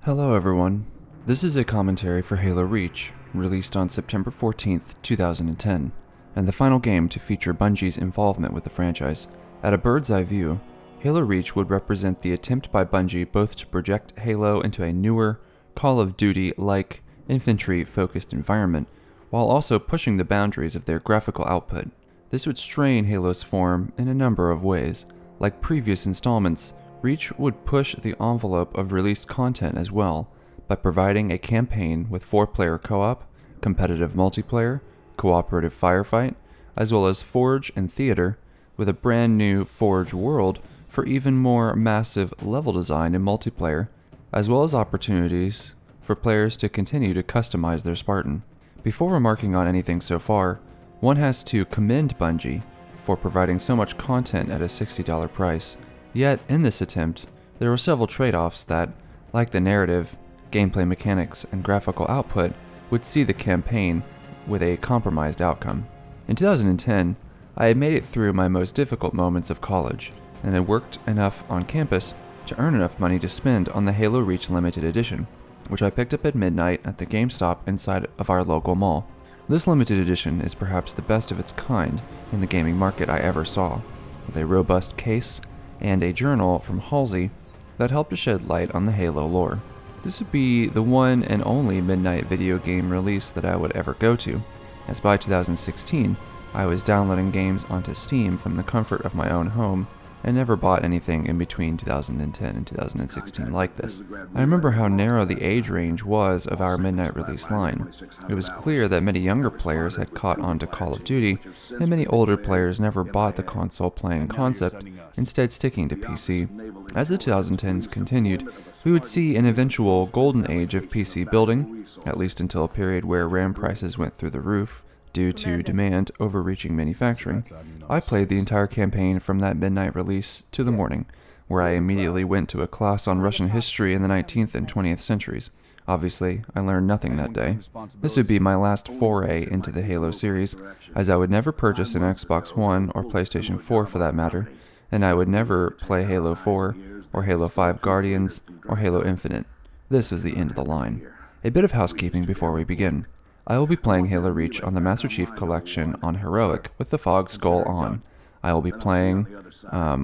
Hello everyone, this is a commentary for Halo Reach, released on September 14th, 2010, and the final game to feature Bungie's involvement with the franchise. At a bird's eye view, Halo Reach would represent the attempt by Bungie both to project Halo into a newer, Call of Duty-like, infantry-focused environment, while also pushing the boundaries of their graphical output. This would strain Halo's form in a number of ways. Like previous installments, Reach would push the envelope of released content as well, by providing a campaign with 4-player co-op, competitive multiplayer, cooperative firefight, as well as Forge and Theater, with a brand new Forge world for even more massive level design and multiplayer, as well as opportunities for players to continue to customize their Spartan. Before remarking on anything so far, one has to commend Bungie for providing so much content at a $60 price. Yet, in this attempt, there were several trade-offs that, like the narrative, gameplay mechanics, and graphical output, would see the campaign with a compromised outcome. In 2010, I had made it through my most difficult moments of college, and had worked enough on campus to earn enough money to spend on the Halo Reach Limited Edition, which I picked up at midnight at the GameStop inside of our local mall. This limited edition is perhaps the best of its kind in the gaming market I ever saw, with a robust case and a journal from Halsey that helped to shed light on the Halo lore. This would be the one and only midnight video game release that I would ever go to, as by 2016, I was downloading games onto Steam from the comfort of my own home and never bought anything in between 2010 and 2016 like this. I remember how narrow the age range was of our midnight release line. It was clear that many younger players had caught on to Call of Duty, and many older players never bought the console playing concept, instead sticking to PC. As the 2010s continued, we would see an eventual golden age of PC building, at least until a period where RAM prices went through the roof, due to demand overreaching manufacturing. I played the entire campaign from that midnight release to the morning, where I immediately went to a class on Russian history in the 19th and 20th centuries. Obviously, I learned nothing that day. This would be my last foray into the Halo series, as I would never purchase an Xbox One or PlayStation 4 for that matter, and I would never play Halo 4, or Halo 5 Guardians, or Halo Infinite. This was the end of the line. A bit of housekeeping before we begin. I will be playing Halo Reach on the Master Chief Collection on Heroic with the Fog Skull on. I will be playing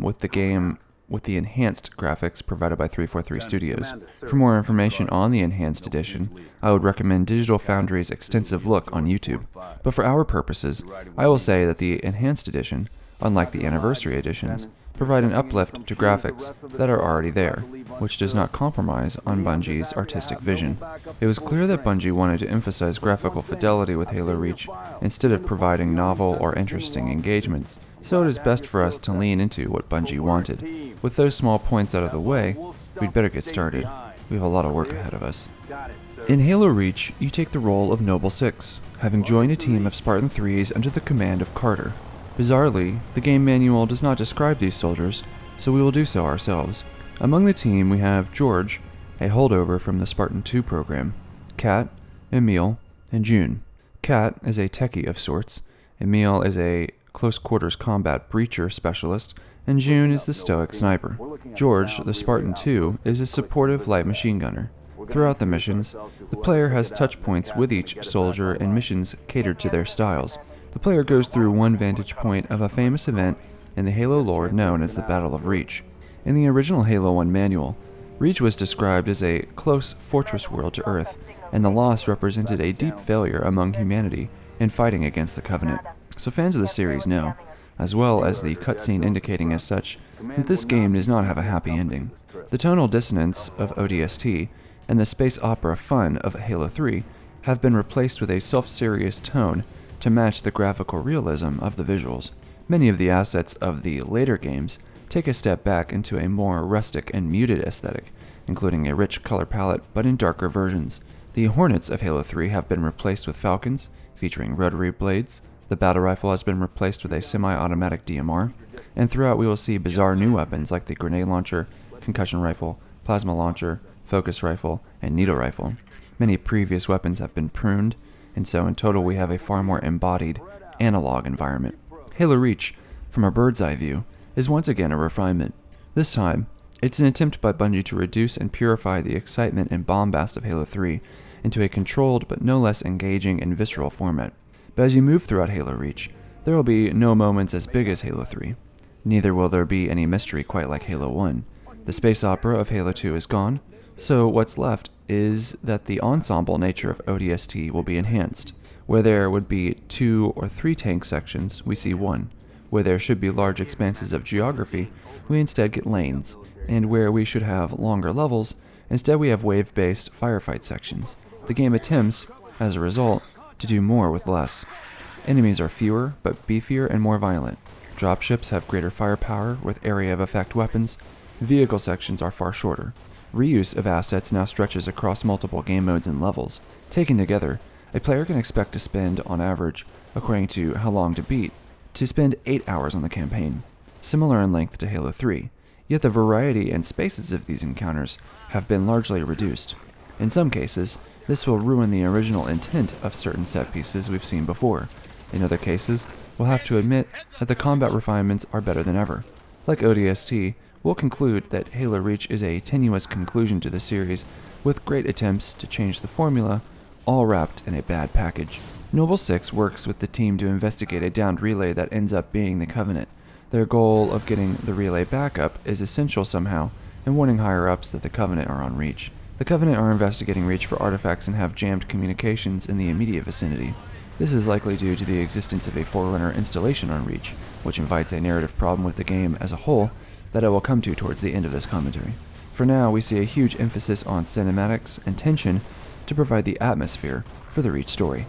with the game with the enhanced graphics provided by 343 Studios. For more information on the Enhanced Edition, I would recommend Digital Foundry's extensive look on YouTube. But for our purposes, I will say that the Enhanced Edition, unlike the Anniversary Editions, provide an uplift to graphics that are already there, which does not compromise on Bungie's artistic vision. It was clear that Bungie wanted to emphasize graphical fidelity with Halo Reach instead of providing novel or interesting engagements, so it is best for us to lean into what Bungie wanted. With those small points out of the way, we'd better get started. We have a lot of work ahead of us. In Halo Reach, you take the role of Noble 6, having joined a team of Spartan 3s under the command of Carter. Bizarrely, the game manual does not describe these soldiers, so we will do so ourselves. Among the team we have George, a holdover from the Spartan 2 program, Kat, Emil, and June. Kat is a techie of sorts, Emil is a close-quarters combat breacher specialist, and June is the stoic sniper. George, the Spartan 2, is a supportive light machine gunner. Throughout the missions, the player has touch points with each soldier and missions catered to their styles. The player goes through one vantage point of a famous event in the Halo lore known as the Battle of Reach. In the original Halo 1 manual, Reach was described as a close fortress world to Earth, and the loss represented a deep failure among humanity in fighting against the Covenant. So fans of the series know, as well as the cutscene indicating as such, that this game does not have a happy ending. The tonal dissonance of ODST and the space opera fun of Halo 3 have been replaced with a self-serious tone to match the graphical realism of the visuals. Many of the assets of the later games take a step back into a more rustic and muted aesthetic, including a rich color palette but in darker versions. The Hornets of Halo 3 have been replaced with Falcons, featuring rotary blades, the battle rifle has been replaced with a semi-automatic DMR, and throughout we will see bizarre new weapons like the grenade launcher, concussion rifle, plasma launcher, focus rifle, and needle rifle. Many previous weapons have been pruned, and so in total we have a far more embodied, analog environment. Halo Reach, from a bird's eye view, is once again a refinement. This time, It's an attempt by Bungie to reduce and purify the excitement and bombast of Halo 3 into a controlled but no less engaging and visceral format. But as you move throughout Halo Reach, there will be no moments as big as Halo 3. Neither will there be any mystery quite like Halo 1. The space opera of Halo 2 is gone, so what's left is that the ensemble nature of ODST will be enhanced. Where there would be 2 or 3 tank sections, we see 1. Where there should be large expanses of geography, we instead get lanes. And where we should have longer levels, instead we have wave-based firefight sections. The game attempts, as a result, to do more with less. Enemies are fewer, but beefier and more violent. Dropships have greater firepower with area of effect weapons. Vehicle sections are far shorter. Reuse of assets now stretches across multiple game modes and levels. Taken together, a player can expect to spend, on average, according to How Long to Beat, to spend 8 hours on the campaign, similar in length to Halo 3, yet the variety and spaces of these encounters have been largely reduced. In some cases, this will ruin the original intent of certain set pieces we've seen before. In other cases, we'll have to admit that the combat refinements are better than ever. Like ODST, we'll conclude that Halo Reach is a tenuous conclusion to the series, with great attempts to change the formula, all wrapped in a bad package. Noble 6 works with the team to investigate a downed relay that ends up being the Covenant. Their goal of getting the relay back up is essential somehow, and warning higher-ups that the Covenant are on Reach. The Covenant are investigating Reach for artifacts and have jammed communications in the immediate vicinity. This is likely due to the existence of a Forerunner installation on Reach, which invites a narrative problem with the game as a whole that I will come to towards the end of this commentary. For now, we see a huge emphasis on cinematics and tension to provide the atmosphere for the Reach story.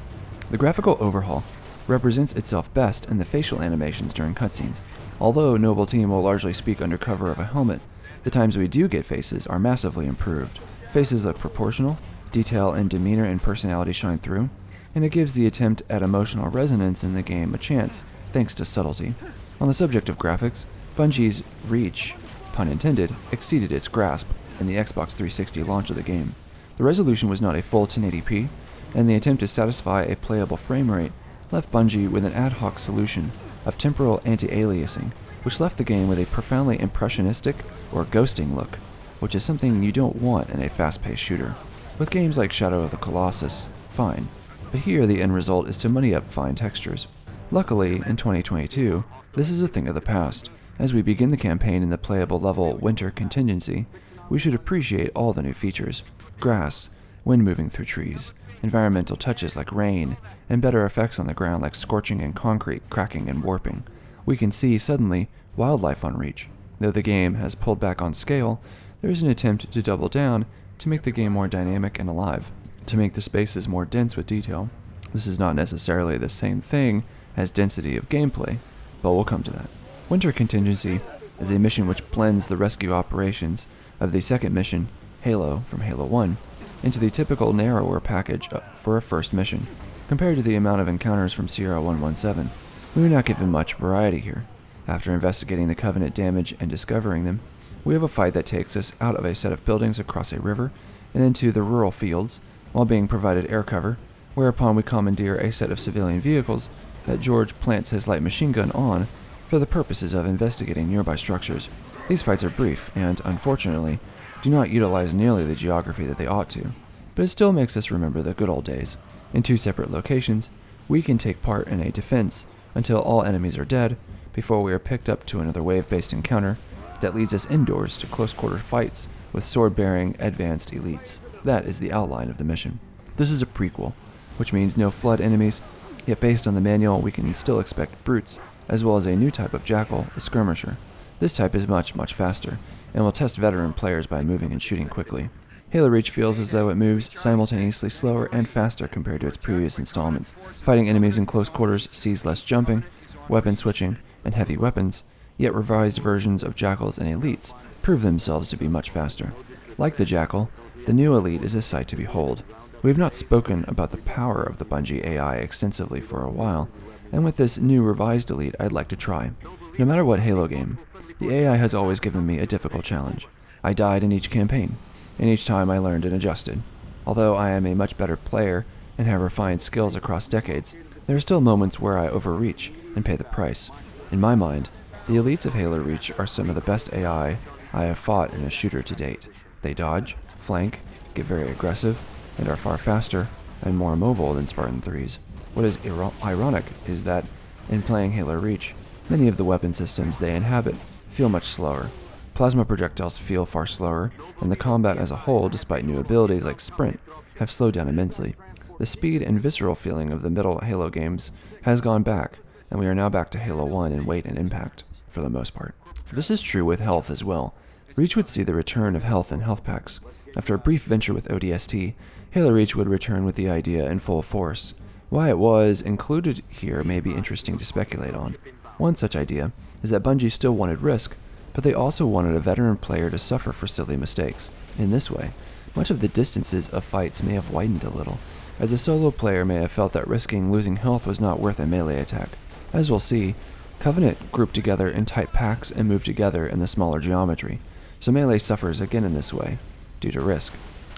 The graphical overhaul represents itself best in the facial animations during cutscenes. Although Noble Team will largely speak under cover of a helmet, the times we do get faces are massively improved. Faces look proportional, detail and demeanor and personality shine through, and it gives the attempt at emotional resonance in the game a chance, thanks to subtlety. On the subject of graphics, Bungie's Reach, pun intended, exceeded its grasp in the Xbox 360 launch of the game. The resolution was not a full 1080p, and the attempt to satisfy a playable frame rate left Bungie with an ad hoc solution of temporal anti-aliasing, which left the game with a profoundly impressionistic or ghosting look, which is something you don't want in a fast-paced shooter. With games like Shadow of the Colossus, fine, but here the end result is to muddy up fine textures. Luckily, in 2022, this is a thing of the past. As we begin the campaign in the playable level Winter Contingency, we should appreciate all the new features: grass, wind moving through trees, environmental touches like rain, and better effects on the ground like scorching and concrete cracking and warping. We can see, suddenly, wildlife on Reach. Though the game has pulled back on scale, there is an attempt to double down to make the game more dynamic and alive, to make the spaces more dense with detail. This is not necessarily the same thing as density of gameplay, but we'll come to that. Winter Contingency is a mission which blends the rescue operations of the second mission, Halo from Halo 1, into the typical narrower package for a first mission. Compared to the amount of encounters from Sierra 117, we are not given much variety here. After investigating the Covenant damage and discovering them, we have a fight that takes us out of a set of buildings across a river and into the rural fields, while being provided air cover, whereupon we commandeer a set of civilian vehicles that George plants his light machine gun on for the purposes of investigating nearby structures. These fights are brief and, unfortunately, do not utilize nearly the geography that they ought to, but it still makes us remember the good old days. In 2 separate locations, we can take part in a defense until all enemies are dead, before we are picked up to another wave-based encounter that leads us indoors to close-quarter fights with sword-bearing advanced elites. That is the outline of the mission. This is a prequel, which means no flood enemies, yet based on the manual we can still expect brutes, as well as a new type of jackal, the skirmisher. This type is much, much faster, and will test veteran players by moving and shooting quickly. Halo Reach feels as though it moves simultaneously slower and faster compared to its previous installments. Fighting enemies in close quarters sees less jumping, weapon switching, and heavy weapons, yet revised versions of jackals and elites prove themselves to be much faster. Like the jackal, the new elite is a sight to behold. We have not spoken about the power of the Bungie AI extensively for a while, and with this new revised elite I'd like to try. No matter what Halo game, the AI has always given me a difficult challenge. I died in each campaign, and each time I learned and adjusted. Although I am a much better player and have refined skills across decades, there are still moments where I overreach and pay the price. In my mind, the elites of Halo Reach are some of the best AI I have fought in a shooter to date. They dodge, flank, get very aggressive, and are far faster and more mobile than Spartan 3s. What is ironic is that in playing Halo Reach, many of the weapon systems they inhabit feel much slower. Plasma projectiles feel far slower, and the combat as a whole, despite new abilities like Sprint, have slowed down immensely. The speed and visceral feeling of the middle Halo games has gone back, and we are now back to Halo 1 in weight and impact, for the most part. This is true with health as well. Reach would see the return of health and health packs. After a brief venture with ODST, Halo Reach would return with the idea in full force. Why it was included here may be interesting to speculate on. One such idea is that Bungie still wanted risk, but they also wanted a veteran player to suffer for silly mistakes. In this way, much of the distances of fights may have widened a little, as a solo player may have felt that risking losing health was not worth a melee attack. As we'll see, Covenant grouped together in tight packs and moved together in the smaller geometry, so melee suffers again in this way, due to risk.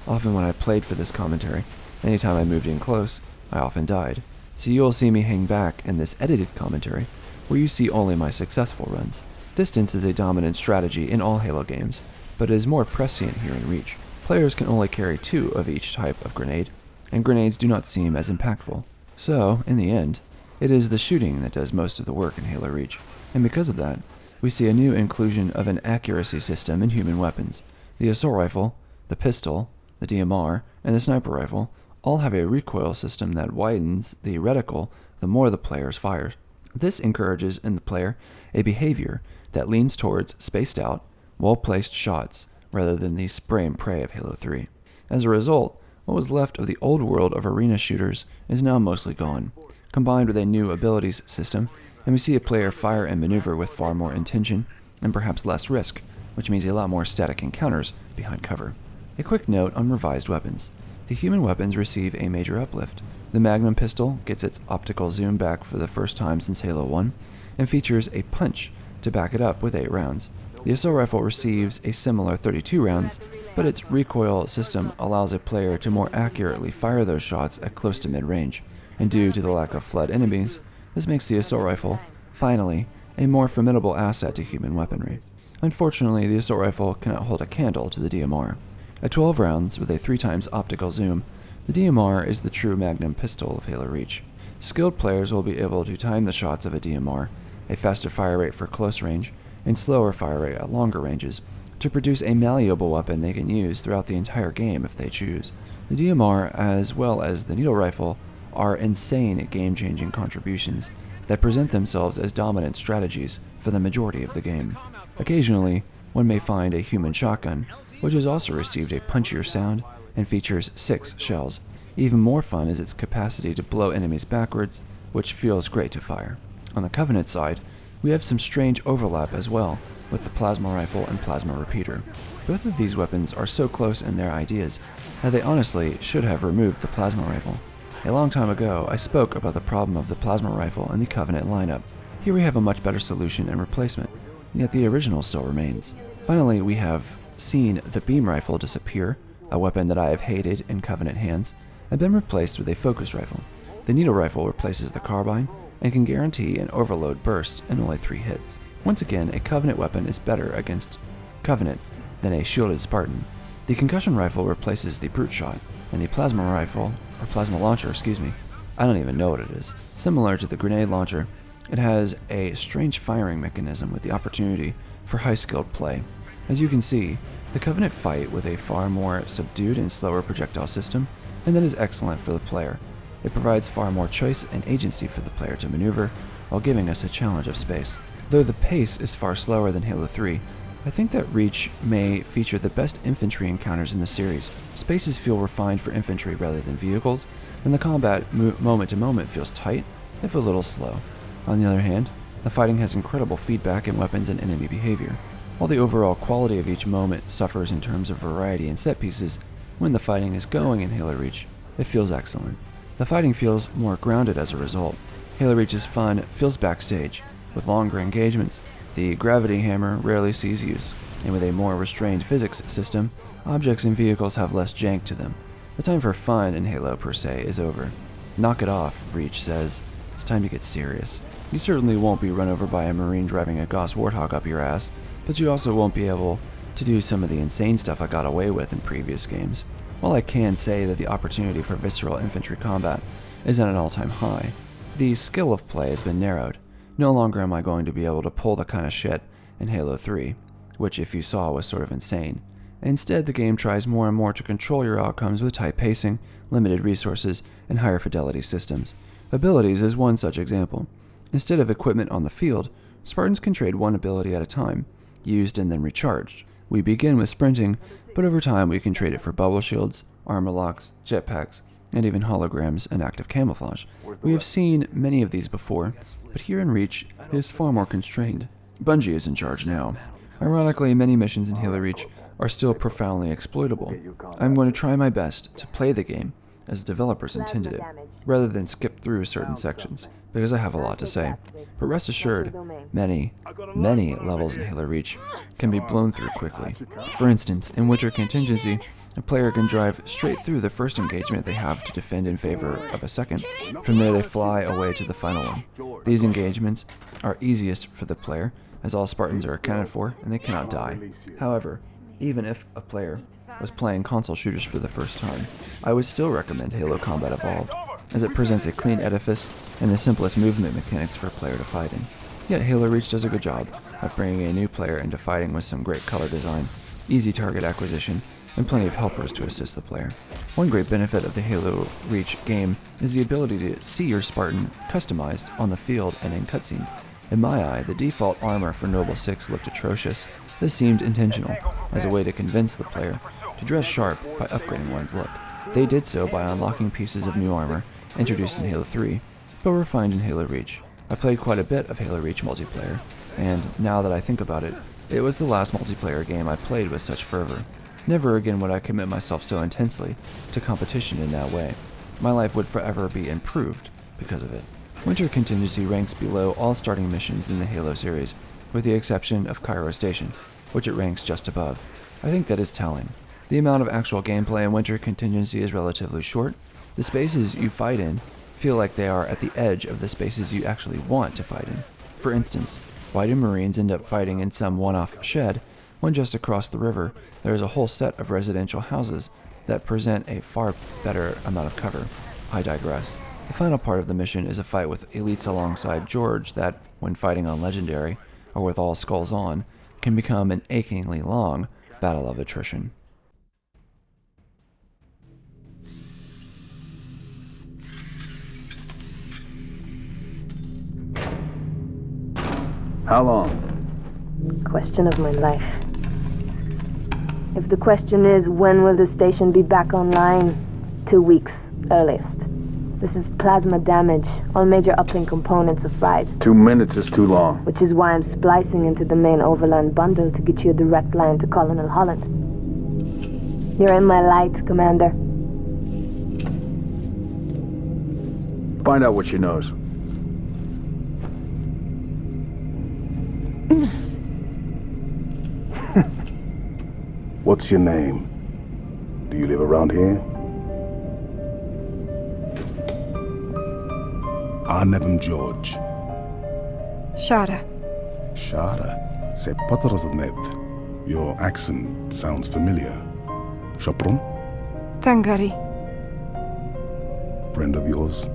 Often when I played for this commentary, anytime I moved in close, I often died, so you'll see me hang back in this edited commentary, where you see only my successful runs. Distance is a dominant strategy in all Halo games, but it is more prescient here in Reach. Players can only carry 2 of each type of grenade, and grenades do not seem as impactful. So, in the end, it is the shooting that does most of the work in Halo Reach, and because of that, we see a new inclusion of an accuracy system in human weapons. The assault rifle, the pistol, the DMR, and the sniper rifle all have a recoil system that widens the reticle the more the player fires. This encourages in the player a behavior that leans towards spaced out, well-placed shots rather than the spray and pray of Halo 3. As a result, what was left of the old world of arena shooters is now mostly gone, combined with a new abilities system, and we see a player fire and maneuver with far more intention and perhaps less risk, which means a lot more static encounters behind cover. A quick note on revised weapons. The human weapons receive a major uplift. The Magnum pistol gets its optical zoom back for the first time since Halo 1, and features a punch to back it up with 8 rounds. The assault rifle receives a similar 32 rounds, but its recoil system allows a player to more accurately fire those shots at close to mid-range, and due to the lack of flood enemies, this makes the assault rifle, finally, a more formidable asset to human weaponry. Unfortunately, the assault rifle cannot hold a candle to the DMR. At 12 rounds with a 3x optical zoom, the DMR is the true magnum pistol of Halo Reach. Skilled players will be able to time the shots of a DMR, a faster fire rate for close range, and slower fire rate at longer ranges, to produce a malleable weapon they can use throughout the entire game if they choose. The DMR, as well as the needle rifle, are insane game-changing contributions that present themselves as dominant strategies for the majority of the game. Occasionally, one may find a human shotgun, which has also received a punchier sound and features 6 shells. Even more fun is its capacity to blow enemies backwards, which feels great to fire. On the Covenant side, we have some strange overlap as well with the plasma rifle and plasma repeater. Both of these weapons are so close in their ideas that they honestly should have removed the plasma rifle. A long time ago, I spoke about the problem of the plasma rifle in the Covenant lineup. Here we have a much better solution and replacement, and yet the original still remains. Finally, we have seen the beam rifle disappear, a weapon that I have hated in Covenant hands, and been replaced with a focus rifle. The needle rifle replaces the carbine and can guarantee an overload burst in only 3 hits. Once again, a Covenant weapon is better against Covenant than a shielded Spartan. The concussion rifle replaces the brute shot, and the plasma rifle, or plasma launcher, I don't even know what it is. Similar to the grenade launcher, it has a strange firing mechanism with the opportunity for high-skilled play. As you can see, the Covenant fight with a far more subdued and slower projectile system, and that is excellent for the player. It provides far more choice and agency for the player to maneuver, while giving us a challenge of space. Though the pace is far slower than Halo 3, I think that Reach may feature the best infantry encounters in the series. Spaces feel refined for infantry rather than vehicles, and the combat moment to moment feels tight, if a little slow. On the other hand, the fighting has incredible feedback in weapons and enemy behavior. While the overall quality of each moment suffers in terms of variety and set pieces, when the fighting is going in Halo Reach, it feels excellent. The fighting feels more grounded as a result. Halo Reach's fun feels backstage. With longer engagements, the gravity hammer rarely sees use, and with a more restrained physics system, objects and vehicles have less jank to them. The time for fun in Halo per se is over. Knock it off, Reach says. It's time to get serious. You certainly won't be run over by a Marine driving a Gauss Warthog up your ass, but you also won't be able to do some of the insane stuff I got away with in previous games. While I can say that the opportunity for visceral infantry combat is at an all-time high, the skill of play has been narrowed. No longer am I going to be able to pull the kind of shit in Halo 3, which if you saw was sort of insane. Instead, the game tries more and more to control your outcomes with tight pacing, limited resources, and higher fidelity systems. Abilities is one such example. Instead of equipment on the field, Spartans can trade one ability at a time, used and then recharged. We begin with sprinting, but over time we can trade it for bubble shields, armor locks, jetpacks, and even holograms and active camouflage. We have seen many of these before, but here in Reach, it is far more constrained. Bungie is in charge now. Ironically, many missions in Halo Reach are still profoundly exploitable. I'm going to try my best to play the game as developers intended it, rather than skip through certain sections, because I have a lot to say. But rest assured, many levels in Halo Reach can be blown through quickly. For instance, in Winter Contingency, a player can drive straight through the first engagement they have to defend in favor of a second. From there they fly away to the final one. These engagements are easiest for the player, as all Spartans are accounted for and they cannot die. However, even if a player was playing console shooters for the first time, I would still recommend Halo Combat Evolved, as it presents a clean edifice and the simplest movement mechanics for a player to fight in. Yet Halo Reach does a good job of bringing a new player into fighting with some great color design, easy target acquisition, and plenty of helpers to assist the player. One great benefit of the Halo Reach game is the ability to see your Spartan customized on the field and in cutscenes. In my eye, the default armor for Noble 6 looked atrocious. This seemed intentional, as a way to convince the player to dress sharp by upgrading one's look. They did so by unlocking pieces of new armor introduced in Halo 3, but refined in Halo Reach. I played quite a bit of Halo Reach multiplayer, and now that I think about it, it was the last multiplayer game I played with such fervor. Never again would I commit myself so intensely to competition in that way. My life would forever be improved because of it. Winter Contingency ranks below all starting missions in the Halo series, with the exception of Cairo Station, which it ranks just above. I think that is telling. The amount of actual gameplay in Winter Contingency is relatively short. The spaces you fight in feel like they are at the edge of the spaces you actually want to fight in. For instance, why do Marines end up fighting in some one-off shed when just across the river there is a whole set of residential houses that present a far better amount of cover? I digress. The final part of the mission is a fight with elites alongside George that, when fighting on Legendary, or with all skulls on, can become an achingly long battle of attrition. How long? Question of my life. If the question is, when will the station be back online? 2 weeks, earliest. This is plasma damage. All major uplink components are fried. 2 minutes is too long. Which is why I'm splicing into the main overland bundle to get you a direct line to Colonel Holland. You're in my light, Commander. Find out what she knows. What's your name? Do you live around here? Arnevim George. Shada. Shada. C'est pas Nev. Your accent sounds familiar. Shopron? Tangari. Friend of yours?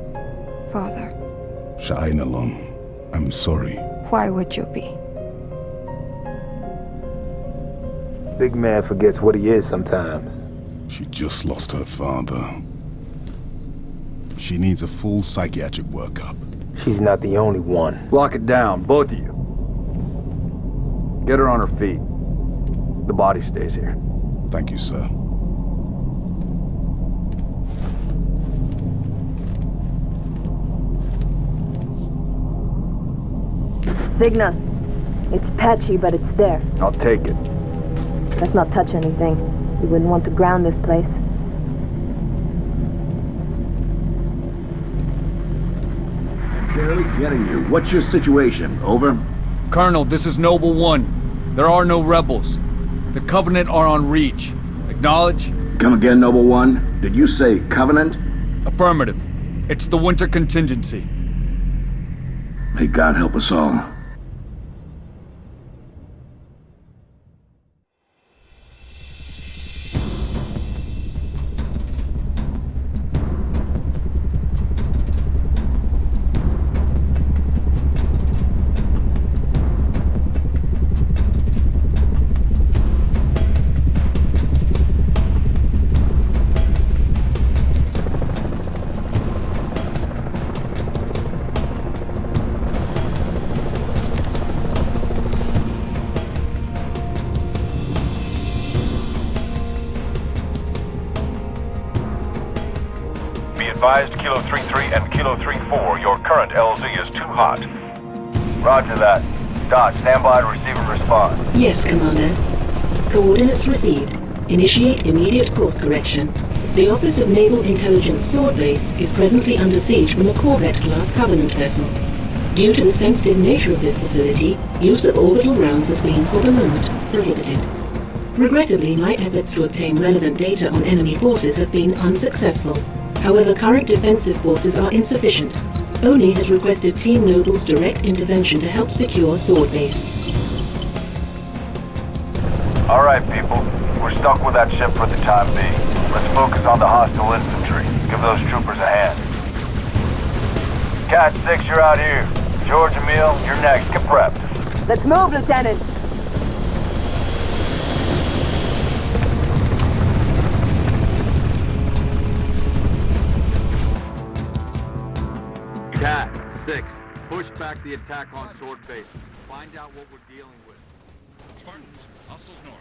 Father. Sha'ainalom. I'm sorry. Why would you be? Big man forgets what he is sometimes. She just lost her father. She needs a full psychiatric workup. She's not the only one. Lock it down, both of you. Get her on her feet. The body stays here. Thank you, sir. Signal. It's patchy, but it's there. I'll take it. Let's not touch anything. We wouldn't want to ground this place. Barely getting you. What's your situation? Over? Colonel, this is Noble 1. There are no rebels. The Covenant are on Reach. Acknowledge? Come again, Noble 1. Did you say Covenant? Affirmative. It's the Winter Contingency. May God help us all. advised Kilo 33 and Kilo 34, your current LZ is too hot. Roger that. Dot, stand by to receive and respond. Yes, Commander. Coordinates received. Initiate immediate course correction. The Office of Naval Intelligence Sword Base is presently under siege from a Corvette-class Covenant vessel. Due to the sensitive nature of this facility, use of orbital rounds has been, for the moment, prohibited. Regrettably, my efforts to obtain relevant data on enemy forces have been unsuccessful. However, current defensive forces are insufficient. ONI has requested Team Noble's direct intervention to help secure Sword Base. Alright, people. We're stuck with that ship for the time being. Let's focus on the hostile infantry. Give those troopers a hand. Cat 6, you're out here. George, Emil, you're next. Get prepped. Let's move, Lieutenant. Cat 6, push back the attack on Sword Base. Find out what we're dealing with. Spartans, hostiles north.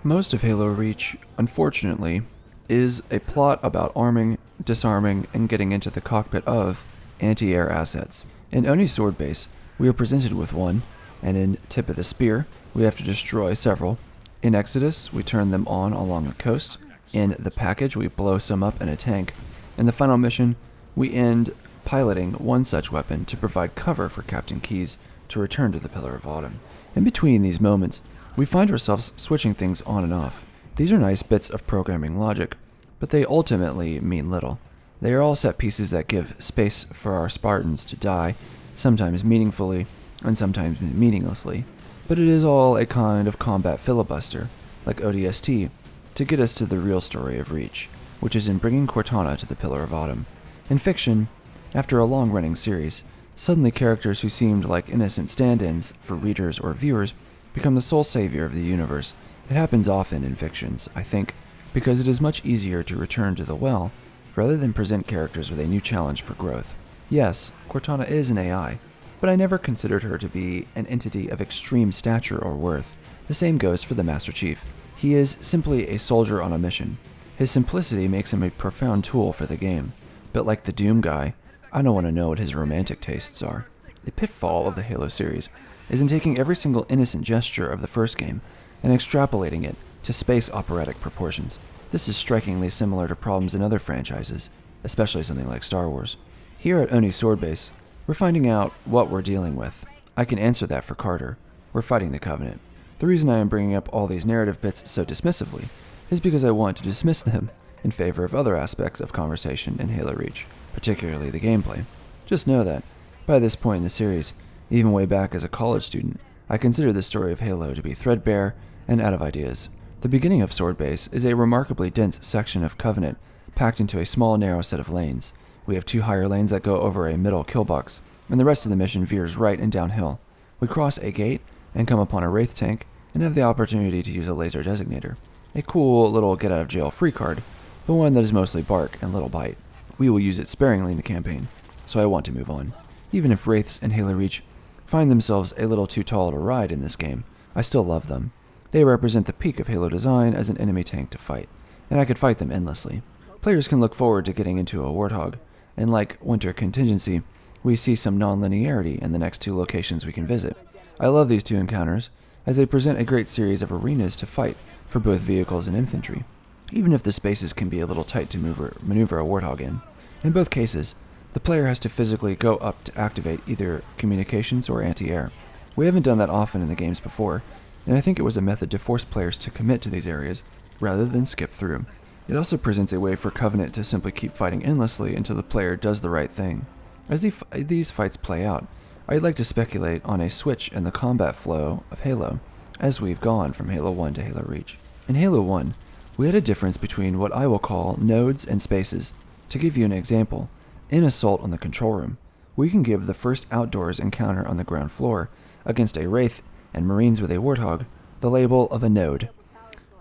Most of Halo Reach, unfortunately, is a plot about arming, disarming, and getting into the cockpit of anti-air assets. In Oni's Sword Base, we are presented with one, and in Tip of the Spear, we have to destroy several. In Exodus, we turn them on along the coast. In The Package, we blow some up in a tank. In the final mission, we end piloting one such weapon to provide cover for Captain Keyes to return to the Pillar of Autumn. In between these moments, we find ourselves switching things on and off. These are nice bits of programming logic, but they ultimately mean little. They are all set pieces that give space for our Spartans to die, sometimes meaningfully and sometimes meaninglessly. But it is all a kind of combat filibuster, like ODST, to get us to the real story of Reach, which is in bringing Cortana to the Pillar of Autumn. In fiction, after a long-running series, suddenly characters who seemed like innocent stand-ins for readers or viewers become the sole savior of the universe. It happens often in fictions, I think, because it is much easier to return to the well rather than present characters with a new challenge for growth. Yes, Cortana is an AI, but I never considered her to be an entity of extreme stature or worth. The same goes for the Master Chief. He is simply a soldier on a mission. His simplicity makes him a profound tool for the game, but like the Doom guy, I don't want to know what his romantic tastes are. The pitfall of the Halo series is in taking every single innocent gesture of the first game and extrapolating it to space operatic proportions. This is strikingly similar to problems in other franchises, especially something like Star Wars. Here at Oni's Sword Base, we're finding out what we're dealing with. I can answer that for Carter. We're fighting the Covenant. The reason I am bringing up all these narrative bits so dismissively is because I want to dismiss them in favor of other aspects of conversation in Halo Reach, particularly the gameplay. Just know that, by this point in the series, even way back as a college student, I consider the story of Halo to be threadbare and out of ideas. The beginning of Sword Base is a remarkably dense section of Covenant packed into a small narrow set of lanes. We have 2 higher lanes that go over a middle kill box, and the rest of the mission veers right and downhill. We cross a gate and come upon a Wraith tank and have the opportunity to use a laser designator. A cool little get-out-of-jail-free card, but one that is mostly bark and little bite. We will use it sparingly in the campaign, so I want to move on. Even if Wraiths in Halo Reach find themselves a little too tall to ride in this game, I still love them. They represent the peak of Halo design as an enemy tank to fight, and I could fight them endlessly. Players can look forward to getting into a Warthog, and like Winter Contingency, we see some non-linearity in the next 2 locations we can visit. I love these 2 encounters, as they present a great series of arenas to fight for both vehicles and infantry, even if the spaces can be a little tight to maneuver a Warthog in. In both cases, the player has to physically go up to activate either communications or anti-air. We haven't done that often in the games before, and I think it was a method to force players to commit to these areas, rather than skip through. It also presents a way for Covenant to simply keep fighting endlessly until the player does the right thing. As these fights play out, I'd like to speculate on a switch in the combat flow of Halo, as we've gone from Halo 1 to Halo Reach. In Halo 1, we had a difference between what I will call nodes and spaces. To give you an example, in Assault on the Control Room, we can give the first outdoors encounter on the ground floor against a Wraith and Marines with a Warthog the label of a node.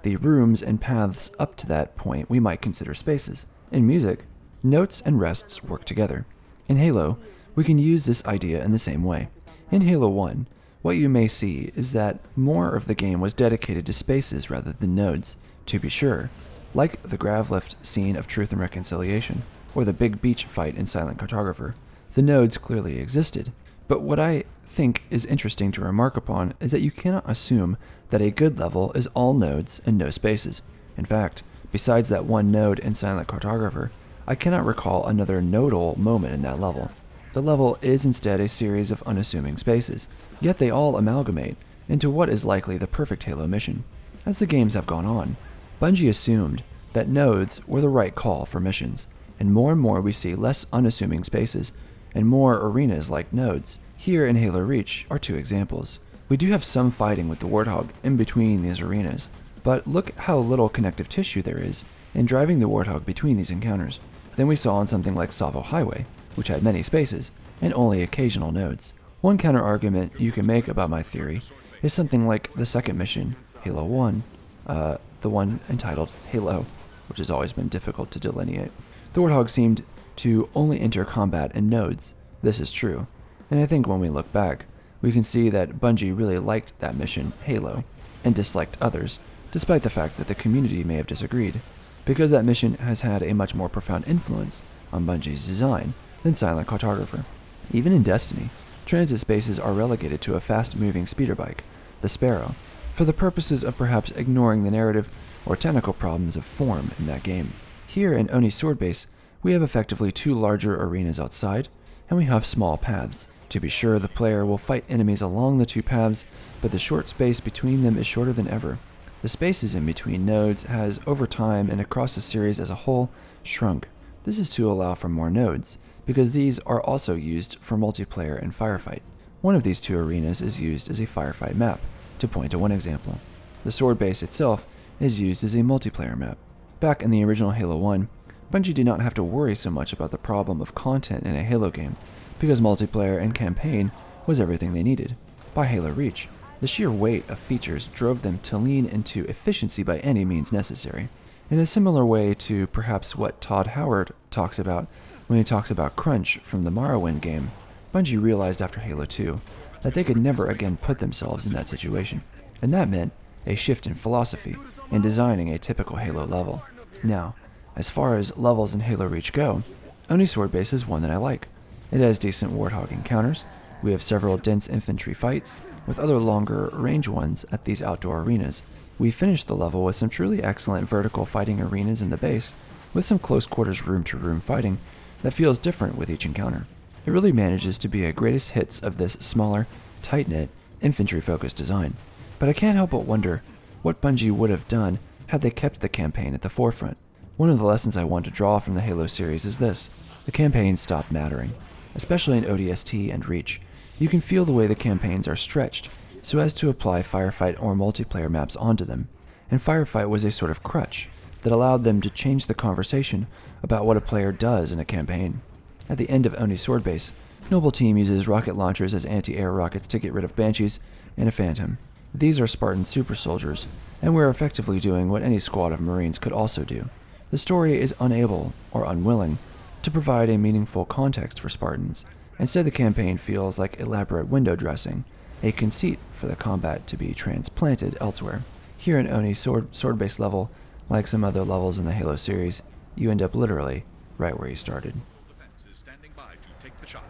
The rooms and paths up to that point we might consider spaces. In music, notes and rests work together. In Halo, we can use this idea in the same way. In Halo 1, what you may see is that more of the game was dedicated to spaces rather than nodes. To be sure, like the Gravlift scene of Truth and Reconciliation, or the big beach fight in Silent Cartographer. The nodes clearly existed, but what I think is interesting to remark upon is that you cannot assume that a good level is all nodes and no spaces. In fact, besides that one node in Silent Cartographer, I cannot recall another nodal moment in that level. The level is instead a series of unassuming spaces, yet they all amalgamate into what is likely the perfect Halo mission. As the games have gone on, Bungie assumed that nodes were the right call for missions, and more we see less unassuming spaces and more arenas like nodes. Here in Halo Reach are two examples. We do have some fighting with the Warthog in between these arenas, but look how little connective tissue there is in driving the Warthog between these encounters than we saw on something like Savo Highway, which had many spaces and only occasional nodes. One counter-argument you can make about my theory is something like the second mission, Halo 1, the one entitled Halo, which has always been difficult to delineate. The Warthog seemed to only enter combat in nodes. This is true, and I think when we look back, we can see that Bungie really liked that mission, Halo, and disliked others, despite the fact that the community may have disagreed, because that mission has had a much more profound influence on Bungie's design than Silent Cartographer. Even in Destiny, transit spaces are relegated to a fast-moving speeder bike, the Sparrow, for the purposes of perhaps ignoring the narrative or technical problems of form in that game. Here in Oni Sword Base, we have effectively two larger arenas outside, and we have small paths. To be sure, the player will fight enemies along the two paths, but the short space between them is shorter than ever. The spaces in between nodes has, over time and across the series as a whole, shrunk. This is to allow for more nodes, because these are also used for multiplayer and firefight. One of these two arenas is used as a firefight map, to point to one example. The sword base itself is used as a multiplayer map. Back in the original Halo 1, Bungie did not have to worry so much about the problem of content in a Halo game, because multiplayer and campaign was everything they needed. By Halo Reach, the sheer weight of features drove them to lean into efficiency by any means necessary, in a similar way to perhaps what Todd Howard talks about when he talks about crunch from the Morrowind game. Bungie realized after Halo 2 that they could never again put themselves in that situation, and that meant a shift in philosophy in designing a typical Halo level. Now, as far as levels in Halo Reach go, Oni Sword Base is one that I like. It has decent Warthog encounters, we have several dense infantry fights, with other longer range ones at these outdoor arenas. We finished the level with some truly excellent vertical fighting arenas in the base, with some close quarters room-to-room fighting that feels different with each encounter. It really manages to be a greatest hits of this smaller, tight-knit, infantry-focused design. But I can't help but wonder what Bungie would have done had they kept the campaign at the forefront. One of the lessons I want to draw from the Halo series is this: the campaigns stopped mattering. Especially in ODST and Reach, you can feel the way the campaigns are stretched so as to apply firefight or multiplayer maps onto them, and firefight was a sort of crutch that allowed them to change the conversation about what a player does in a campaign. At the end of Oni Sword Base, Noble Team uses rocket launchers as anti-air rockets to get rid of Banshees and a Phantom. These are Spartan super soldiers, and we're effectively doing what any squad of Marines could also do. The story is unable, or unwilling, to provide a meaningful context for Spartans. Instead, the campaign feels like elaborate window dressing, a conceit for the combat to be transplanted elsewhere. Here in Oni sword base level, like some other levels in the Halo series, you end up literally right where you started. Defense is standing by to take the shot.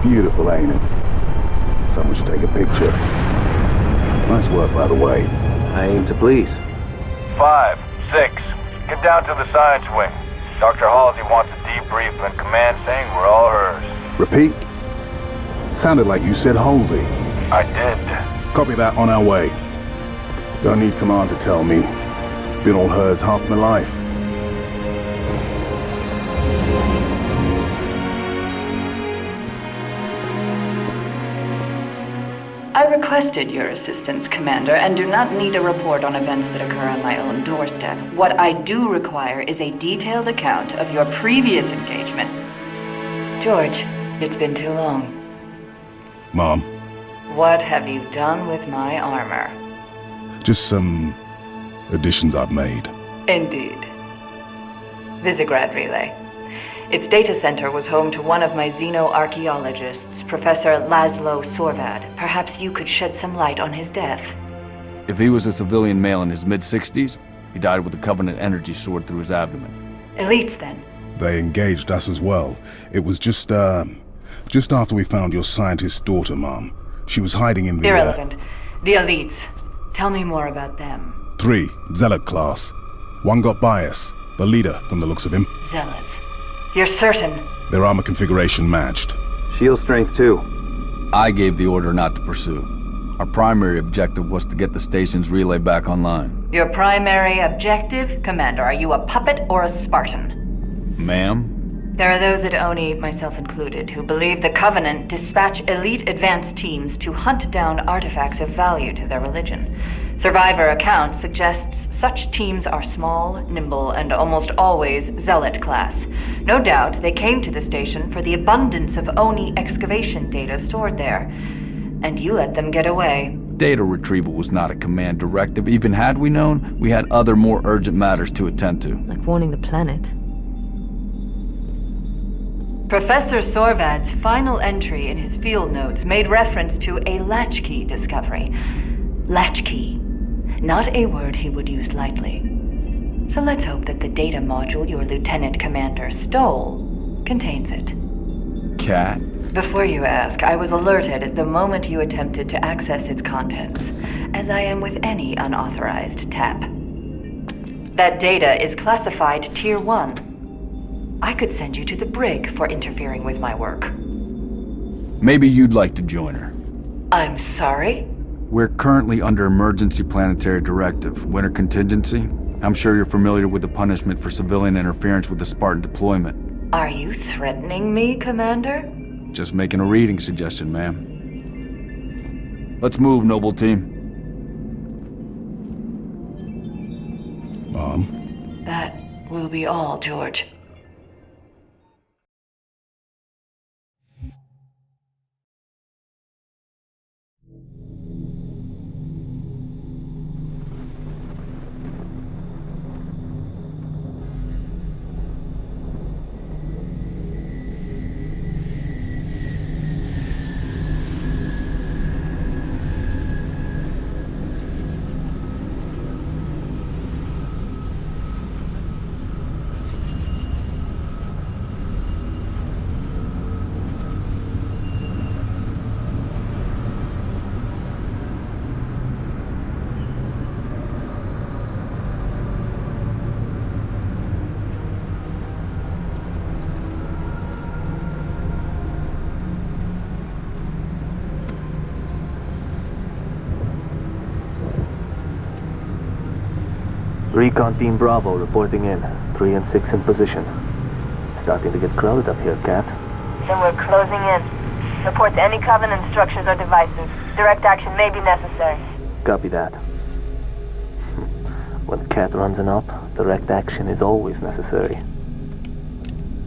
Beautiful, ain't it? Someone should take a picture. Nice work, by the way. I aim to please. 5, 6, get down to the science wing. Dr. Halsey wants a debrief and command saying we're all hers. Repeat? Sounded like you said Halsey. I did. Copy that, on our way. Don't need command to tell me. Been all hers half my life. I requested your assistance, Commander, and do not need a report on events that occur on my own doorstep. What I do require is a detailed account of your previous engagement. George, it's been too long. Mom, What have you done with my armor? just some additions I've made. Indeed. Visegrad Relay. Its data center was home to one of my xenoarchaeologists, Professor Laszlo Sorvad. Perhaps you could shed some light on his death. If he was a civilian male in his mid-60s, he died with a Covenant energy sword through his abdomen. Elites, then? They engaged us as well. It was just after we found your scientist's daughter, Mom. She was hiding in the... Irrelevant. The Elites. Tell me more about them. 3, Zealot class. One got by us. The leader, from the looks of him. Zealots. You're certain? Their armor configuration matched. Shield strength, too. I gave the order not to pursue. Our primary objective was to get the station's relay back online. Your primary objective? Commander, are you a puppet or a Spartan? Ma'am? There are those at Oni, myself included, who believe the Covenant dispatch elite advance teams to hunt down artifacts of value to their religion. Survivor accounts suggests such teams are small, nimble, and almost always Zealot class. No doubt they came to the station for the abundance of Oni excavation data stored there. And you let them get away. Data retrieval was not a command directive. Even had we known, we had other more urgent matters to attend to. Like warning the planet. Professor Sorvad's final entry in his field notes made reference to a latchkey discovery. Latchkey. Not a word he would use lightly. So let's hope that the data module your Lieutenant Commander stole contains it. Cat? Before you ask, I was alerted the moment you attempted to access its contents, as I am with any unauthorized tap. That data is classified Tier 1. I could send you to the brig for interfering with my work. Maybe you'd like to join her. I'm sorry? We're currently under emergency planetary directive, winter contingency. I'm sure you're familiar with the punishment for civilian interference with the Spartan deployment. Are you threatening me, Commander? Just making a reading suggestion, ma'am. Let's move, noble team. Mom? That will be all, George. Recon Team Bravo reporting in. 3 and 6 in position. It's starting to get crowded up here, Kat. Then we're closing in. Report to any Covenant structures or devices. Direct action may be necessary. Copy that. When Kat runs an op, direct action is always necessary.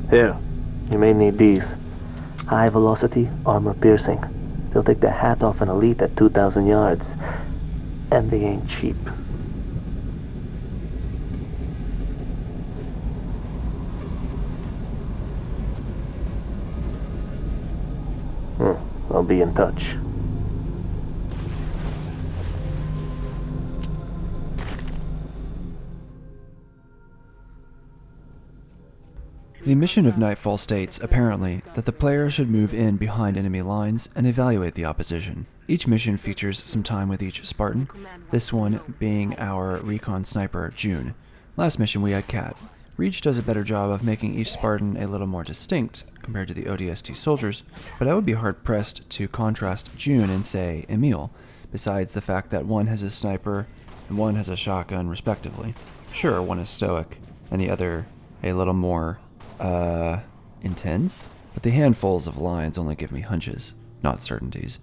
Here, you may need these. High velocity, armor piercing. They'll take the hat off an elite at 2,000 yards. And they ain't cheap. I'll be in touch. The mission of Nightfall states, apparently, that the player should move in behind enemy lines and evaluate the opposition. Each mission features some time with each Spartan, this one being our recon sniper, June. Last mission we had Kat. Reach does a better job of making each Spartan a little more distinct compared to the ODST soldiers, but I would be hard-pressed to contrast June and, say, Emil, besides the fact that one has a sniper and one has a shotgun, respectively. Sure, one is stoic, and the other a little more, intense, but the handfuls of lines only give me hunches, not certainties.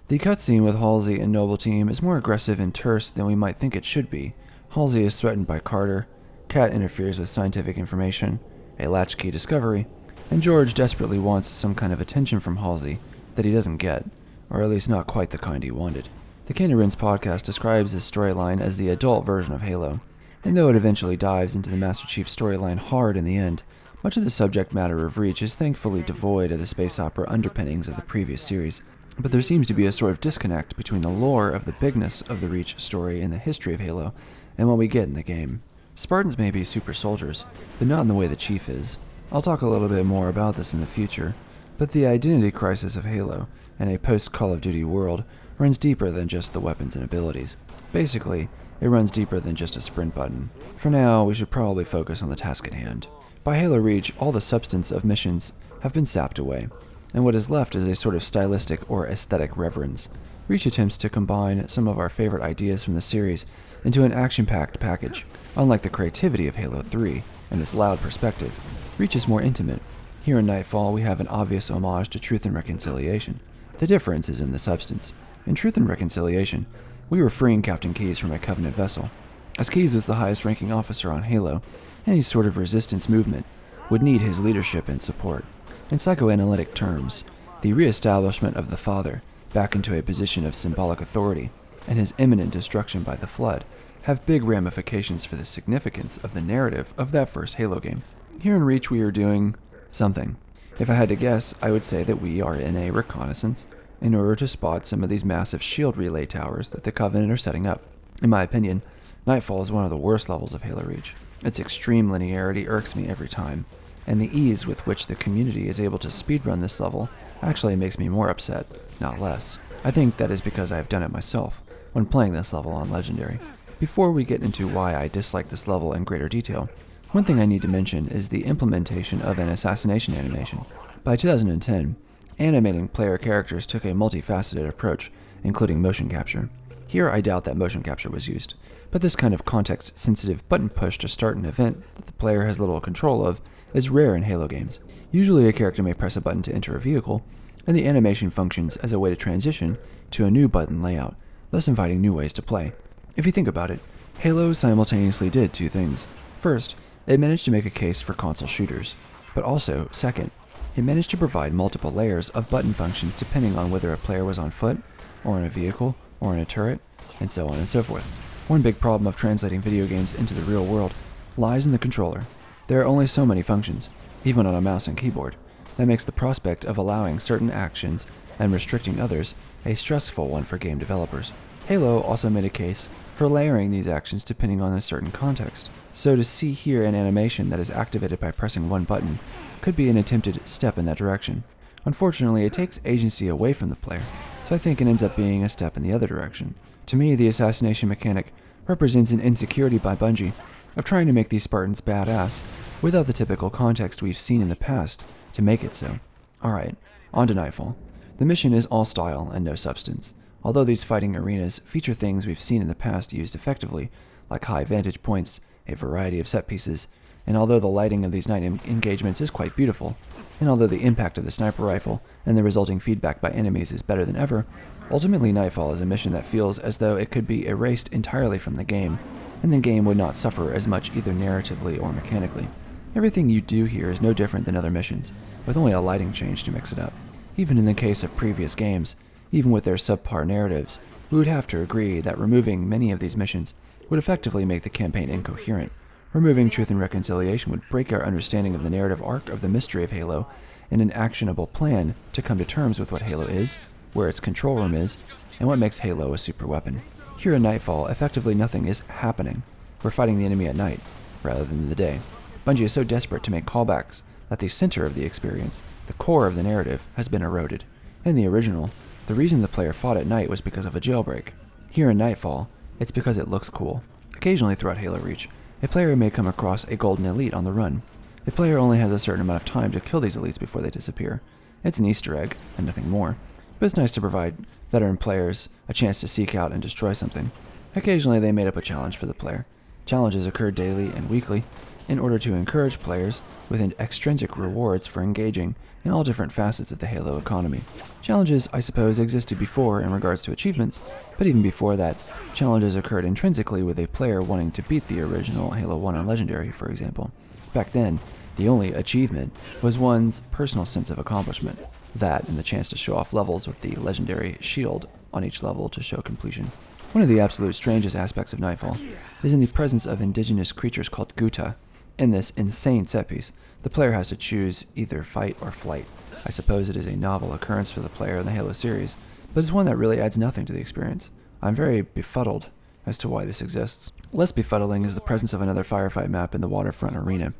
The cutscene with Halsey and Noble Team is more aggressive and terse than we might think it should be. Halsey is threatened by Carter, Kat interferes with scientific information, a latchkey discovery, and George desperately wants some kind of attention from Halsey, that he doesn't get, or at least not quite the kind he wanted. The Candy Rinse podcast describes this storyline as the adult version of Halo, and though it eventually dives into the Master Chief storyline hard in the end, much of the subject matter of Reach is thankfully devoid of the space opera underpinnings of the previous series. But there seems to be a sort of disconnect between the lore of the bigness of the Reach story and the history of Halo, and what we get in the game. Spartans may be super soldiers, but not in the way the Chief is. I'll talk a little bit more about this in the future, but the identity crisis of Halo, and a post-Call of Duty world, runs deeper than just the weapons and abilities. Basically, it runs deeper than just a sprint button. For now, we should probably focus on the task at hand. By Halo Reach, all the substance of missions have been sapped away, and what is left is a sort of stylistic or aesthetic reverence. Reach attempts to combine some of our favorite ideas from the series into an action-packed package. Unlike the creativity of Halo 3 and its loud perspective, Reach is more intimate. Here in Nightfall, we have an obvious homage to Truth and Reconciliation. The difference is in the substance. In Truth and Reconciliation, we were freeing Captain Keyes from a Covenant vessel. As Keyes was the highest-ranking officer on Halo, any sort of resistance movement would need his leadership and support. In psychoanalytic terms, the re-establishment of the Father back into a position of symbolic authority and his imminent destruction by the Flood have big ramifications for the significance of the narrative of that first Halo game. Here in Reach, we are doing something. If I had to guess, I would say that we are in a reconnaissance in order to spot some of these massive shield relay towers that the Covenant are setting up. In my opinion, Nightfall is one of the worst levels of Halo Reach. Its extreme linearity irks me every time, and the ease with which the community is able to speedrun this level actually makes me more upset, not less. I think that is because I have done it myself when playing this level on Legendary. Before we get into why I dislike this level in greater detail, one thing I need to mention is the implementation of an assassination animation. By 2010, animating player characters took a multifaceted approach, including motion capture. Here I doubt that motion capture was used, but this kind of context-sensitive button push to start an event that the player has little control of is rare in Halo games. Usually a character may press a button to enter a vehicle, and the animation functions as a way to transition to a new button layout, thus inviting new ways to play. If you think about it, Halo simultaneously did two things. First, it managed to make a case for console shooters, but also, second, it managed to provide multiple layers of button functions depending on whether a player was on foot, or in a vehicle, or in a turret, and so on and so forth. One big problem of translating video games into the real world lies in the controller. There are only so many functions, even on a mouse and keyboard. That makes the prospect of allowing certain actions and restricting others a stressful one for game developers. Halo also made a case for layering these actions depending on a certain context. So to see here an animation that is activated by pressing one button could be an attempted step in that direction. Unfortunately, it takes agency away from the player, so I think it ends up being a step in the other direction. To me, the assassination mechanic represents an insecurity by Bungie of trying to make these Spartans badass without the typical context we've seen in the past to make it so. Alright, on to Nightfall. The mission is all style and no substance. Although these fighting arenas feature things we've seen in the past used effectively, like high vantage points, a variety of set pieces, and although the lighting of these night engagements is quite beautiful, and although the impact of the sniper rifle and the resulting feedback by enemies is better than ever, ultimately Nightfall is a mission that feels as though it could be erased entirely from the game, and the game would not suffer as much either narratively or mechanically. Everything you do here is no different than other missions, with only a lighting change to mix it up. Even in the case of previous games, even with their subpar narratives, we would have to agree that removing many of these missions would effectively make the campaign incoherent. Removing Truth and Reconciliation would break our understanding of the narrative arc of the mystery of Halo and an actionable plan to come to terms with what Halo is, where its control room is, and what makes Halo a super weapon. Here in Nightfall, effectively nothing is happening. We're fighting the enemy at night, rather than the day. Bungie is so desperate to make callbacks that the center of the experience, the core of the narrative, has been eroded. In the original, the reason the player fought at night was because of a jailbreak. Here in Nightfall, it's because it looks cool. Occasionally throughout Halo Reach, a player may come across a golden elite on the run. A player only has a certain amount of time to kill these elites before they disappear. It's an Easter egg, and nothing more, but it's nice to provide veteran players a chance to seek out and destroy something. Occasionally they made up a challenge for the player. Challenges occur daily and weekly in order to encourage players with extrinsic rewards for engaging in all different facets of the Halo economy. Challenges, I suppose, existed before in regards to achievements, but even before that, challenges occurred intrinsically with a player wanting to beat the original Halo 1 on Legendary, for example. Back then, The only achievement was one's personal sense of accomplishment, that and the chance to show off levels with the legendary shield on each level to show completion. One of the absolute strangest aspects of Nightfall is in the presence of indigenous creatures called Guta. In this insane set piece, the player has to choose either fight or flight. I suppose it is a novel occurrence for the player in the Halo series, but it's one that really adds nothing to the experience. I'm very befuddled as to why this exists. Less befuddling is the presence of another firefight map in the waterfront arena.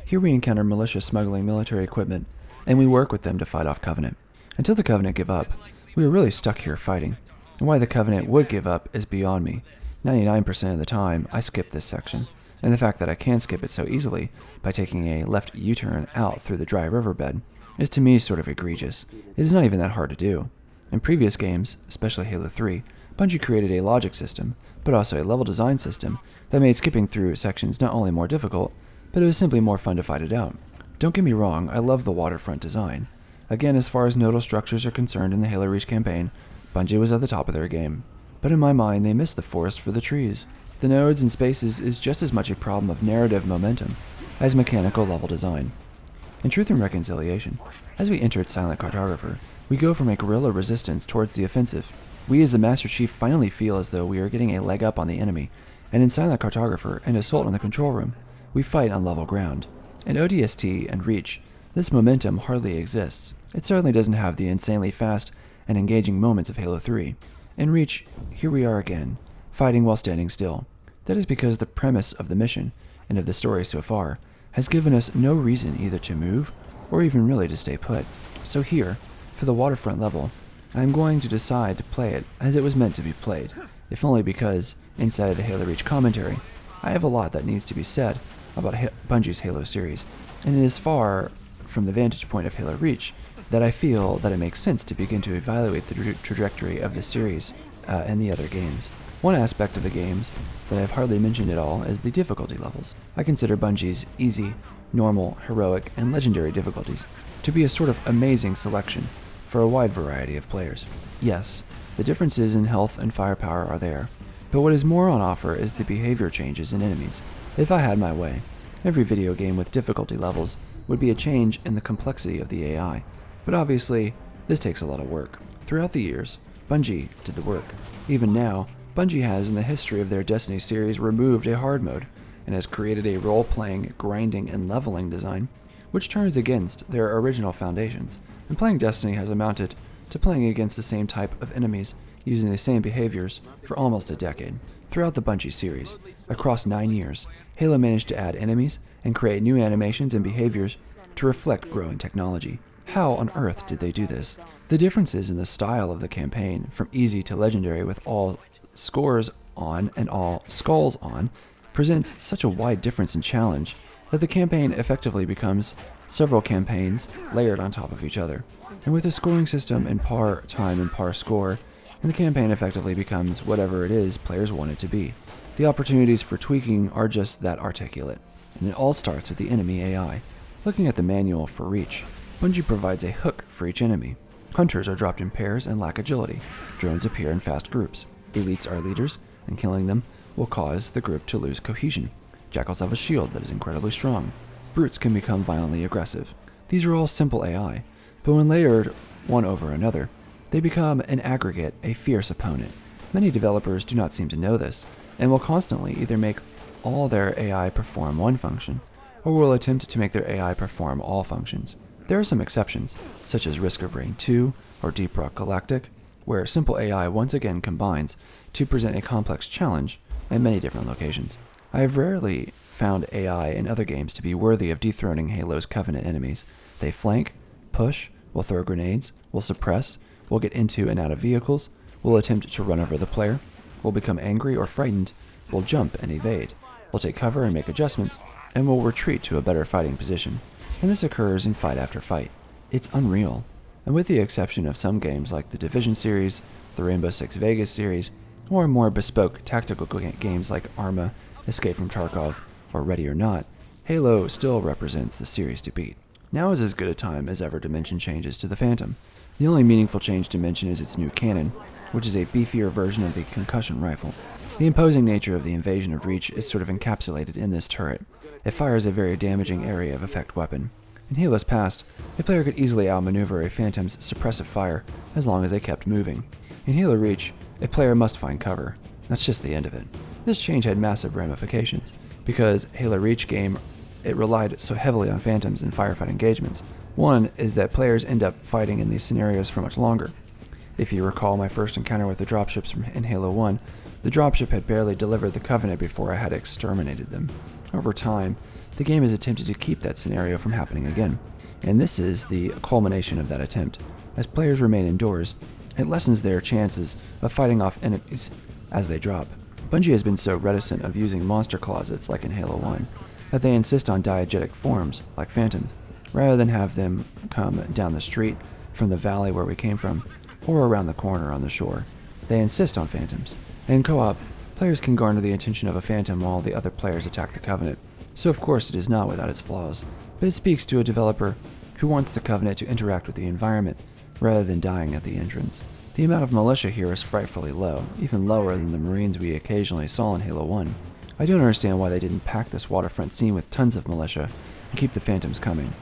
Here we encounter militia smuggling military equipment, and we work with them to fight off Covenant. Until the Covenant give up, we are really stuck here fighting, and why the Covenant would give up is beyond me. 99% of the time, I skip this section, and the fact that I can skip it so easily by taking a left U-turn out through the dry riverbed is to me sort of egregious. It is not even that hard to do. In previous games, especially Halo 3, Bungie created a logic system, but also a level design system that made skipping through sections not only more difficult, but it was simply more fun to fight it out. Don't get me wrong, I love the waterfront design. Again, as far as nodal structures are concerned in the Halo Reach campaign, Bungie was at the top of their game. But in my mind, they missed the forest for the trees. The nodes and spaces is just as much a problem of narrative momentum as mechanical level design. In Truth and Reconciliation, as we entered Silent Cartographer, we go from a guerrilla resistance towards the offensive. We as the Master Chief finally feel as though we are getting a leg up on the enemy, and in Silent Cartographer and Assault on the Control Room, we fight on level ground. In ODST and Reach, this momentum hardly exists. It certainly doesn't have the insanely fast and engaging moments of Halo 3. In Reach, here we are again, fighting while standing still. That is because the premise of the mission, and of the story so far, has given us no reason either to move, or even really to stay put. So here, for the waterfront level, I am going to decide to play it as it was meant to be played, if only because, inside of the Halo Reach commentary, I have a lot that needs to be said about Bungie's Halo series, and it is far from the vantage point of Halo Reach that I feel that it makes sense to begin to evaluate the trajectory of the series and the other games. One aspect of the games that I have hardly mentioned at all is the difficulty levels. I consider Bungie's easy, normal, heroic, and legendary difficulties to be a sort of amazing selection for a wide variety of players. Yes, the differences in health and firepower are there, but what is more on offer is the behavior changes in enemies. If I had my way, every video game with difficulty levels would be a change in the complexity of the AI, but obviously, this takes a lot of work. Throughout the years, Bungie did the work. Even now, Bungie has, in the history of their Destiny series, removed a hard mode, and has created a role-playing, grinding, and leveling design, which turns against their original foundations, and playing Destiny has amounted to playing against the same type of enemies, using the same behaviors, for almost a decade. Throughout the Bungie series, across 9 years, Halo managed to add enemies and create new animations and behaviors to reflect growing technology. How on earth did they do this? The differences in the style of the campaign, from easy to legendary with all scores on and all skulls on, presents such a wide difference in challenge that the campaign effectively becomes several campaigns layered on top of each other. And with a scoring system and par time and par score, and the campaign effectively becomes whatever it is players want it to be. The opportunities for tweaking are just that articulate, and it all starts with the enemy AI. Looking at the manual for Reach, Bungie provides a hook for each enemy. Hunters are dropped in pairs and lack agility. Drones appear in fast groups. Elites are leaders, and killing them will cause the group to lose cohesion. Jackals have a shield that is incredibly strong. Brutes can become violently aggressive. These are all simple AI, but when layered one over another, they become, in aggregate, a fierce opponent. Many developers do not seem to know this, and will constantly either make all their AI perform one function, or will attempt to make their AI perform all functions. There are some exceptions, such as Risk of Rain 2 or Deep Rock Galactic, where simple AI once again combines to present a complex challenge in many different locations. I have rarely found AI in other games to be worthy of dethroning Halo's Covenant enemies. They flank, push, will throw grenades, will suppress, will get into and out of vehicles, will attempt to run over the player, will become angry or frightened, will jump and evade, will take cover and make adjustments, and will retreat to a better fighting position. And this occurs in fight after fight. It's unreal. And with the exception of some games like the Division series, the Rainbow Six Vegas series, or more bespoke tactical games like Arma, Escape from Tarkov, or Ready or Not, Halo still represents the series to beat. Now is as good a time as ever to mention changes to the Phantom. The only meaningful change to mention is its new cannon, which is a beefier version of the concussion rifle. The imposing nature of the invasion of Reach is sort of encapsulated in this turret. It fires a very damaging area of effect weapon. In Halo's past, a player could easily outmaneuver a Phantom's suppressive fire as long as they kept moving. In Halo Reach, a player must find cover. That's just the end of it. This change had massive ramifications, because Halo Reach game, it relied so heavily on Phantoms in firefight engagements. One is that players end up fighting in these scenarios for much longer. If you recall my first encounter with the dropships in Halo 1, the dropship had barely delivered the Covenant before I had exterminated them. Over time, the game has attempted to keep that scenario from happening again, and this is the culmination of that attempt. As players remain indoors, it lessens their chances of fighting off enemies as they drop. Bungie has been so reticent of using monster closets like in Halo 1 that they insist on diegetic forms like Phantoms, rather than have them come down the street from the valley where we came from, or around the corner on the shore. They insist on Phantoms. In co-op, players can garner the attention of a Phantom while the other players attack the Covenant, so of course it is not without its flaws, but it speaks to a developer who wants the Covenant to interact with the environment, rather than dying at the entrance. The amount of militia here is frightfully low, even lower than the Marines we occasionally saw in Halo 1. I don't understand why they didn't pack this waterfront scene with tons of militia and keep the Phantoms coming.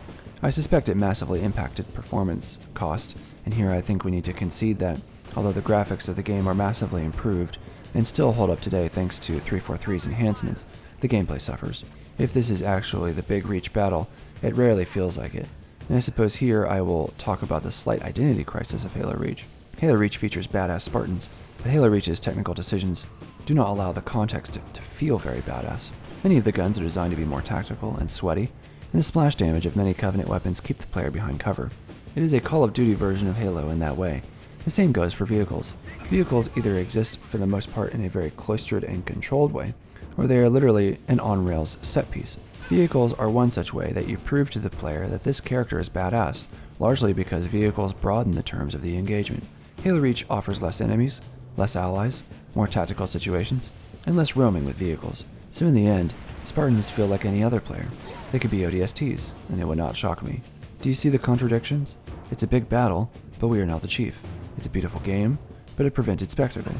I suspect it massively impacted performance cost, and here I think we need to concede that, although the graphics of the game are massively improved, and still hold up today thanks to 343's enhancements, the gameplay suffers. If this is actually the big Reach battle, it rarely feels like it. And I suppose here I will talk about the slight identity crisis of Halo Reach. Halo Reach features badass Spartans, but Halo Reach's technical decisions do not allow the context to feel very badass. Many of the guns are designed to be more tactical and sweaty, and the splash damage of many Covenant weapons keep the player behind cover. It is a Call of Duty version of Halo in that way. The same goes for vehicles. Vehicles either exist for the most part in a very cloistered and controlled way, or they are literally an on-rails set piece. Vehicles are one such way that you prove to the player that this character is badass, largely because vehicles broaden the terms of the engagement. Halo Reach offers less enemies, less allies, more tactical situations, and less roaming with vehicles. So in the end, Spartans feel like any other player. They could be ODSTs, and it would not shock me. Do you see the contradictions? It's a big battle, but we are not the chief. It's a beautiful game, but a prevented spectacle.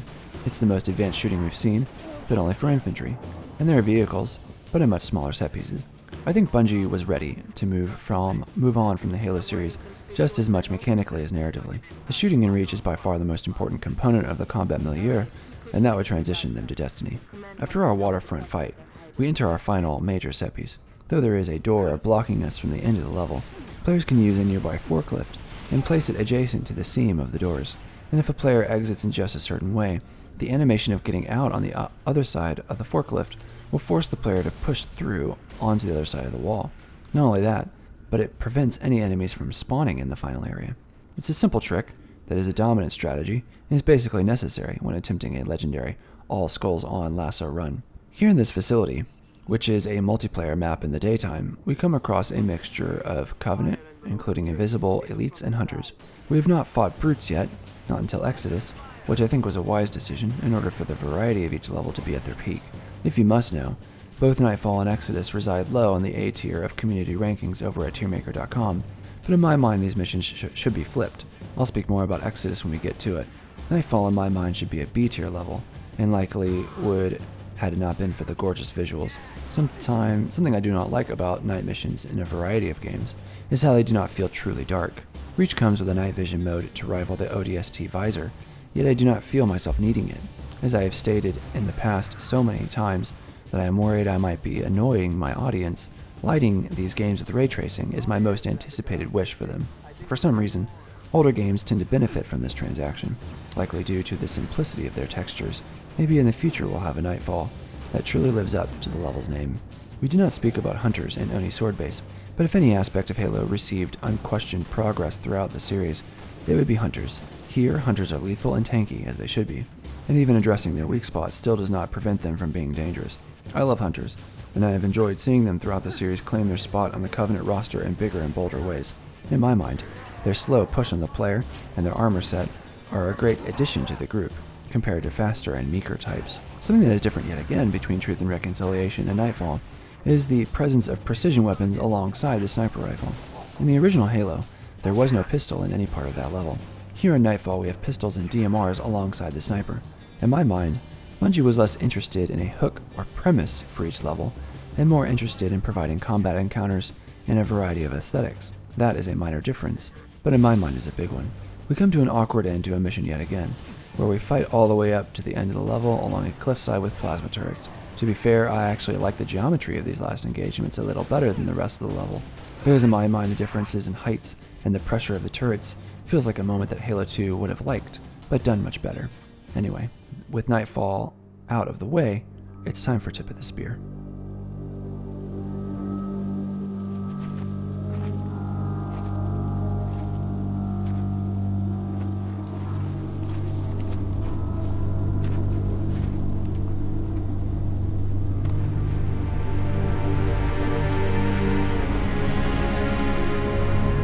It's the most advanced shooting we've seen, but only for infantry. And there are vehicles, but in much smaller set pieces. I think Bungie was ready to move on from the Halo series just as much mechanically as narratively. The shooting in Reach is by far the most important component of the combat milieu, and that would transition them to Destiny. After our waterfront fight, we enter our final major set piece. Though there is a door blocking us from the end of the level, players can use a nearby forklift and place it adjacent to the seam of the doors. And if a player exits in just a certain way, the animation of getting out on the other side of the forklift will force the player to push through onto the other side of the wall. Not only that, but it prevents any enemies from spawning in the final area. It's a simple trick that is a dominant strategy and is basically necessary when attempting a legendary all skulls on lasso run. Here in this facility, which is a multiplayer map in the daytime, we come across a mixture of Covenant, including invisible elites and hunters. We have not fought brutes yet, not until Exodus, which I think was a wise decision in order for the variety of each level to be at their peak. If you must know, both Nightfall and Exodus reside low on the A tier of community rankings over at tiermaker.com, but in my mind these missions should be flipped. I'll speak more about Exodus when we get to it. Nightfall in my mind should be a B tier level, and likely would had it not been for the gorgeous visuals. Something I do not like about night missions in a variety of games is how they do not feel truly dark. Reach comes with a night vision mode to rival the ODST visor, yet I do not feel myself needing it. As I have stated in the past so many times that I am worried I might be annoying my audience, lighting these games with ray tracing is my most anticipated wish for them. For some reason, older games tend to benefit from this transaction, likely due to the simplicity of their textures. Maybe in the future we'll have a Nightfall that truly lives up to the level's name. We do not speak about Hunters in Oni Swordbase, but if any aspect of Halo received unquestioned progress throughout the series, it would be Hunters. Here, Hunters are lethal and tanky, as they should be, and even addressing their weak spots still does not prevent them from being dangerous. I love Hunters, and I have enjoyed seeing them throughout the series claim their spot on the Covenant roster in bigger and bolder ways. In my mind, their slow push on the player and their armor set are a great addition to the group, compared to faster and meeker types. Something that is different yet again between Truth and Reconciliation and Nightfall is the presence of precision weapons alongside the sniper rifle. In the original Halo, there was no pistol in any part of that level. Here in Nightfall we have pistols and DMRs alongside the sniper. In my mind, Bungie was less interested in a hook or premise for each level, and more interested in providing combat encounters and a variety of aesthetics. That is a minor difference, but in my mind is a big one. We come to an awkward end to a mission yet again, where we fight all the way up to the end of the level along a cliffside with plasma turrets. To be fair, I actually like the geometry of these last engagements a little better than the rest of the level, because in my mind the differences in heights and the pressure of the turrets feels like a moment that Halo 2 would have liked, but done much better. Anyway, with Nightfall out of the way, it's time for Tip of the Spear.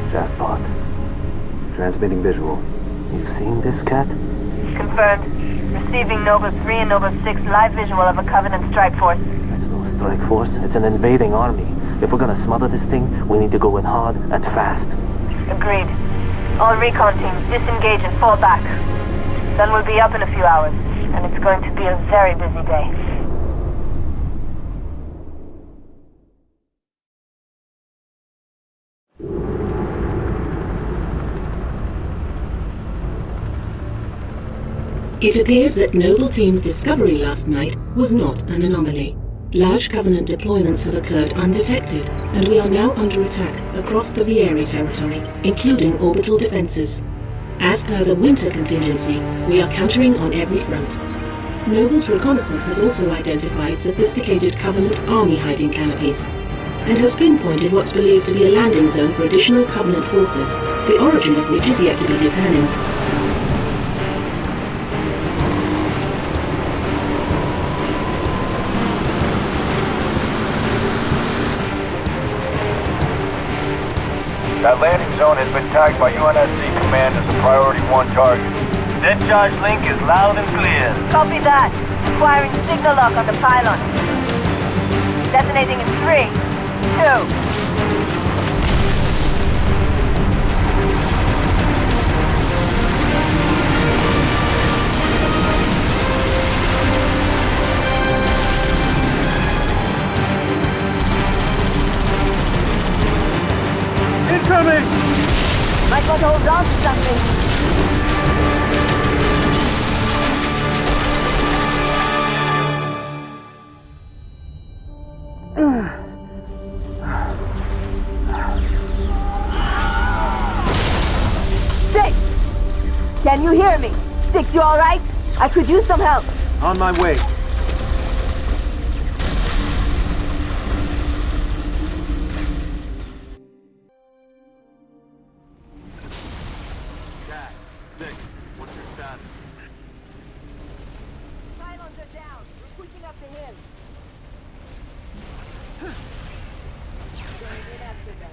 Jackpot. Transmitting visual. You've seen this, Cat? Confirmed. Receiving Nova 3 and Nova 6 live visual of a Covenant strike force. It's no strike force. It's an invading army. If we're gonna smother this thing, we need to go in hard and fast. Agreed. All recon teams disengage and fall back. Sun will be up in a few hours, and it's going to be a very busy day. It appears that Noble Team's discovery last night was not an anomaly. Large Covenant deployments have occurred undetected, and we are now under attack across the Vieri territory, including orbital defenses. As per the winter contingency, we are countering on every front. Noble's reconnaissance has also identified sophisticated Covenant army hiding canopies, and has pinpointed what's believed to be a landing zone for additional Covenant forces, the origin of which is yet to be determined. That landing zone has been tagged by UNSC Command as a priority 1 target. Discharge link is loud and clear. Copy that. Acquiring signal lock on the pylon. Detonating in 3, 2... Incoming! Might want to hold on to something. Six! Can you hear me? Six, you alright? I could use some help. On my way. Pylons are down. We're pushing up the hill. Going in after them.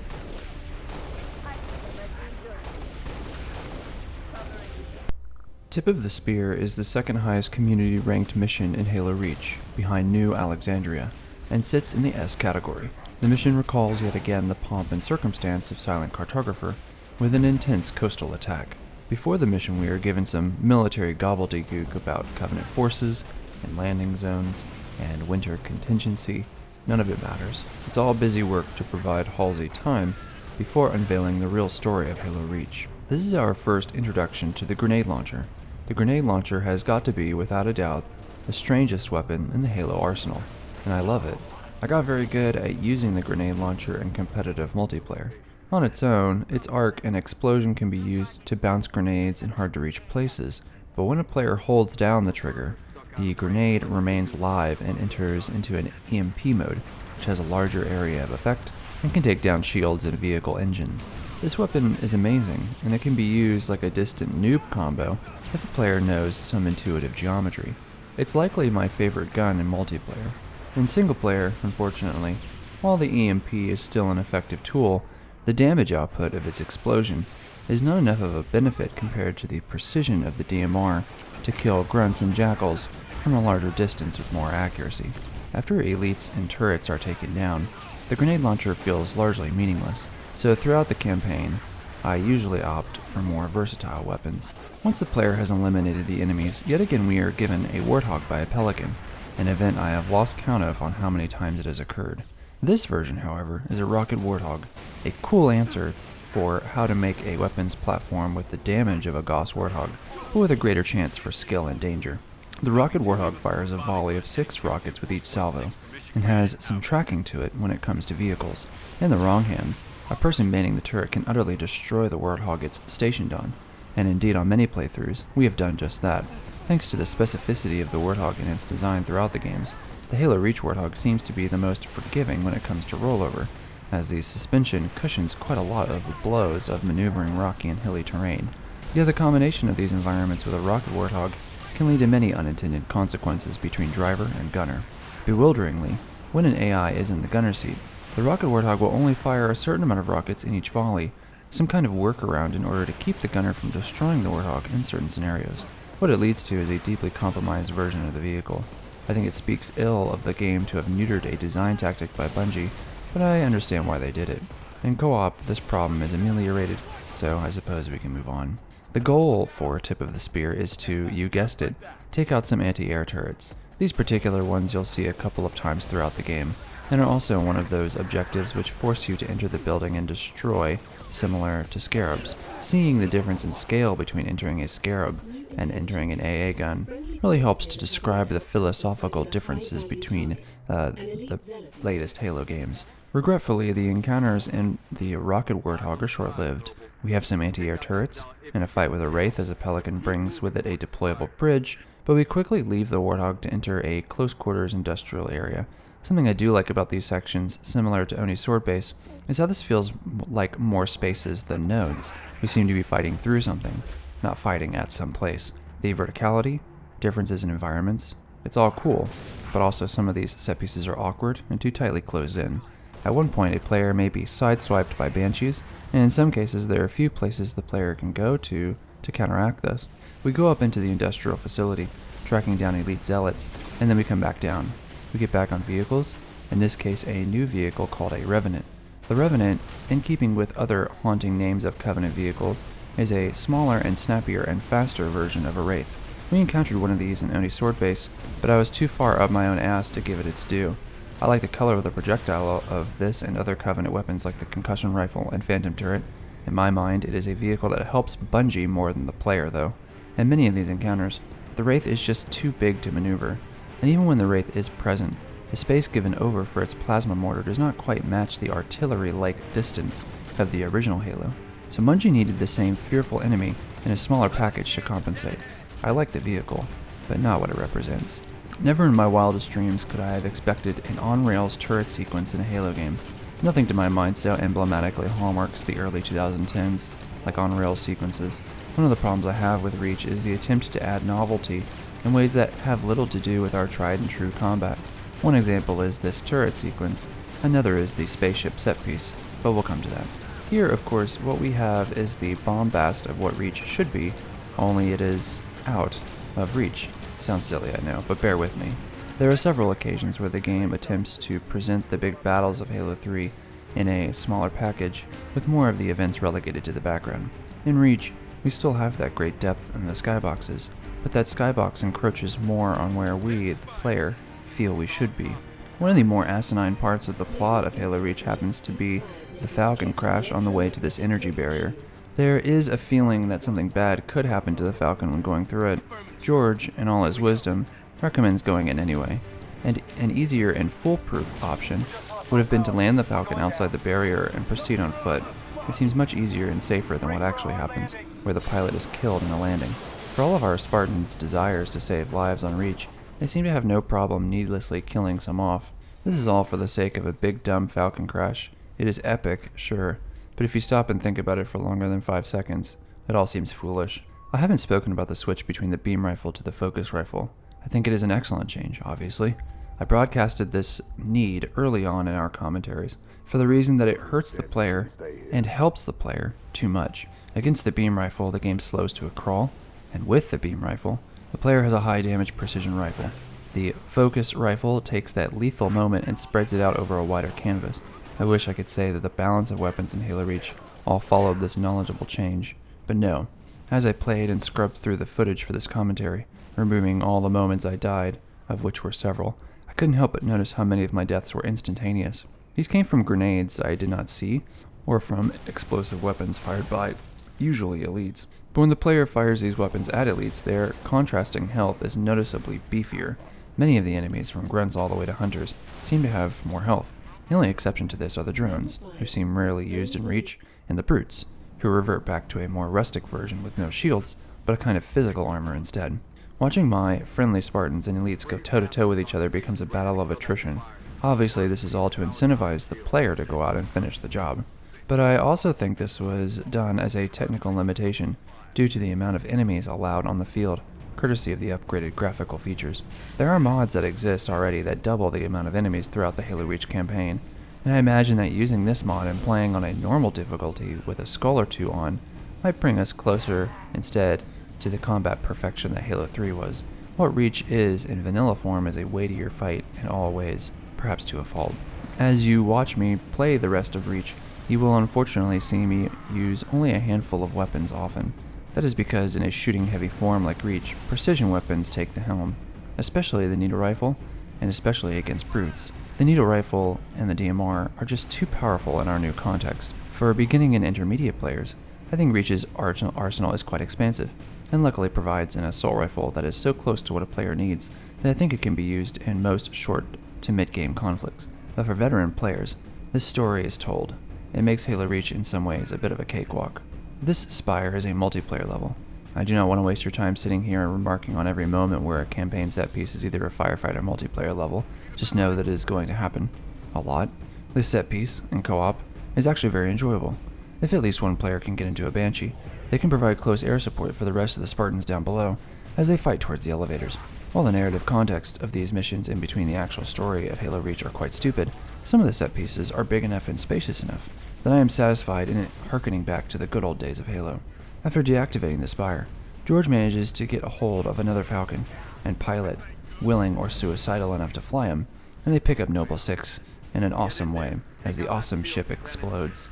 Tip of the Spear is the second highest community ranked mission in Halo Reach, behind New Alexandria, and sits in the S category. The mission recalls yet again the pomp and circumstance of Silent Cartographer, with an intense coastal attack. Before the mission we are given some military gobbledygook about Covenant forces, and landing zones, and winter contingency. None of it matters. It's all busy work to provide Halsey time before unveiling the real story of Halo Reach. This is our first introduction to the grenade launcher. The grenade launcher has got to be, without a doubt, the strangest weapon in the Halo arsenal, and I love it. I got very good at using the grenade launcher in competitive multiplayer. On its own, its arc and explosion can be used to bounce grenades in hard-to-reach places, but when a player holds down the trigger, the grenade remains live and enters into an EMP mode, which has a larger area of effect and can take down shields and vehicle engines. This weapon is amazing, and it can be used like a distant noob combo if a player knows some intuitive geometry. It's likely my favorite gun in multiplayer. In single player, unfortunately, while the EMP is still an effective tool, the damage output of its explosion is not enough of a benefit compared to the precision of the DMR to kill grunts and jackals from a larger distance with more accuracy. After elites and turrets are taken down, the grenade launcher feels largely meaningless, so throughout the campaign, I usually opt for more versatile weapons. Once the player has eliminated the enemies, yet again we are given a Warthog by a Pelican, an event I have lost count of on how many times it has occurred. This version, however, is a Rocket Warthog, a cool answer for how to make a weapons platform with the damage of a Gauss Warthog, but with a greater chance for skill and danger. The Rocket Warthog fires a volley of 6 rockets with each salvo, and has some tracking to it when it comes to vehicles. In the wrong hands, a person manning the turret can utterly destroy the Warthog it's stationed on, and indeed on many playthroughs, we have done just that. Thanks to the specificity of the Warthog and its design throughout the games, the Halo Reach Warthog seems to be the most forgiving when it comes to rollover, as the suspension cushions quite a lot of the blows of maneuvering rocky and hilly terrain. Yet the combination of these environments with a Rocket Warthog can lead to many unintended consequences between driver and gunner. Bewilderingly, when an AI is in the gunner seat, the Rocket Warthog will only fire a certain amount of rockets in each volley, some kind of workaround in order to keep the gunner from destroying the Warthog in certain scenarios. What it leads to is a deeply compromised version of the vehicle. I think it speaks ill of the game to have neutered a design tactic by Bungie, but I understand why they did it. In co-op, this problem is ameliorated, so I suppose we can move on. The goal for Tip of the Spear is to, you guessed it, take out some anti-air turrets. These particular ones you'll see a couple of times throughout the game, and are also one of those objectives which force you to enter the building and destroy, similar to Scarabs. Seeing the difference in scale between entering a Scarab and entering an AA gun really helps to describe the philosophical differences between the latest Halo games. Regretfully, the encounters in the Rocket Warthog are short-lived. We have some anti-air turrets, and a fight with a Wraith as a Pelican brings with it a deployable bridge, but we quickly leave the Warthog to enter a close-quarters industrial area. Something I do like about these sections, similar to Oni's sword base, is how this feels like more spaces than nodes. We seem to be fighting through something, not fighting at some place. The verticality, differences in environments, it's all cool, but also some of these set pieces are awkward and too tightly closed in. At one point, a player may be sideswiped by Banshees, and in some cases there are few places the player can go to counteract this. We go up into the industrial facility, tracking down elite zealots, and then we come back down. We get back on vehicles, in this case a new vehicle called a Revenant. The Revenant, in keeping with other haunting names of Covenant vehicles, is a smaller and snappier and faster version of a Wraith. We encountered one of these in Oni's sword base, but I was too far up my own ass to give it its due. I like the color of the projectile of this and other Covenant weapons like the concussion rifle and phantom turret. In my mind, it is a vehicle that helps Bungie more than the player, though. In many of these encounters, the Wraith is just too big to maneuver, and even when the Wraith is present, the space given over for its plasma mortar does not quite match the artillery-like distance of the original Halo, so Bungie needed the same fearful enemy in a smaller package to compensate. I like the vehicle, but not what it represents. Never in my wildest dreams could I have expected an on-rails turret sequence in a Halo game. Nothing to my mind so emblematically hallmarks the early 2010s, like on-rails sequences. One of the problems I have with Reach is the attempt to add novelty in ways that have little to do with our tried and true combat. One example is this turret sequence, another is the spaceship set piece, but we'll come to that. Here, of course, what we have is the bombast of what Reach should be, only it is out of reach. Sounds silly, I know, but bear with me. There are several occasions where the game attempts to present the big battles of Halo 3 in a smaller package, with more of the events relegated to the background. In Reach, we still have that great depth in the skyboxes, but that skybox encroaches more on where we, the player, feel we should be. One of the more asinine parts of the plot of Halo Reach happens to be the Falcon crash on the way to this energy barrier. There is a feeling that something bad could happen to the Falcon when going through it. George, in all his wisdom, recommends going in anyway, and an easier and foolproof option would have been to land the Falcon outside the barrier and proceed on foot. It seems much easier and safer than what actually happens, where the pilot is killed in the landing. For all of our Spartans' desires to save lives on Reach, they seem to have no problem needlessly killing some off. This is all for the sake of a big dumb Falcon crash. It is epic, sure, but if you stop and think about it for longer than 5 seconds, it all seems foolish. I haven't spoken about the switch between the beam rifle to the focus rifle. I think it is an excellent change, obviously. I broadcasted this need early on in our commentaries, for the reason that it hurts the player and helps the player too much. Against the beam rifle, the game slows to a crawl, and with the beam rifle, the player has a high damage precision rifle. The focus rifle takes that lethal moment and spreads it out over a wider canvas. I wish I could say that the balance of weapons in Halo Reach all followed this knowledgeable change. But no, as I played and scrubbed through the footage for this commentary, removing all the moments I died, of which were several, I couldn't help but notice how many of my deaths were instantaneous. These came from grenades I did not see, or from explosive weapons fired by, usually elites. But when the player fires these weapons at elites, their contrasting health is noticeably beefier. Many of the enemies, from grunts all the way to hunters, seem to have more health. The only exception to this are the drones, who seem rarely used in Reach, and the brutes, who revert back to a more rustic version with no shields, but a kind of physical armor instead. Watching my friendly Spartans and elites go toe-to-toe with each other becomes a battle of attrition. Obviously, this is all to incentivize the player to go out and finish the job. But I also think this was done as a technical limitation, due to the amount of enemies allowed on the field, courtesy of the upgraded graphical features. There are mods that exist already that double the amount of enemies throughout the Halo Reach campaign, and I imagine that using this mod and playing on a normal difficulty with a skull or two on might bring us closer, instead, to the combat perfection that Halo 3 was. What Reach is in vanilla form is a weightier fight in all ways, perhaps to a fault. As you watch me play the rest of Reach, you will unfortunately see me use only a handful of weapons often. That is because in a shooting-heavy form like Reach, precision weapons take the helm, especially the needle rifle, and especially against brutes. The needle rifle and the DMR are just too powerful in our new context. For beginning and intermediate players, I think Reach's arsenal is quite expansive, and luckily provides an assault rifle that is so close to what a player needs that I think it can be used in most short to mid-game conflicts. But for veteran players, this story is told. It makes Halo Reach in some ways a bit of a cakewalk. This Spire is a multiplayer level. I do not want to waste your time sitting here and remarking on every moment where a campaign set piece is either a firefight or multiplayer level. Just know that it is going to happen. A lot. This set piece, in co-op, is actually very enjoyable. If at least one player can get into a Banshee, they can provide close air support for the rest of the Spartans down below as they fight towards the elevators. While the narrative context of these missions in between the actual story of Halo Reach are quite stupid, some of the set pieces are big enough and spacious enough that I am satisfied in it harkening back to the good old days of Halo. After deactivating the Spire, George manages to get a hold of another Falcon, and Pilot, willing or suicidal enough to fly him, and they pick up Noble 6 in an awesome way, as the awesome ship explodes,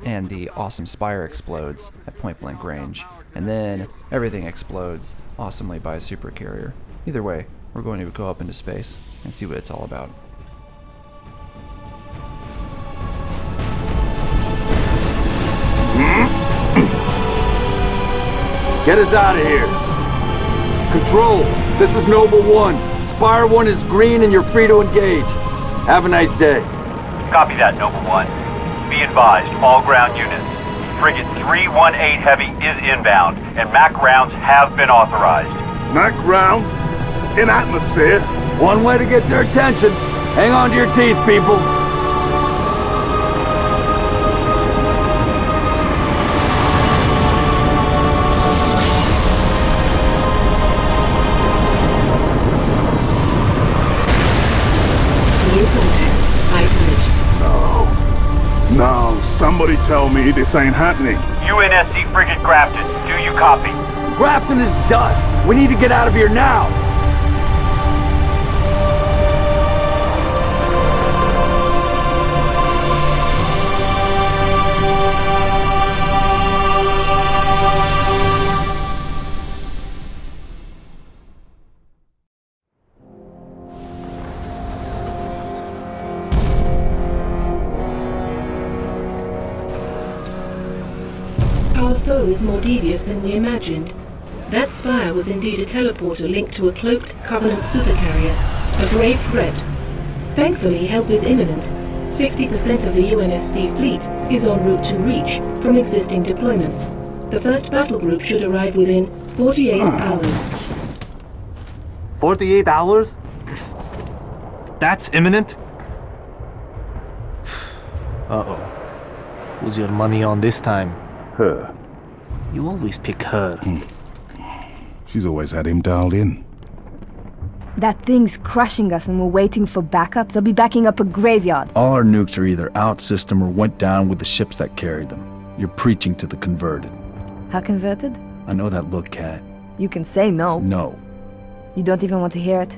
and the awesome Spire explodes at point-blank range, and then everything explodes awesomely by a supercarrier. Either way, we're going to go up into space and see what it's all about. Get us out of here. Control, this is Noble 1. Spire 1 is green and you're free to engage. Have a nice day. Copy that, Noble 1. Be advised, all ground units. Frigate 318 Heavy is inbound, and MAC rounds have been authorized. MAC rounds? In atmosphere? One way to get their attention. Hang on to your teeth, people. No, somebody tell me this ain't happening. UNSC Frigate Grafton, do you copy? Grafton is dust. We need to get out of here now. Our foe is more devious than we imagined. That Spire was indeed a teleporter linked to a cloaked Covenant supercarrier, a grave threat. Thankfully, help is imminent. 60% of the UNSC fleet is en route to Reach from existing deployments. The first battle group should arrive within 48 hours. 48 hours? That's imminent? Uh-oh. Who's your money on this time? Her. You always pick her. She's always had him dialed in. That thing's crushing us and we're waiting for backup. They'll be backing up a graveyard. All our nukes are either out system or went down with the ships that carried them. You're preaching to the converted. How converted? I know that look, Kat. You can say no. No. You don't even want to hear it?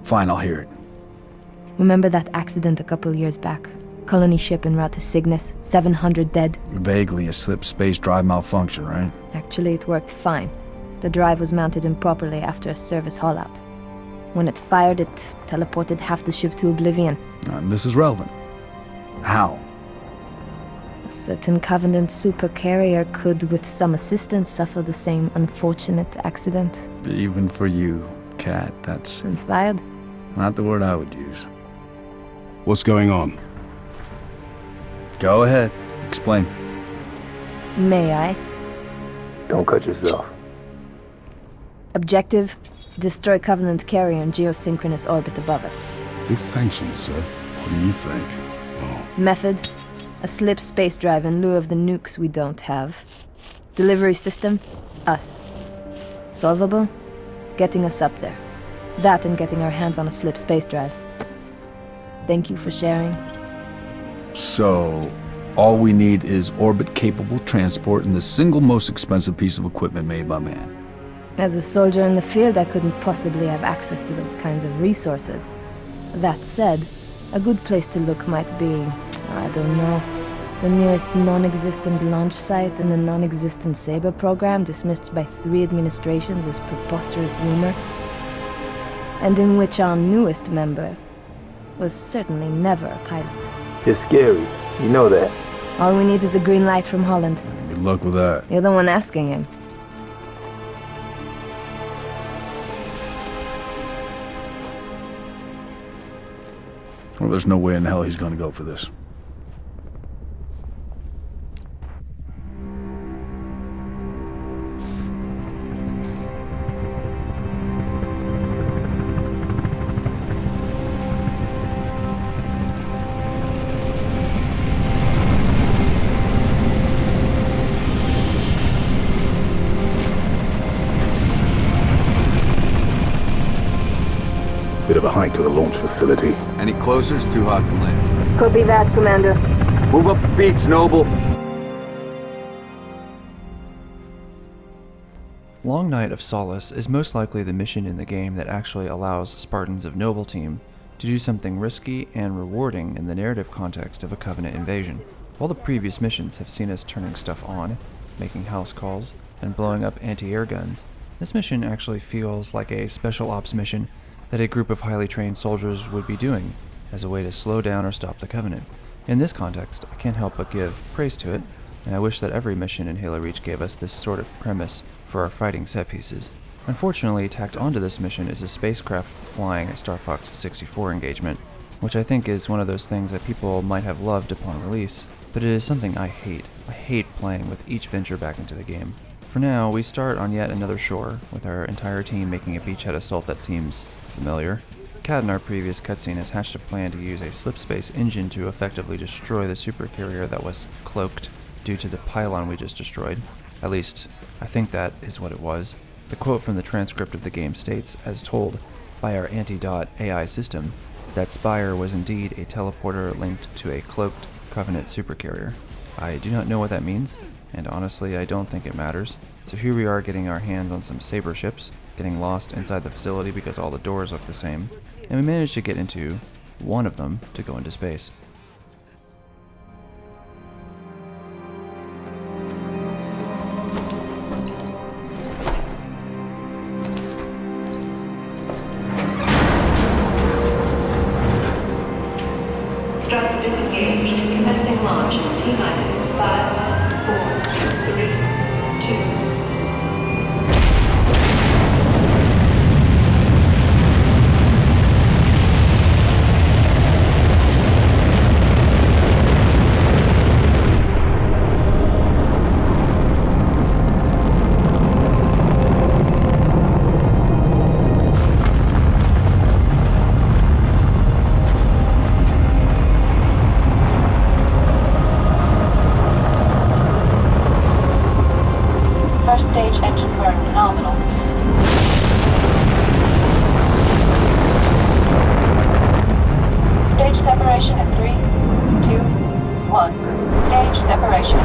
Fine, I'll hear it. Remember that accident a couple years back? Colony ship en route to Cygnus, 700 dead. Vaguely a slip space drive malfunction, right? Actually, it worked fine. The drive was mounted improperly after a service haul-out. When it fired, it teleported half the ship to oblivion. This is relevant. How? A certain Covenant supercarrier could, with some assistance, suffer the same unfortunate accident. Even for you, Cat, that's... Inspired? Not the word I would use. What's going on? Go ahead. Explain. May I? Don't cut yourself. Objective: destroy Covenant carrier in geosynchronous orbit above us. This sanctions, sir. What do you think? Method: a slip space drive in lieu of the nukes we don't have. Delivery system: us. Solvable? Getting us up there. That and getting our hands on a slip space drive. Thank you for sharing. So, all we need is orbit-capable transport and the single most expensive piece of equipment made by man. As a soldier in the field, I couldn't possibly have access to those kinds of resources. That said, a good place to look might be, I don't know, the nearest non-existent launch site in the non-existent Saber program dismissed by 3 administrations as preposterous rumor, and in which our newest member was certainly never a pilot. You're scary. You know that. All we need is a green light from Holland. Good luck with that. You're the one asking him. Well, there's no way in hell he's gonna go for this. Bit of a hike to the launch facility. Any closer? It's too hot to land. Could be that, Commander. Move up the beach, Noble. Long Night of Solace is most likely the mission in the game that actually allows Spartans of Noble Team to do something risky and rewarding in the narrative context of a Covenant invasion. While the previous missions have seen us turning stuff on, making house calls, and blowing up anti-air guns, this mission actually feels like a special ops mission that a group of highly trained soldiers would be doing as a way to slow down or stop the Covenant. In this context, I can't help but give praise to it, and I wish that every mission in Halo Reach gave us this sort of premise for our fighting set pieces. Unfortunately, tacked onto this mission is a spacecraft flying a Star Fox 64 engagement, which I think is one of those things that people might have loved upon release, but it is something I hate. I hate playing with each venture back into the game. For now, we start on yet another shore, with our entire team making a beachhead assault that seems familiar. Kat in our previous cutscene has hatched a plan to use a slipspace engine to effectively destroy the supercarrier that was cloaked due to the pylon we just destroyed. At least, I think that is what it was. The quote from the transcript of the game states, as told by our anti-dot AI system, that Spire was indeed a teleporter linked to a cloaked Covenant supercarrier. I do not know what that means, and honestly I don't think it matters. So here we are getting our hands on some Saber ships, getting lost inside the facility because all the doors look the same, and we managed to get into one of them to go into space. Struts disengaged. Commencing launch in T-minus 5, 4, 3, 2. First stage engine burn nominal. Stage separation in 3, 2, 1. Stage separation.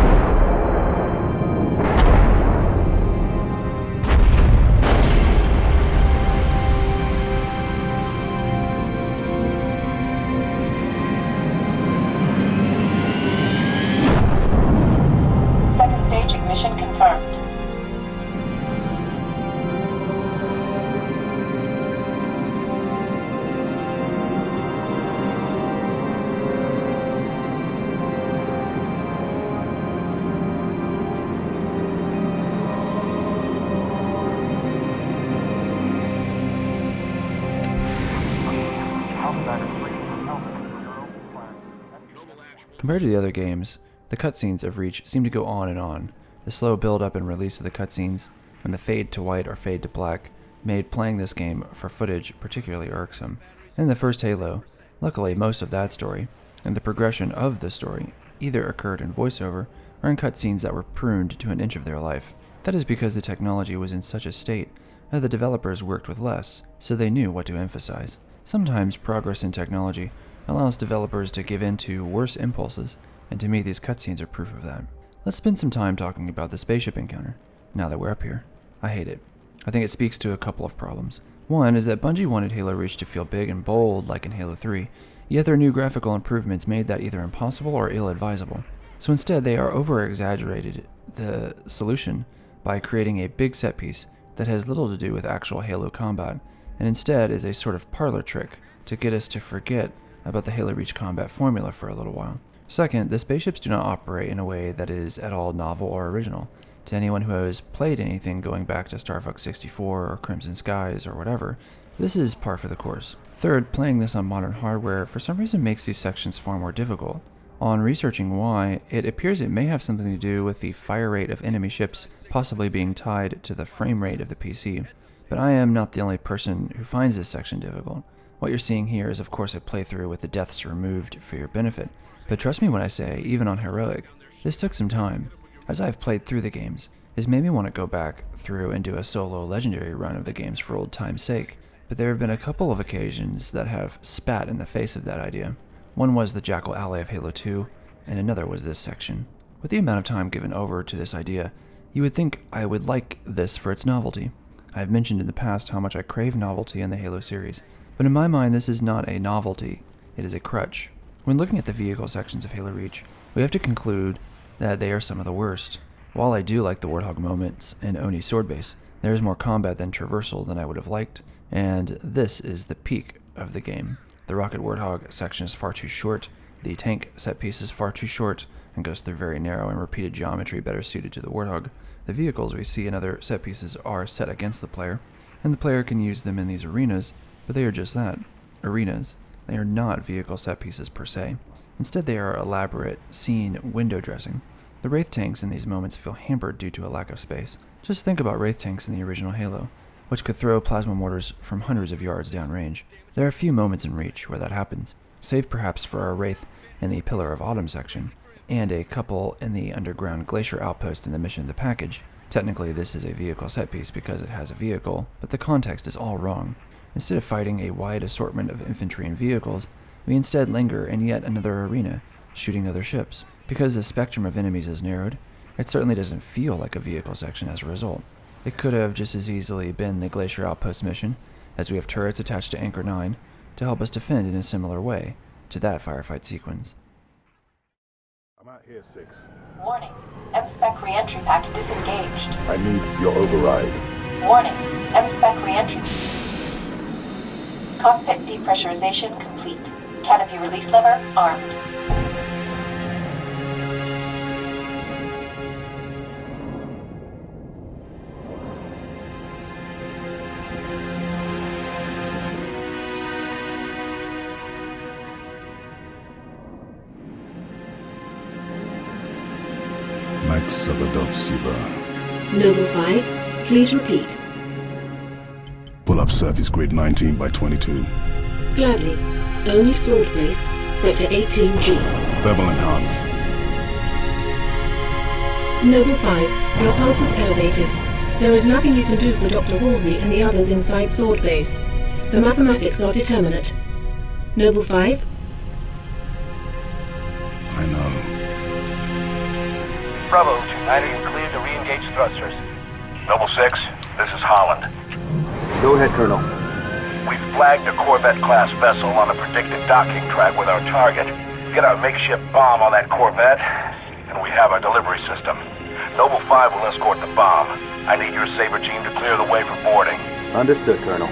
Compared to the other games, the cutscenes of Reach seem to go on and on. The slow build-up and release of the cutscenes, and the fade to white or fade to black, made playing this game for footage particularly irksome. In the first Halo, luckily most of that story, and the progression of the story, either occurred in voiceover or in cutscenes that were pruned to an inch of their life. That is because the technology was in such a state that the developers worked with less, so they knew what to emphasize. Sometimes progress in technology allows developers to give in to worse impulses, and to me these cutscenes are proof of that. Let's spend some time talking about the spaceship encounter, now that we're up here. I hate it. I think it speaks to a couple of problems. One is that Bungie wanted Halo Reach to feel big and bold like in Halo 3, yet their new graphical improvements made that either impossible or ill-advisable. So instead they are over-exaggerated the solution by creating a big set piece that has little to do with actual Halo combat, and instead is a sort of parlor trick to get us to forget about the Halo Reach combat formula for a little while. Second, the spaceships do not operate in a way that is at all novel or original. To anyone who has played anything going back to Star Fox 64 or Crimson Skies or whatever, this is par for the course. Third, playing this on modern hardware for some reason makes these sections far more difficult. On researching why, it appears it may have something to do with the fire rate of enemy ships possibly being tied to the frame rate of the PC. But I am not the only person who finds this section difficult. What you're seeing here is of course a playthrough with the deaths removed for your benefit. But trust me when I say, even on Heroic, this took some time. As I've played through the games, it's made me want to go back through and do a solo legendary run of the games for old time's sake. But there have been a couple of occasions that have spat in the face of that idea. One was the Jackal Alley of Halo 2, and another was this section. With the amount of time given over to this idea, you would think I would like this for its novelty. I have mentioned in the past how much I crave novelty in the Halo series, but in my mind this is not a novelty, it is a crutch. When looking at the vehicle sections of Halo Reach, we have to conclude that they are some of the worst. While I do like the Warthog moments in Oni's sword base, there is more combat than traversal than I would have liked, and this is the peak of the game. The Rocket Warthog section is far too short, the tank set piece is far too short, and goes through very narrow and repeated geometry better suited to the Warthog. The vehicles we see in other set pieces are set against the player, and the player can use them in these arenas, but they are just that, arenas. They are not vehicle set pieces per se. Instead they are elaborate scene window dressing. The Wraith tanks in these moments feel hampered due to a lack of space. Just think about Wraith tanks in the original Halo, which could throw plasma mortars from hundreds of yards downrange. There are a few moments in Reach where that happens, save perhaps for our Wraith in the Pillar of Autumn section, and a couple in the underground glacier outpost in the Mission of the Package. Technically this is a vehicle set piece because it has a vehicle, but the context is all wrong. Instead of fighting a wide assortment of infantry and vehicles, we instead linger in yet another arena, shooting other ships. Because the spectrum of enemies is narrowed, it certainly doesn't feel like a vehicle section as a result. It could have just as easily been the Glacier Outpost mission, as we have turrets attached to Anchor 9 to help us defend in a similar way to that firefight sequence. I'm out here, 6. Warning. M-Spec re-entry pack disengaged. I need your override. Warning. M-Spec re-entry. Cockpit depressurization complete. Canopy release lever armed. Max Sabadov Siba. Noble 5, please repeat. Pull up surface grid 19 by 22. Gladly. Only sword base, sector 18G. Thermal enhance. Noble 5, your pulse is elevated. There is nothing you can do for Dr. Woolsey and the others inside sword base. The mathematics are determinate. Noble 5? I know. Bravo, 2-9, you cleared to re-engage thrusters. Noble 6, this is Holland. Go ahead, Colonel. We've flagged a Corvette-class vessel on a predicted docking track with our target. Get our makeshift bomb on that Corvette, and we have our delivery system. Noble 5 will escort the bomb. I need your Saber team to clear the way for boarding. Understood, Colonel.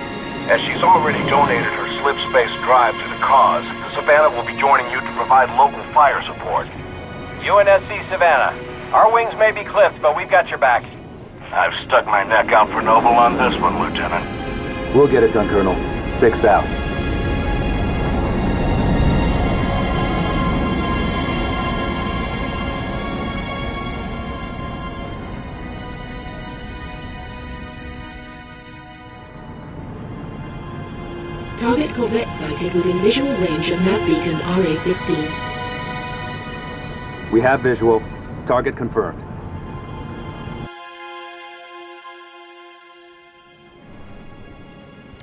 As she's already donated her slip space drive to the cause, the Savannah will be joining you to provide local fire support. UNSC Savannah. Our wings may be clipped, but we've got your back. I've stuck my neck out for Noble on this one, Lieutenant. We'll get it done, Colonel. 6 out. Target corvette sighted within visual range of nav beacon RA-15. We have visual. Target confirmed.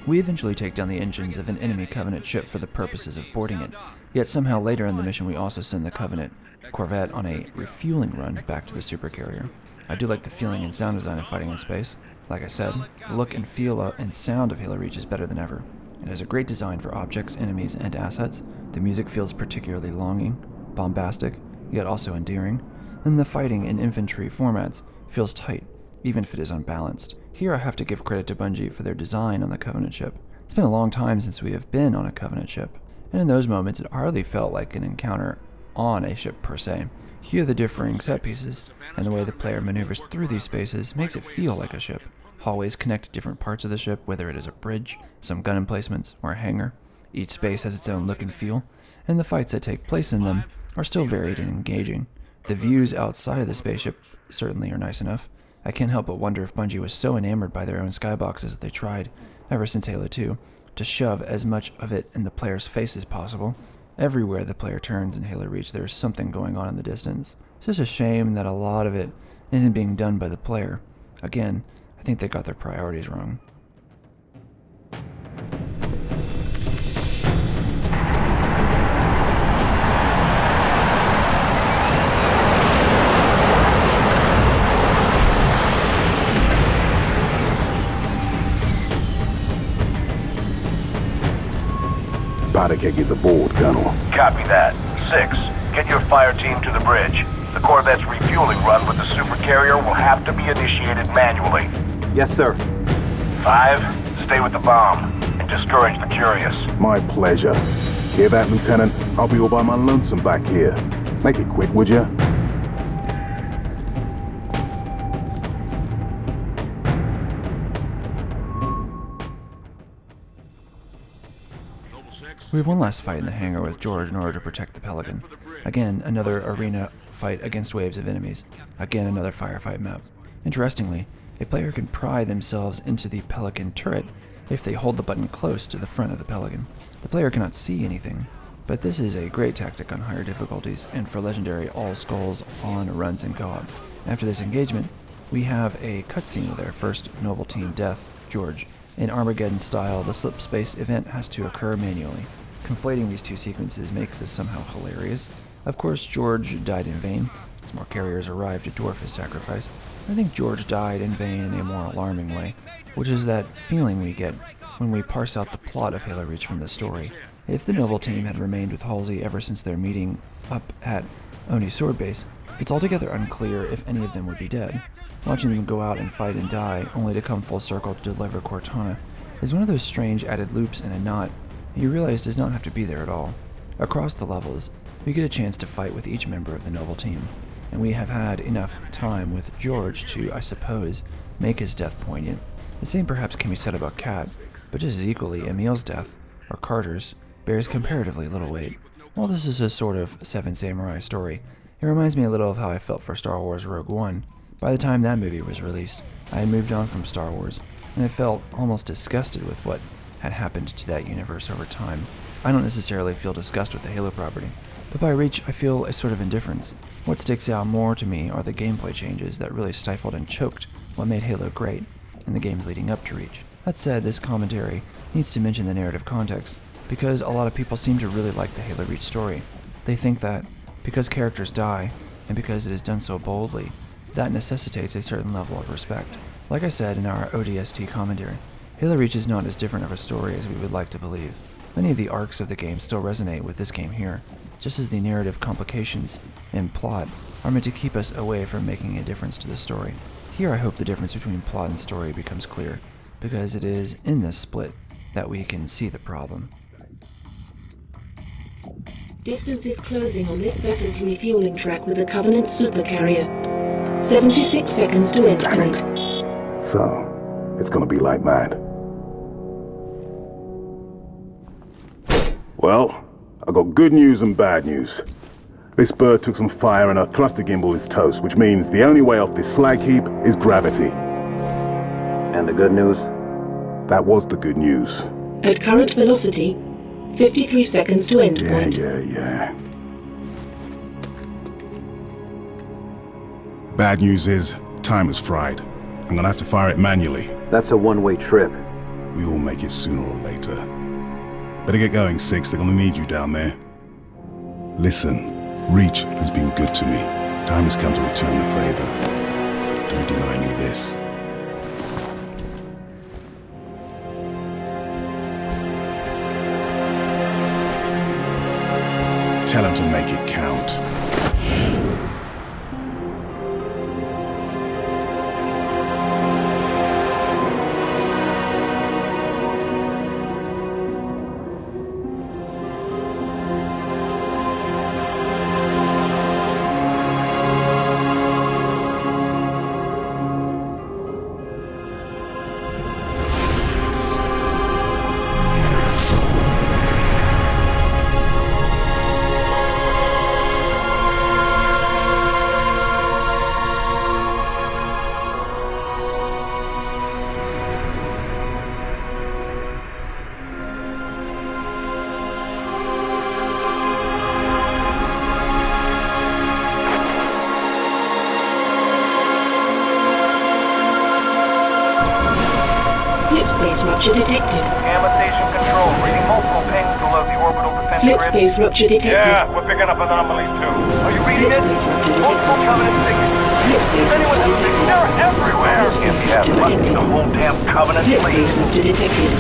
We eventually take down the engines of an enemy Covenant ship for the purposes of boarding it, yet somehow later in the mission we also send the Covenant corvette on a refueling run back to the supercarrier. I do like the feeling and sound design of fighting in space. Like I said, the look and feel and sound of Halo Reach is better than ever. It has a great design for objects, enemies, and assets. The music feels particularly longing, bombastic, yet also endearing, and the fighting in infantry formats feels tight, even if it is unbalanced. Here I have to give credit to Bungie for their design on the Covenant ship. It's been a long time since we have been on a Covenant ship, and in those moments it hardly felt like an encounter on a ship per se. Here the differing set pieces, and the way the player maneuvers through these spaces makes it feel like a ship. Hallways connect different parts of the ship, whether it is a bridge, some gun emplacements, or a hangar. Each space has its own look and feel, and the fights that take place in them are still varied and engaging. The views outside of the spaceship certainly are nice enough. I can't help but wonder if Bungie was so enamored by their own skyboxes that they tried, ever since Halo 2, to shove as much of it in the player's face as possible. Everywhere the player turns in Halo Reach, there is something going on in the distance. It's just a shame that a lot of it isn't being done by the player. Again, I think they got their priorities wrong. Powder keg is aboard, Colonel. Copy that. 6, get your fire team to the bridge. The Corvette's refueling run with the supercarrier will have to be initiated manually. Yes, sir. 5, stay with the bomb and discourage the curious. My pleasure. Hear that, Lieutenant? I'll be all by my lonesome back here. Make it quick, would ya? We have one last fight in the hangar with George in order to protect the Pelican. Again, another arena fight against waves of enemies. Again, another firefight map. Interestingly, a player can pry themselves into the Pelican turret if they hold the button close to the front of the Pelican. The player cannot see anything, but this is a great tactic on higher difficulties and for legendary all skulls on runs in co-op. After this engagement, we have a cutscene with our first Noble Team death, George. In Armageddon style, the slip space event has to occur manually. Conflating these two sequences makes this somehow hilarious. Of course, George died in vain, as more carriers arrived to dwarf his sacrifice. I think George died in vain in a more alarming way, which is that feeling we get when we parse out the plot of Halo Reach from the story. If the Noble Team had remained with Halsey ever since their meeting up at Oni's sword base, it's altogether unclear if any of them would be dead. Watching them go out and fight and die, only to come full circle to deliver Cortana, is one of those strange added loops in a knot you realize does not have to be there at all. Across the levels, we get a chance to fight with each member of the Noble Team, and we have had enough time with George to, I suppose, make his death poignant. The same perhaps can be said about Kat, but just as equally, Emil's death, or Carter's, bears comparatively little weight. While this is a sort of Seven Samurai story, it reminds me a little of how I felt for Star Wars Rogue One. By the time that movie was released, I had moved on from Star Wars, and I felt almost disgusted with what had happened to that universe over time. I don't necessarily feel disgust with the Halo property, but by Reach I feel a sort of indifference. What sticks out more to me are the gameplay changes that really stifled and choked what made Halo great in the games leading up to Reach. That said, this commentary needs to mention the narrative context, because a lot of people seem to really like the Halo Reach story. They think that, because characters die, and because it is done so boldly, that necessitates a certain level of respect. Like I said in our ODST commentary, Halo Reach is not as different of a story as we would like to believe. Many of the arcs of the game still resonate with this game here, just as the narrative complications and plot are meant to keep us away from making a difference to the story. Here I hope the difference between plot and story becomes clear, because it is in this split that we can see the problem. Distance is closing on this vessel's refueling track with the Covenant supercarrier. 76 seconds to integrate. So, it's gonna be like that. Well, I got good news and bad news. This bird took some fire and her thruster gimbal is toast, which means the only way off this slag heap is gravity. And the good news? That was the good news. At current velocity, 53 seconds to end point. Yeah. Bad news is, time is fried. I'm gonna have to fire it manually. That's a one-way trip. We all make it sooner or later. Better get going, Six. They're gonna need you down there. Listen, Reach has been good to me. Time has come to return the favor. Don't deny me this. Tell him to make it count. Slipspace rupture detected. Gamma station control, reading multiple pings below the orbital defense grid. Slipspace rupture detected. Yeah, we're picking up anomalies too. Are you reading it? Slipspace rupture Multiple detected. covenant signatures. Slipspace Anyone rupture else? detected. They're everywhere. Slipspace Yeah, rupture fuck detected. the whole damn covenant, please. Slipspace rupture detected.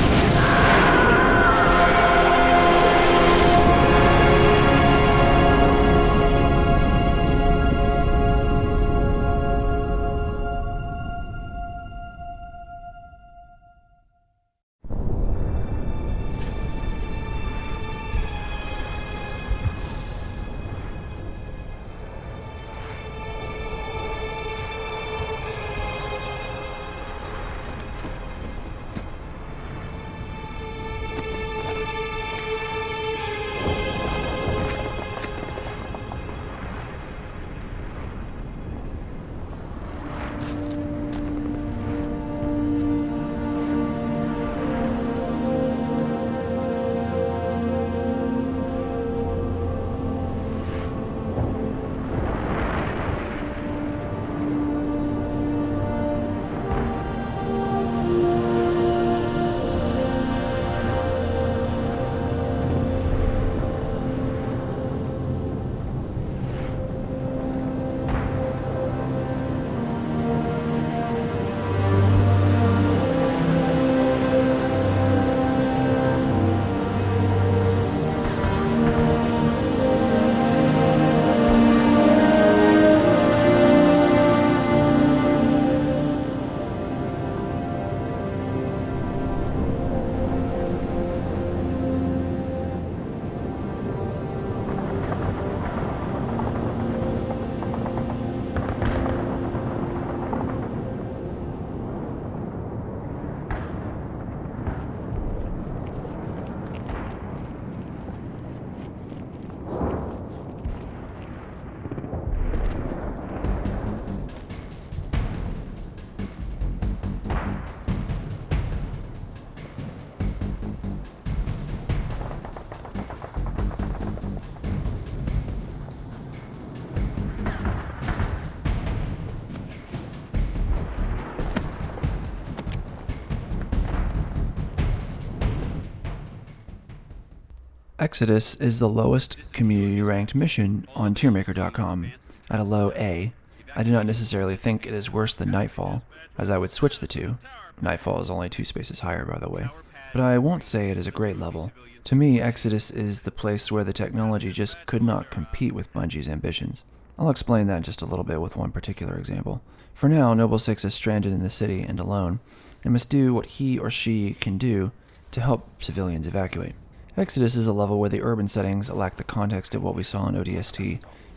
Exodus is the lowest community-ranked mission on tiermaker.com, at a low A. I do not necessarily think it is worse than Nightfall, as I would switch the two. Nightfall is only 2 spaces higher, by the way. But I won't say it is a great level. To me, Exodus is the place where the technology just could not compete with Bungie's ambitions. I'll explain that in just a little bit with one particular example. For now, Noble Six is stranded in the city and alone, and must do what he or she can do to help civilians evacuate. Exodus is a level where the urban settings lack the context of what we saw in ODST,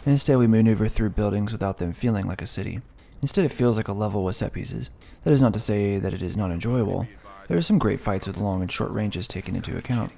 and instead we maneuver through buildings without them feeling like a city. Instead it feels like a level with set pieces. That is not to say that it is not enjoyable. There are some great fights with long and short ranges taken into account.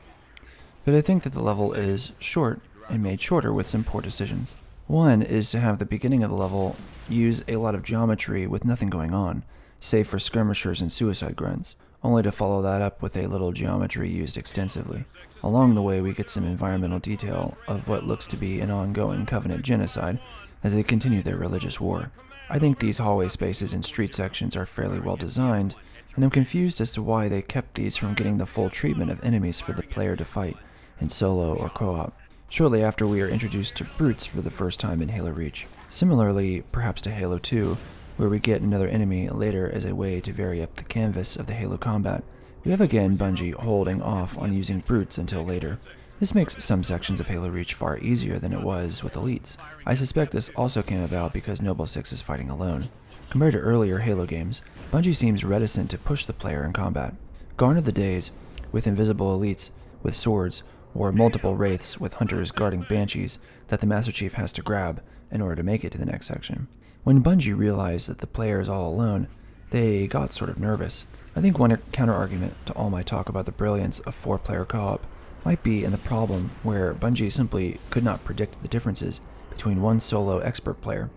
But I think that the level is short and made shorter with some poor decisions. One is to have the beginning of the level use a lot of geometry with nothing going on, save for skirmishers and suicide grunts, only to follow that up with a little geometry used extensively. Along the way, we get some environmental detail of what looks to be an ongoing Covenant genocide as they continue their religious war. I think these hallway spaces and street sections are fairly well designed, and I'm confused as to why they kept these from getting the full treatment of enemies for the player to fight in solo or co-op. Shortly after, we are introduced to brutes for the first time in Halo Reach. Similarly, perhaps to Halo 2, where we get another enemy later as a way to vary up the canvas of the Halo combat. We have again Bungie holding off on using brutes until later. This makes some sections of Halo Reach far easier than it was with elites. I suspect this also came about because Noble 6 is fighting alone. Compared to earlier Halo games, Bungie seems reticent to push the player in combat. Gone are the days with invisible elites with swords, or multiple wraiths with hunters guarding banshees that the Master Chief has to grab in order to make it to the next section. When Bungie realized that the player is all alone, they got sort of nervous. I think one counter-argument to all my talk about the brilliance of 4-player co-op might be in the problem where Bungie simply could not predict the differences between one solo expert player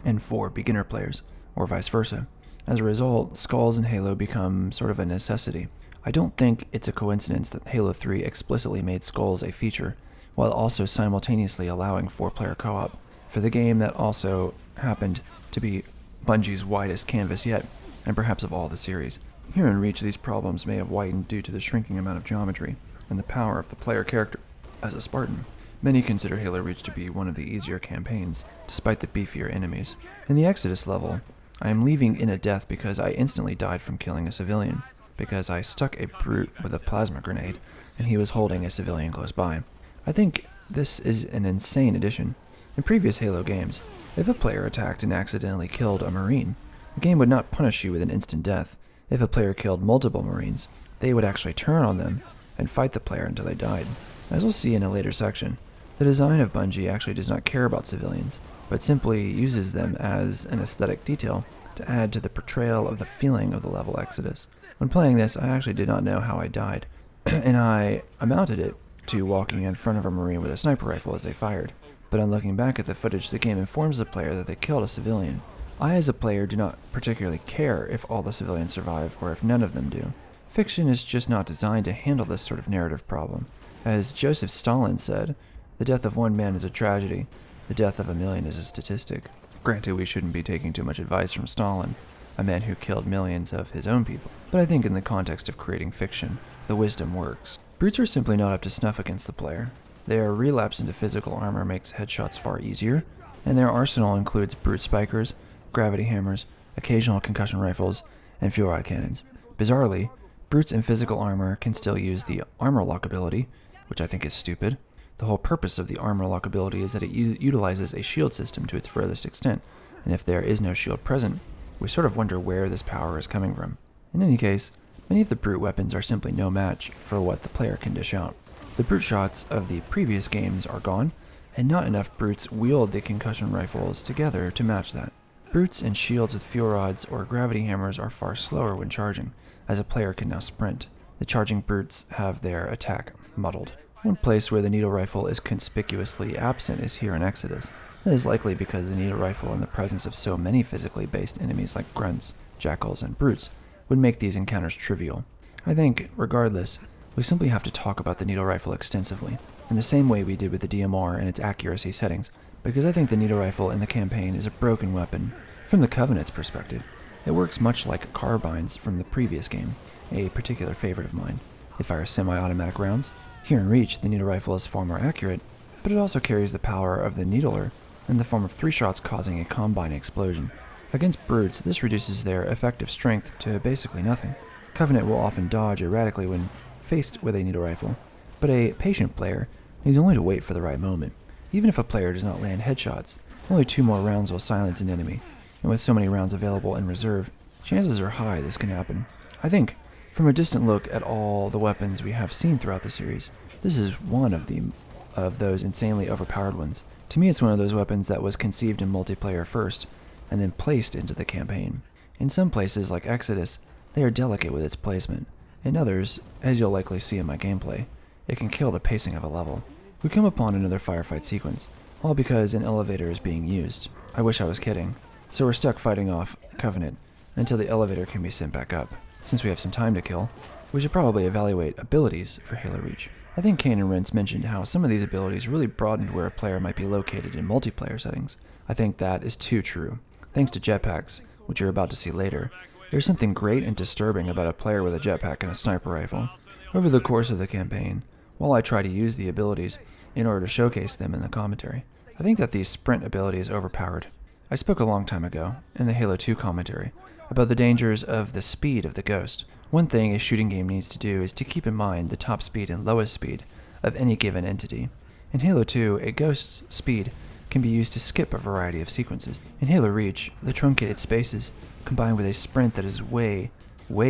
and 4 beginner players, or vice versa. As a result, skulls in Halo become sort of a necessity. I don't think it's a coincidence that Halo 3 explicitly made skulls a feature, while also simultaneously allowing 4-player co-op, for the game that also happened to be Bungie's widest canvas yet, and perhaps of all the series. Here in Reach, these problems may have widened due to the shrinking amount of geometry and the power of the player character as a Spartan. Many consider Halo Reach to be one of the easier campaigns, despite the beefier enemies. In the Exodus level, I am leaving in a death because I instantly died from killing a civilian, because I stuck a brute with a plasma grenade, and he was holding a civilian close by. I think this is an insane addition. In previous Halo games, if a player attacked and accidentally killed a Marine, the game would not punish you with an instant death. If a player killed multiple Marines, they would actually turn on them and fight the player until they died. As we'll see in a later section, the design of Bungie actually does not care about civilians, but simply uses them as an aesthetic detail to add to the portrayal of the feeling of the level Exodus. When playing this, I actually did not know how I died, and I amounted it to walking in front of a Marine with a sniper rifle as they fired. But on looking back at the footage, the game informs the player that they killed a civilian. I, as a player, do not particularly care if all the civilians survive or if none of them do. Fiction is just not designed to handle this sort of narrative problem. As Joseph Stalin said, the death of one man is a tragedy, the death of a million is a statistic. Granted, we shouldn't be taking too much advice from Stalin, a man who killed millions of his own people, but I think in the context of creating fiction, the wisdom works. Brutes are simply not up to snuff against the player. Their relapse into physical armor makes headshots far easier, and their arsenal includes brute spikers, gravity hammers, occasional concussion rifles, and fuel rod cannons. Bizarrely, brutes in physical armor can still use the armor lock ability, which I think is stupid. The whole purpose of the armor lock ability is that it utilizes a shield system to its furthest extent, and if there is no shield present, we sort of wonder where this power is coming from. In any case, many of the brute weapons are simply no match for what the player can dish out. The brute shots of the previous games are gone, and not enough brutes wield the concussion rifles together to match that. Brutes and shields with fuel rods or gravity hammers are far slower when charging, as a player can now sprint. The charging brutes have their attack muddled. One place where the needle rifle is conspicuously absent is here in Exodus. That is likely because the needle rifle, in the presence of so many physically based enemies like grunts, jackals, and brutes, would make these encounters trivial. I think, regardless, we simply have to talk about the needle rifle extensively, in the same way we did with the DMR and its accuracy settings, because I think the needle rifle in the campaign is a broken weapon. From the Covenant's perspective, it works much like carbines from the previous game, a particular favorite of mine. It fires semi-automatic rounds. Here in Reach, the needle rifle is far more accurate, but it also carries the power of the needler in the form of 3 shots causing a combine explosion. Against brutes, this reduces their effective strength to basically nothing. Covenant will often dodge erratically when faced with a needle rifle, but a patient player needs only to wait for the right moment. Even if a player does not land headshots, only 2 more rounds will silence an enemy, and with so many rounds available in reserve, chances are high this can happen. I think, from a distant look at all the weapons we have seen throughout the series, this is one of those insanely overpowered ones. To me, it's one of those weapons that was conceived in multiplayer first, and then placed into the campaign. In some places, like Exodus, they are delicate with its placement. In others, as you'll likely see in my gameplay, it can kill the pacing of a level. We come upon another firefight sequence, all because an elevator is being used. I wish I was kidding. So we're stuck fighting off Covenant until the elevator can be sent back up. since we have some time to kill, we should probably evaluate abilities for Halo Reach. I think Kane and Rentz mentioned how some of these abilities really broadened where a player might be located in multiplayer settings. I think that is too true. Thanks to jetpacks, which you're about to see later, there's something great and disturbing about a player with a jetpack and a sniper rifle. Over the course of the campaign, while I try to use the abilities in order to showcase them in the commentary, I think that the sprint ability is overpowered. I spoke a long time ago, in the Halo 2 commentary, about the dangers of the speed of the Ghost. One thing a shooting game needs to do is to keep in mind the top speed and lowest speed of any given entity. In Halo 2, a Ghost's speed can be used to skip a variety of sequences. In Halo Reach, the truncated spaces, combined with a sprint that is way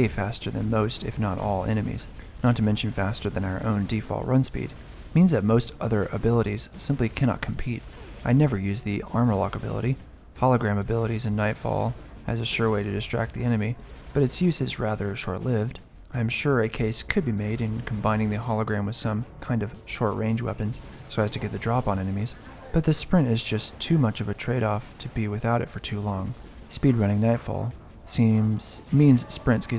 faster than most, if not all, enemies, not to mention faster than our own default run speed, means that most other abilities simply cannot compete. I never use the armor lock ability, hologram abilities in Nightfall as a sure way to distract the enemy, but its use is rather short-lived. I am sure a case could be made in combining the hologram with some kind of short-range weapons so as to get the drop on enemies, but the sprint is just too much of a trade-off to be without it for too long. Speedrunning Nightfall means sprint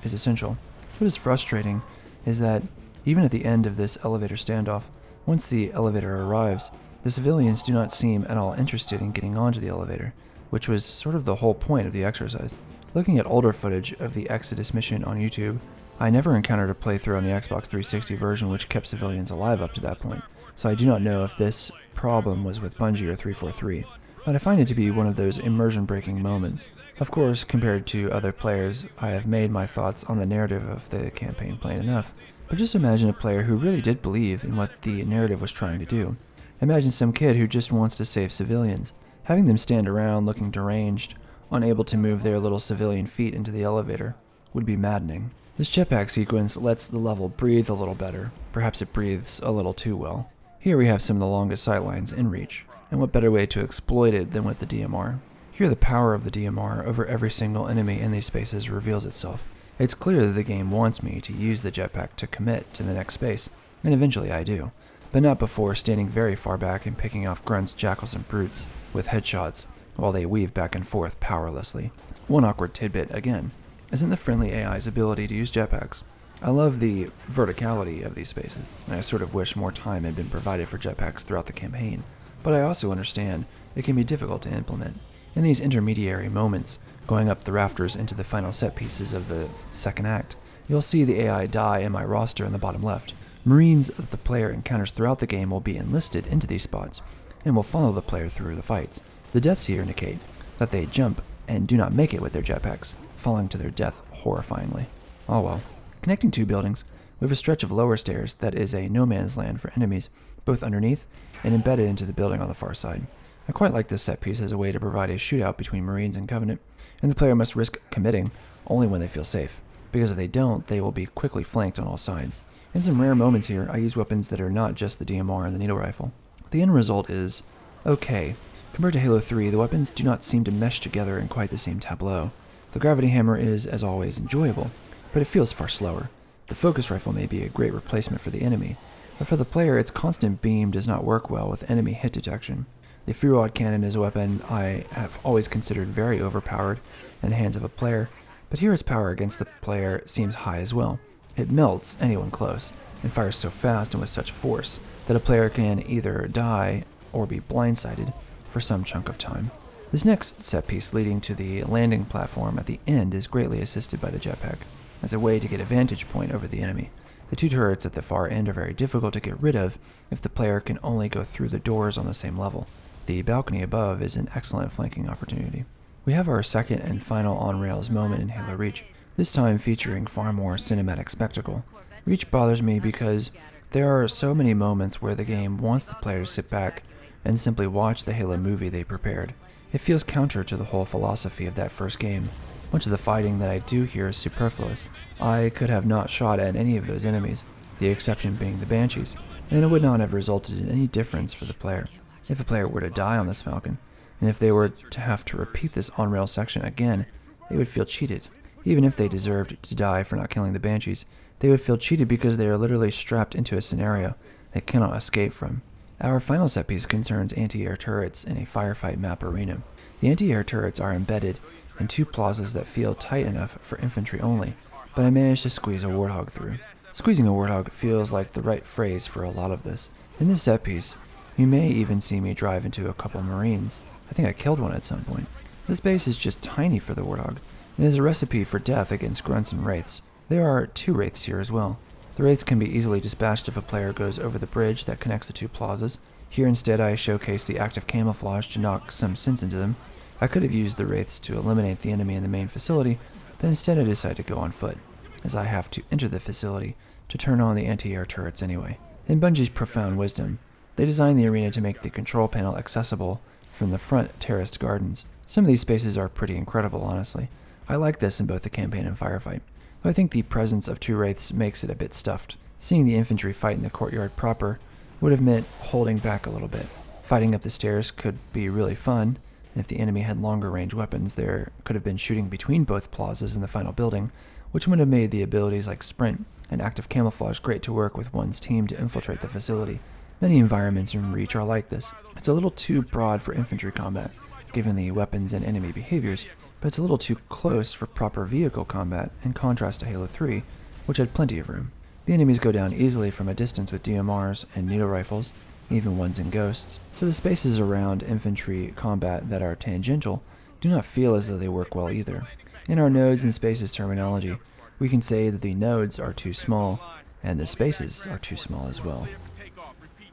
is essential. What is frustrating is that even at the end of this elevator standoff, once the elevator arrives, the civilians do not seem at all interested in getting onto the elevator, which was sort of the whole point of the exercise. Looking at older footage of the Exodus mission on YouTube, I never encountered a playthrough on the Xbox 360 version which kept civilians alive up to that point, so I do not know if this problem was with Bungie or 343, but I find it to be one of those immersion-breaking moments. Of course, compared to other players, I have made my thoughts on the narrative of the campaign plain enough, but just imagine a player who really did believe in what the narrative was trying to do. Imagine some kid who just wants to save civilians. Having them stand around looking deranged, unable to move their little civilian feet into the elevator, would be maddening. This jetpack sequence lets the level breathe a little better. Perhaps it breathes a little too well. Here we have some of the longest sightlines in Reach, and what better way to exploit it than with the DMR. Here the power of the DMR over every single enemy in these spaces reveals itself. It's clear that the game wants me to use the jetpack to commit to the next space, and eventually I do, but not before standing very far back and picking off grunts, jackals, and brutes with headshots while they weave back and forth powerlessly. One awkward tidbit, again, isn't the friendly AI's ability to use jetpacks. I love the verticality of these spaces, and I sort of wish more time had been provided for jetpacks throughout the campaign, but I also understand it can be difficult to implement. In these intermediary moments, going up the rafters into the final set pieces of the second act, you'll see the AI die in my roster in the bottom left. Marines that the player encounters throughout the game will be enlisted into these spots, and will follow the player through the fights. The deaths here indicate that they jump and do not make it with their jetpacks, falling to their death horrifyingly. Oh well. Connecting two buildings, we have a stretch of lower stairs that is a no man's land for enemies, both underneath and embedded into the building on the far side. I quite like this set piece as a way to provide a shootout between Marines and Covenant, and the player must risk committing only when they feel safe, because if they don't, they will be quickly flanked on all sides. In some rare moments here, I use weapons that are not just the DMR and the needle rifle. The end result is okay. Compared to Halo 3, the weapons do not seem to mesh together in quite the same tableau. The gravity hammer is, as always, enjoyable, but it feels far slower. The focus rifle may be a great replacement for the enemy, but for the player, its constant beam does not work well with enemy hit detection. The free rod cannon is a weapon I have always considered very overpowered in the hands of a player, but here its power against the player seems high as well. It melts anyone close, and fires so fast and with such force that a player can either die or be blindsided for some chunk of time. This next set piece leading to the landing platform at the end is greatly assisted by the jetpack, as a way to get a vantage point over the enemy. The two turrets at the far end are very difficult to get rid of if the player can only go through the doors on the same level. The balcony above is an excellent flanking opportunity. We have our second and final on-rails moment in Halo Reach, this time featuring far more cinematic spectacle. Reach bothers me because there are so many moments where the game wants the player to sit back and simply watch the Halo movie they prepared. It feels counter to the whole philosophy of that first game. Much of the fighting that I do here is superfluous. I could have not shot at any of those enemies, the exception being the Banshees, and it would not have resulted in any difference for the player. If the player were to die on this Falcon, and if they were to have to repeat this on-rail section again, they would feel cheated. Even if they deserved to die for not killing the Banshees, they would feel cheated because they are literally strapped into a scenario they cannot escape from. Our final set piece concerns anti-air turrets in a firefight map arena. The anti-air turrets are embedded in two plazas that feel tight enough for infantry only, but I managed to squeeze a warthog through. Squeezing a warthog feels like the right phrase for a lot of this. In this set piece, you may even see me drive into a couple Marines. I think I killed one at some point. This base is just tiny for the warthog. It is a recipe for death against grunts and wraiths. There are 2 wraiths here as well. The wraiths can be easily dispatched if a player goes over the bridge that connects the 2 plazas. Here instead I showcase the active camouflage to knock some sense into them. I could have used the wraiths to eliminate the enemy in the main facility, but instead I decided to go on foot, as I have to enter the facility to turn on the anti-air turrets anyway. In Bungie's profound wisdom, they designed the arena to make the control panel accessible from the front terraced gardens. Some of these spaces are pretty incredible, honestly. I like this in both the campaign and firefight, though I think the presence of 2 wraiths makes it a bit stuffed. Seeing the infantry fight in the courtyard proper would have meant holding back a little bit. Fighting up the stairs could be really fun, and if the enemy had longer range weapons, there could have been shooting between both plazas in the final building, which would have made the abilities like sprint and active camouflage great to work with one's team to infiltrate the facility. Many environments in Reach are like this. It's a little too broad for infantry combat, given the weapons and enemy behaviors, but it's a little too close for proper vehicle combat in contrast to Halo 3, which had plenty of room. The enemies go down easily from a distance with DMRs and needle rifles, even ones in ghosts, so the spaces around infantry combat that are tangential do not feel as though they work well either. In our nodes and spaces terminology, we can say that the nodes are too small, and the spaces are too small as well.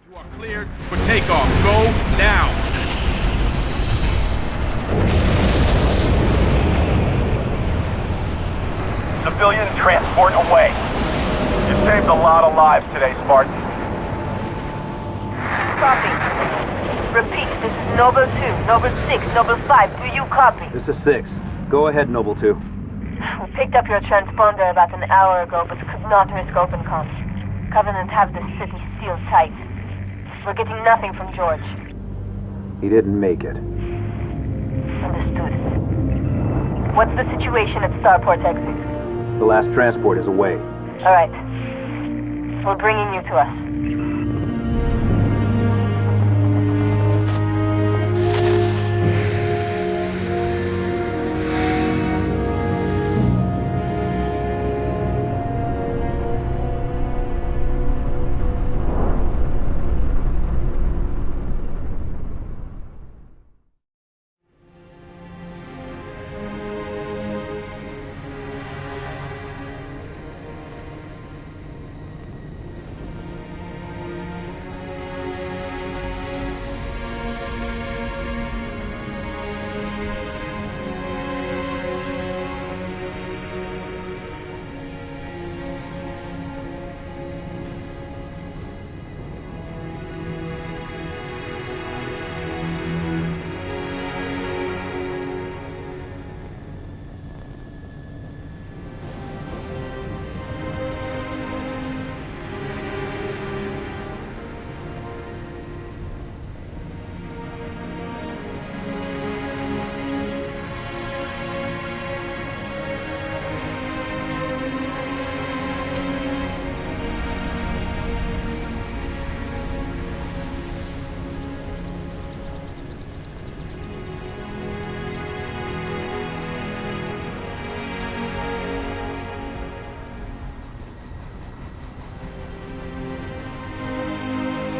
You are cleared for takeoff. Go now. Civilian transport away. You saved a lot of lives today, Spartan. Copy. Repeat, this is Noble 2, Noble 6, Noble 5. Do you copy? This is 6. Go ahead, Noble 2. We picked up your transponder about an hour ago, but could not risk open comms. Covenant have the city sealed tight. We're getting nothing from George. He didn't make it. Understood. What's the situation at Starport exit? The last transport is away. All right. We're bringing you to us.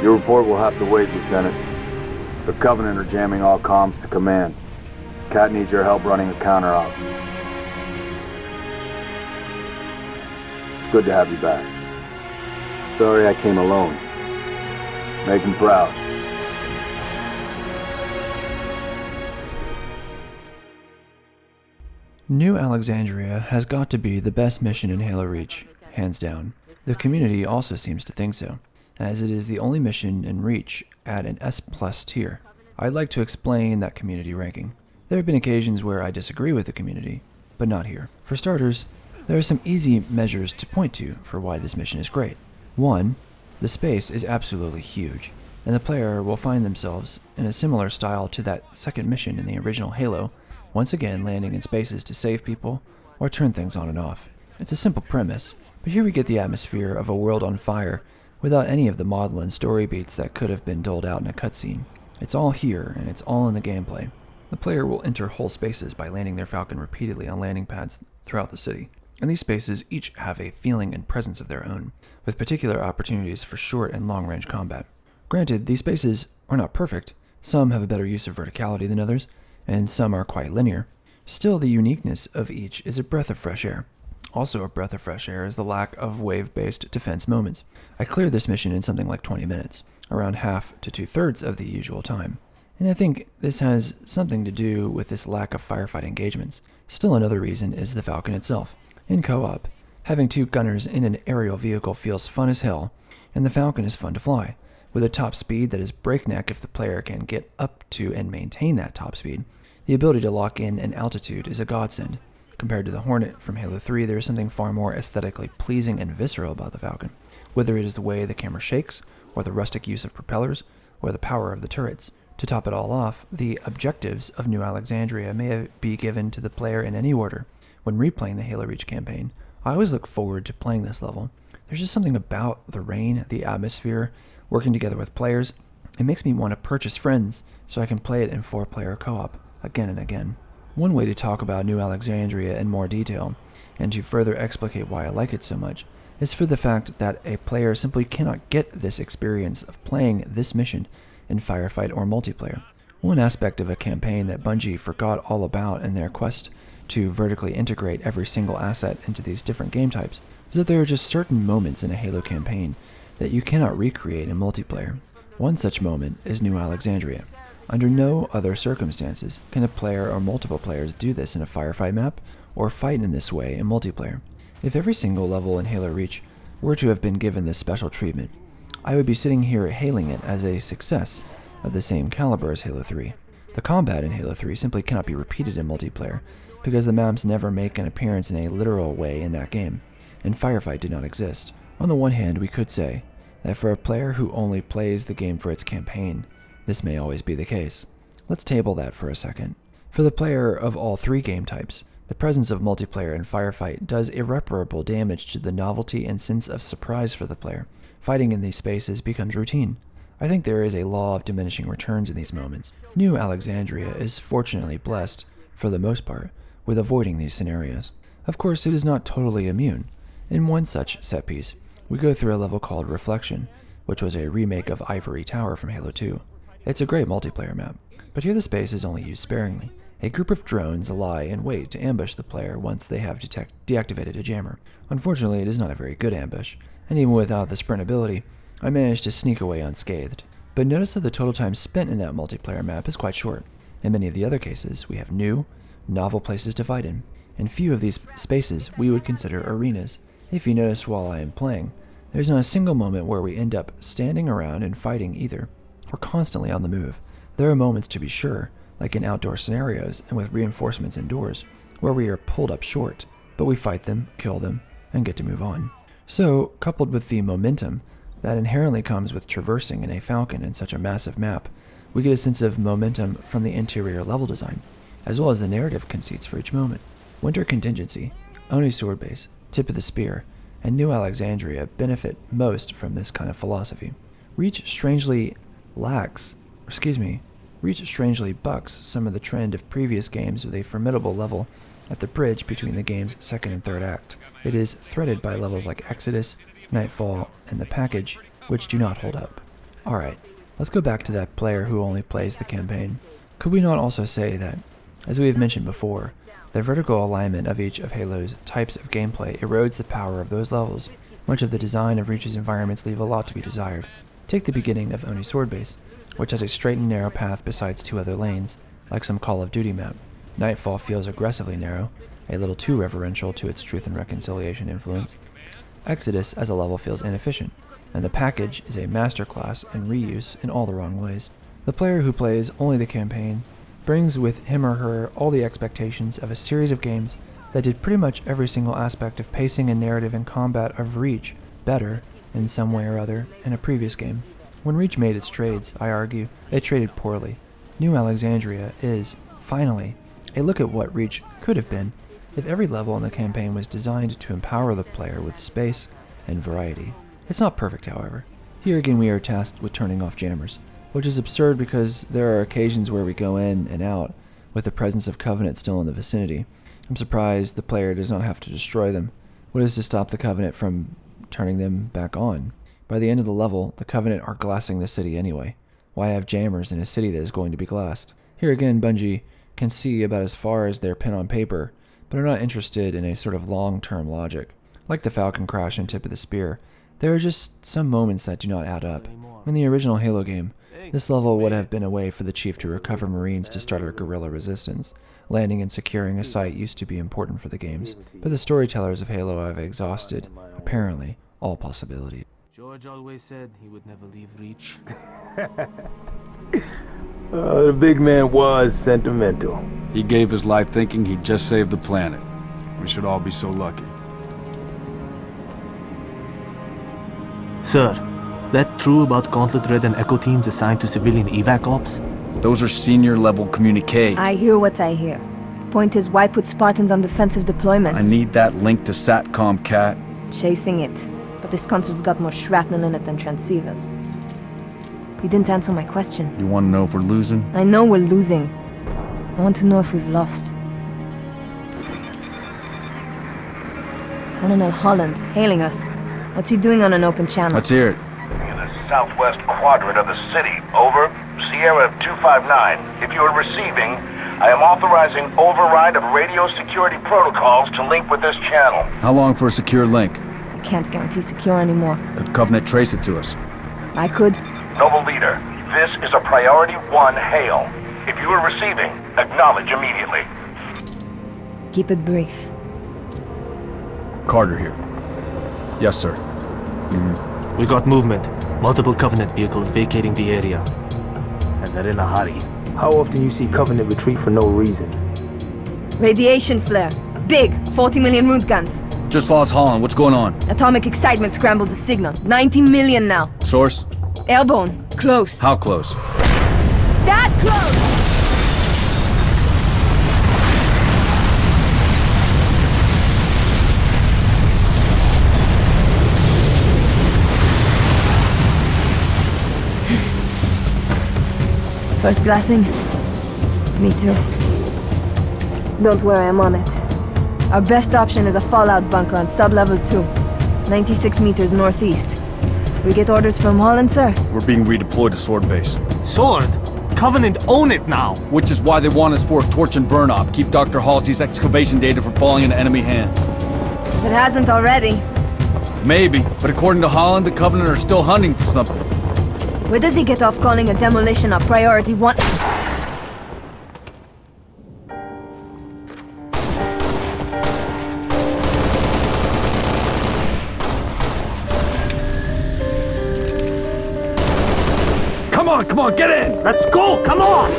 Your report will have to wait, Lieutenant. The Covenant are jamming all comms to command. Cat needs your help running a counter-op. It's good to have you back. Sorry I came alone. Make him proud. New Alexandria has got to be the best mission in Halo Reach, hands down. The community also seems to think so, as it is the only mission in Reach at an S+ tier. I'd like to explain that community ranking. There have been occasions where I disagree with the community, but not here. For starters, there are some easy measures to point to for why this mission is great. 1. The space is absolutely huge, and the player will find themselves in a similar style to that second mission in the original Halo, once again landing in spaces to save people or turn things on and off. It's a simple premise, but here we get the atmosphere of a world on fire without any of the model and story beats that could have been doled out in a cutscene. It's all here, and it's all in the gameplay. The player will enter whole spaces by landing their Falcon repeatedly on landing pads throughout the city. and these spaces each have a feeling and presence of their own, with particular opportunities for short and long-range combat. Granted, these spaces are not perfect. Some have a better use of verticality than others, and some are quite linear. Still, the uniqueness of each is a breath of fresh air. Also a breath of fresh air is the lack of wave-based defense moments. I cleared this mission in something like 20 minutes, around half to two-thirds of the usual time. And I think this has something to do with this lack of firefight engagements. Still another reason is the Falcon itself. In co-op, having two gunners in an aerial vehicle feels fun as hell, and the Falcon is fun to fly. With a top speed that is breakneck if the player can get up to and maintain that top speed, the ability to lock in an altitude is a godsend. Compared to the Hornet from Halo 3, there is something far more aesthetically pleasing and visceral about the Falcon, whether it is the way the camera shakes, or the rustic use of propellers, or the power of the turrets. To top it all off, the objectives of New Alexandria may be given to the player in any order. When replaying the Halo Reach campaign, I always look forward to playing this level. There's just something about the rain, the atmosphere, working together with players. It makes me want to purchase friends so I can play it in 4-player co-op again and again. One way to talk about New Alexandria in more detail, and to further explicate why I like it so much, is for the fact that a player simply cannot get this experience of playing this mission in firefight or multiplayer. One aspect of a campaign that Bungie forgot all about in their quest to vertically integrate every single asset into these different game types is that there are just certain moments in a Halo campaign that you cannot recreate in multiplayer. One such moment is New Alexandria. Under no other circumstances can a player or multiple players do this in a firefight map or fight in this way in multiplayer. If every single level in Halo Reach were to have been given this special treatment, I would be sitting here hailing it as a success of the same caliber as Halo 3. The combat in Halo 3 simply cannot be repeated in multiplayer because the maps never make an appearance in a literal way in that game, and firefight did not exist. On the one hand, we could say that for a player who only plays the game for its campaign, this may always be the case. Let's table that for a second. For the player of all three game types, the presence of multiplayer and firefight does irreparable damage to the novelty and sense of surprise for the player. Fighting in these spaces becomes routine. I think there is a law of diminishing returns in these moments. New Alexandria is fortunately blessed, for the most part, with avoiding these scenarios. Of course, it is not totally immune. In one such set piece, we go through a level called Reflection, which was a remake of Ivory Tower from Halo 2. It's a great multiplayer map, but here the space is only used sparingly. A group of drones lie in wait to ambush the player once they have deactivated a jammer. Unfortunately, it is not a very good ambush, and even without the sprint ability, I managed to sneak away unscathed. But notice that the total time spent in that multiplayer map is quite short. In many of the other cases, we have new, novel places to fight in. In few of these spaces we would consider arenas. If you notice while I am playing, there's not a single moment where we end up standing around and fighting either. We're constantly on the move. There are moments, to be sure, like in outdoor scenarios and with reinforcements indoors, where we are pulled up short, but we fight them, kill them, and get to move on. So, coupled with the momentum that inherently comes with traversing in a Falcon in such a massive map, we get a sense of momentum from the interior level design, as well as the narrative conceits for each moment. Winter Contingency, Oni Sword Base, Tip of the Spear, and New Alexandria benefit most from this kind of philosophy. Reach strangely bucks some of the trend of previous games with a formidable level at the bridge between the game's second and third act. It is threaded by levels like Exodus, Nightfall, and The Package, which do not hold up. Alright, let's go back to that player who only plays the campaign. Could we not also say that, as we have mentioned before, the vertical alignment of each of Halo's types of gameplay erodes the power of those levels? Much of the design of Reach's environments leave a lot to be desired. Take the beginning of Oni Sword Base, which has a straight and narrow path besides two other lanes, like some Call of Duty map. Nightfall feels aggressively narrow, a little too reverential to its Truth and Reconciliation influence. Exodus as a level feels inefficient, and The Package is a masterclass in reuse in all the wrong ways. The player who plays only the campaign brings with him or her all the expectations of a series of games that did pretty much every single aspect of pacing and narrative and combat of Reach better, in some way or other, in a previous game. When Reach made its trades, I argue, it traded poorly. New Alexandria is, finally, a look at what Reach could have been if every level in the campaign was designed to empower the player with space and variety. It's not perfect, however. Here again we are tasked with turning off jammers, which is absurd because there are occasions where we go in and out with the presence of Covenant still in the vicinity, I'm surprised the player does not have to destroy them. What is to stop the Covenant from turning them back on? By the end of the level, the Covenant are glassing the city anyway. Why have jammers in a city that is going to be glassed? Here again, Bungie can see about as far as their pen on paper, but are not interested in a sort of long-term logic. Like the Falcon crash and Tip of the Spear, there are just some moments that do not add up. In the original Halo game, this level would have been a way for the Chief to recover Marines to start a guerrilla resistance. Landing and securing a site used to be important for the games, but the storytellers of Halo have exhausted, apparently, all possibilities. George always said he would never leave Reach. The big man was sentimental. He gave his life thinking he'd just saved the planet. We should all be so lucky. Sir, that true about Gauntlet Red and Echo teams assigned to civilian evac ops? Those are senior-level communiques. I hear what I hear. Point is, why put Spartans on defensive deployments? I need that link to SATCOM, Cat. Chasing it. But this console's got more shrapnel in it than transceivers. You didn't answer my question. You want to know if we're losing? I know we're losing. I want to know if we've lost. Colonel Holland, hailing us. What's he doing on an open channel? Let's hear it. In the southwest quadrant of the city. Over. Sierra 259. If you are receiving, I am authorizing override of radio security protocols to link with this channel. How long for a secure link? I can't guarantee secure anymore. Could Covenant trace it to us? I could. Noble Leader, this is a Priority 1 hail. If you are receiving, acknowledge immediately. Keep it brief. Carter here. Yes, sir. We got movement. Multiple Covenant vehicles vacating the area. And they're in a hurry. How often you see Covenant retreat for no reason? Radiation flare. Big. 40 million root guns. Just lost Holland. What's going on? Atomic excitement scrambled the signal. 90 million now. Source? Airborne. Close. How close? That close! First glassing? Me too. Don't worry, I'm on it. Our best option is a fallout bunker on sub-level 2. 96 meters northeast. We get orders from Holland, sir? We're being redeployed to Sword Base. Sword? Covenant own it now! Which is why they want us for a torch and burn op. Keep Dr. Halsey's excavation data from falling into enemy hands. It hasn't already. Maybe, but according to Holland, the Covenant are still hunting for something. Where does he get off calling a demolition a Priority 1? Come on, get in! Let's go, come on!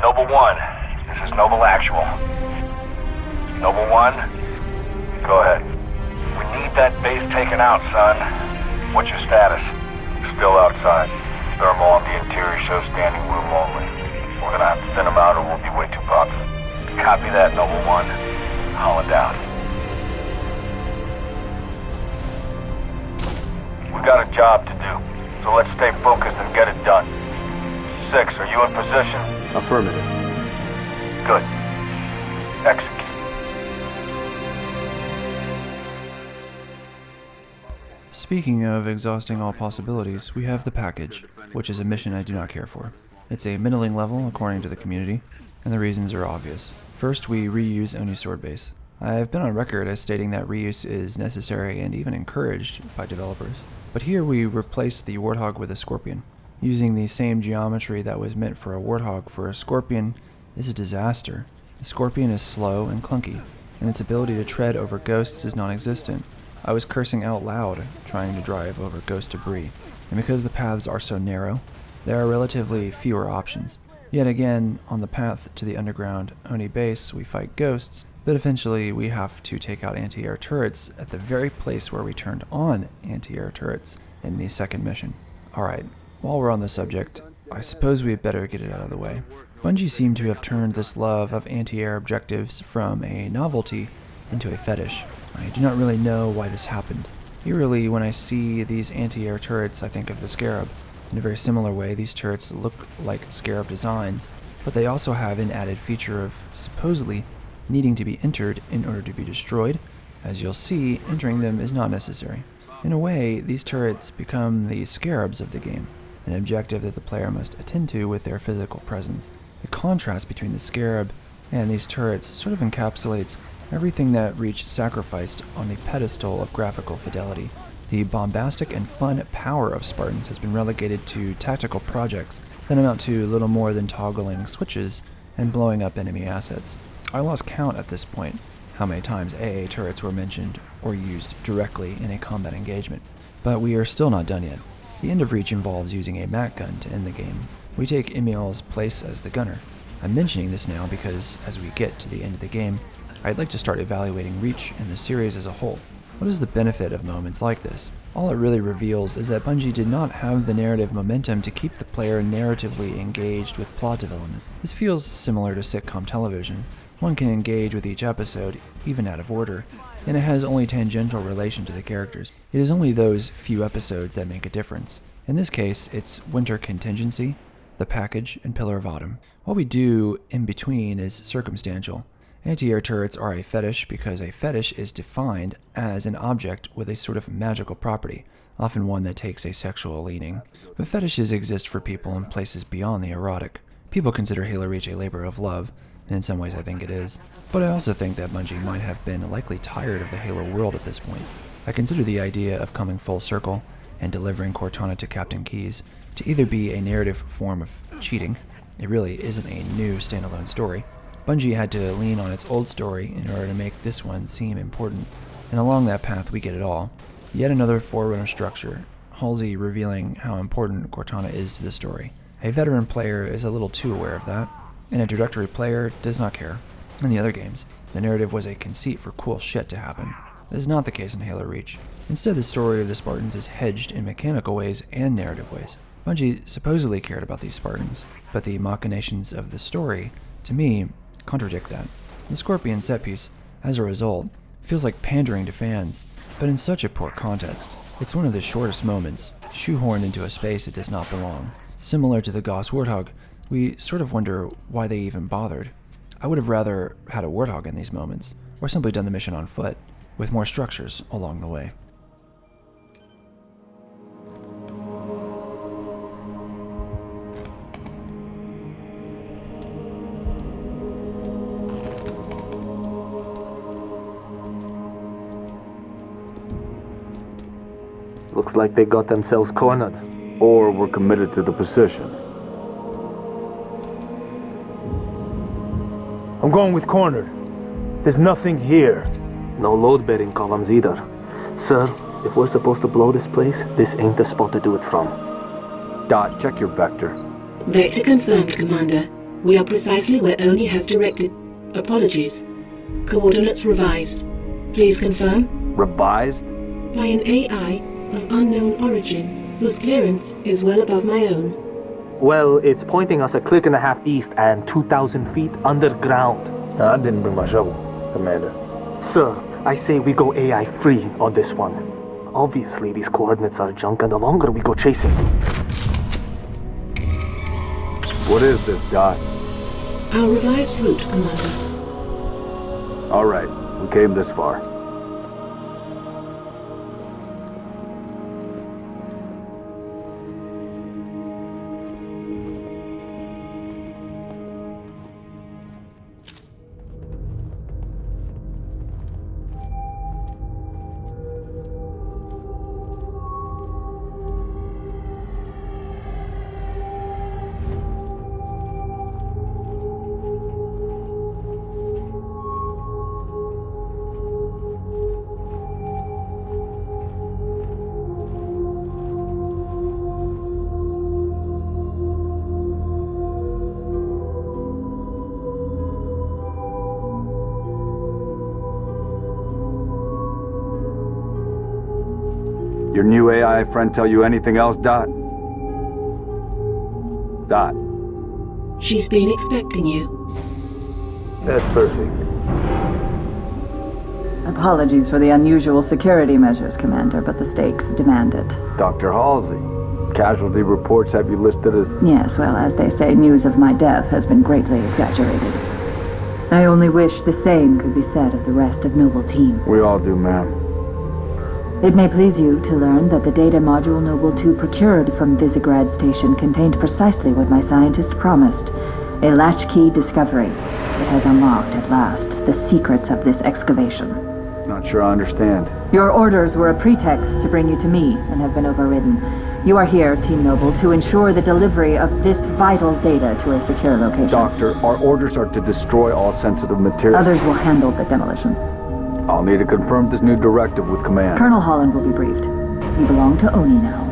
Noble 1, this is Noble Actual. Noble 1, go ahead. We need that base taken out, son. What's your status? Still outside. Thermal on the interior shows standing room only. We're gonna have to thin them out or we'll be way too bucked. Copy that, Noble One. Hauling down. We got a job to do, so let's stay focused and get it done. 6, are you in position? Affirmative. Good. Execute. Speaking of exhausting all possibilities, we have the package, which is a mission I do not care for. It's a middling level according to the community, and the reasons are obvious. First, we reuse Oni's sword base. I have been on record as stating that reuse is necessary and even encouraged by developers. But here we replace the Warthog with a Scorpion. Using the same geometry that was meant for a Warthog for a Scorpion is a disaster. The Scorpion is slow and clunky, and its ability to tread over ghosts is non-existent. I was cursing out loud trying to drive over ghost debris, and because the paths are so narrow, there are relatively fewer options. Yet again, on the path to the underground Oni base, we fight ghosts, but eventually we have to take out anti-air turrets at the very place where we turned on anti-air turrets in the second mission. Alright, while we're on the subject, I suppose we had better get it out of the way. Bungie seemed to have turned this love of anti-air objectives from a novelty into a fetish. I do not really know why this happened. Eerily, when I see these anti-air turrets, I think of the Scarab. In a very similar way, these turrets look like Scarab designs, but they also have an added feature of supposedly needing to be entered in order to be destroyed. As you'll see, entering them is not necessary. In a way, these turrets become the Scarabs of the game, an objective that the player must attend to with their physical presence. The contrast between the Scarab and these turrets sort of encapsulates everything that Reach sacrificed on the pedestal of graphical fidelity. The bombastic and fun power of Spartans has been relegated to tactical projects that amount to little more than toggling switches and blowing up enemy assets. I lost count at this point how many times AA turrets were mentioned or used directly in a combat engagement. But we are still not done yet. The end of Reach involves using a MAC gun to end the game. We take Emil's place as the gunner. I'm mentioning this now because as we get to the end of the game, I'd like to start evaluating Reach and the series as a whole. What is the benefit of moments like this? All it really reveals is that Bungie did not have the narrative momentum to keep the player narratively engaged with plot development. This feels similar to sitcom television. One can engage with each episode, even out of order, and it has only tangential relation to the characters. It is only those few episodes that make a difference. In this case, it's Winter Contingency, The Package, and Pillar of Autumn. What we do in between is circumstantial. Anti-air turrets are a fetish because a fetish is defined as an object with a sort of magical property, often one that takes a sexual leaning. But fetishes exist for people in places beyond the erotic. People consider Halo Reach a labor of love, and in some ways I think it is. But I also think that Bungie might have been likely tired of the Halo world at this point. I consider the idea of coming full circle and delivering Cortana to Captain Keyes to either be a narrative form of cheating. It really isn't a new standalone story. Bungie had to lean on its old story in order to make this one seem important, and along that path we get it all. Yet another forerunner structure, Halsey revealing how important Cortana is to the story. A veteran player is a little too aware of that, and a introductory player does not care. In the other games, the narrative was a conceit for cool shit to happen. That is not the case in Halo Reach. Instead, the story of the Spartans is hedged in mechanical ways and narrative ways. Bungie supposedly cared about these Spartans, but the machinations of the story, to me, contradict that. The Scorpion set piece, as a result, feels like pandering to fans, but in such a poor context. It's one of the shortest moments, shoehorned into a space it does not belong. Similar to the Gauss Warthog, we sort of wonder why they even bothered. I would have rather had a Warthog in these moments, or simply done the mission on foot, with more structures along the way. Looks like they got themselves cornered. Or were committed to the position. I'm going with cornered. There's nothing here. No load-bearing columns either. Sir, if we're supposed to blow this place, this ain't the spot to do it from. Dot, check your vector. Vector confirmed, Commander. We are precisely where Oni has directed. Apologies. Coordinates revised. Please confirm? Revised? By an AI of unknown origin, whose clearance is well above my own. Well, it's pointing us a click and a half east and 2,000 feet underground. I didn't bring my shovel, Commander. Sir, I say we go AI free on this one. Obviously, these coordinates are junk, and the longer we go chasing... What is this, Dot? Our revised route, Commander. All right, we came this far. Your new AI friend tell you anything else, Dot? Dot. She's been expecting you. That's perfect. Apologies for the unusual security measures, Commander, but the stakes demand it. Dr. Halsey, casualty reports have you listed as... Yes, well, as they say, news of my death has been greatly exaggerated. I only wish the same could be said of the rest of Noble Team. We all do, ma'am. It may please you to learn that the data module Noble 2 procured from Visegrad Station contained precisely what my scientist promised. A latchkey discovery. It has unlocked, at last, the secrets of this excavation. Not sure I understand. Your orders were a pretext to bring you to me, and have been overridden. You are here, Team Noble, to ensure the delivery of this vital data to a secure location. Doctor, our orders are to destroy all sensitive material. Others will handle the demolition. I'll need to confirm this new directive with command. Colonel Holland will be briefed. You belong to Oni now.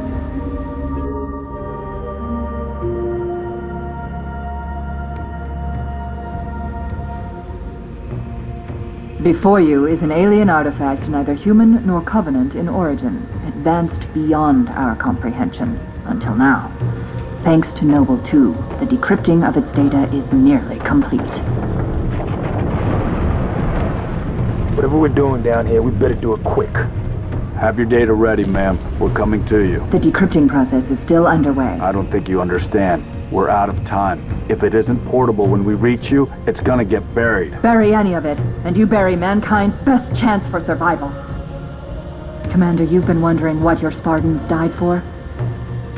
Before you is an alien artifact neither human nor Covenant in origin, advanced beyond our comprehension, until now. Thanks to Noble 2, the decrypting of its data is nearly complete. Whatever we're doing down here, we better do it quick. Have your data ready, ma'am. We're coming to you. The decrypting process is still underway. I don't think you understand. We're out of time. If it isn't portable when we reach you, it's gonna get buried. Bury any of it, and you bury mankind's best chance for survival. Commander, you've been wondering what your Spartans died for?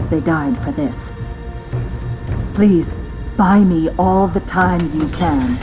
They died for this. Please, buy me all the time you can.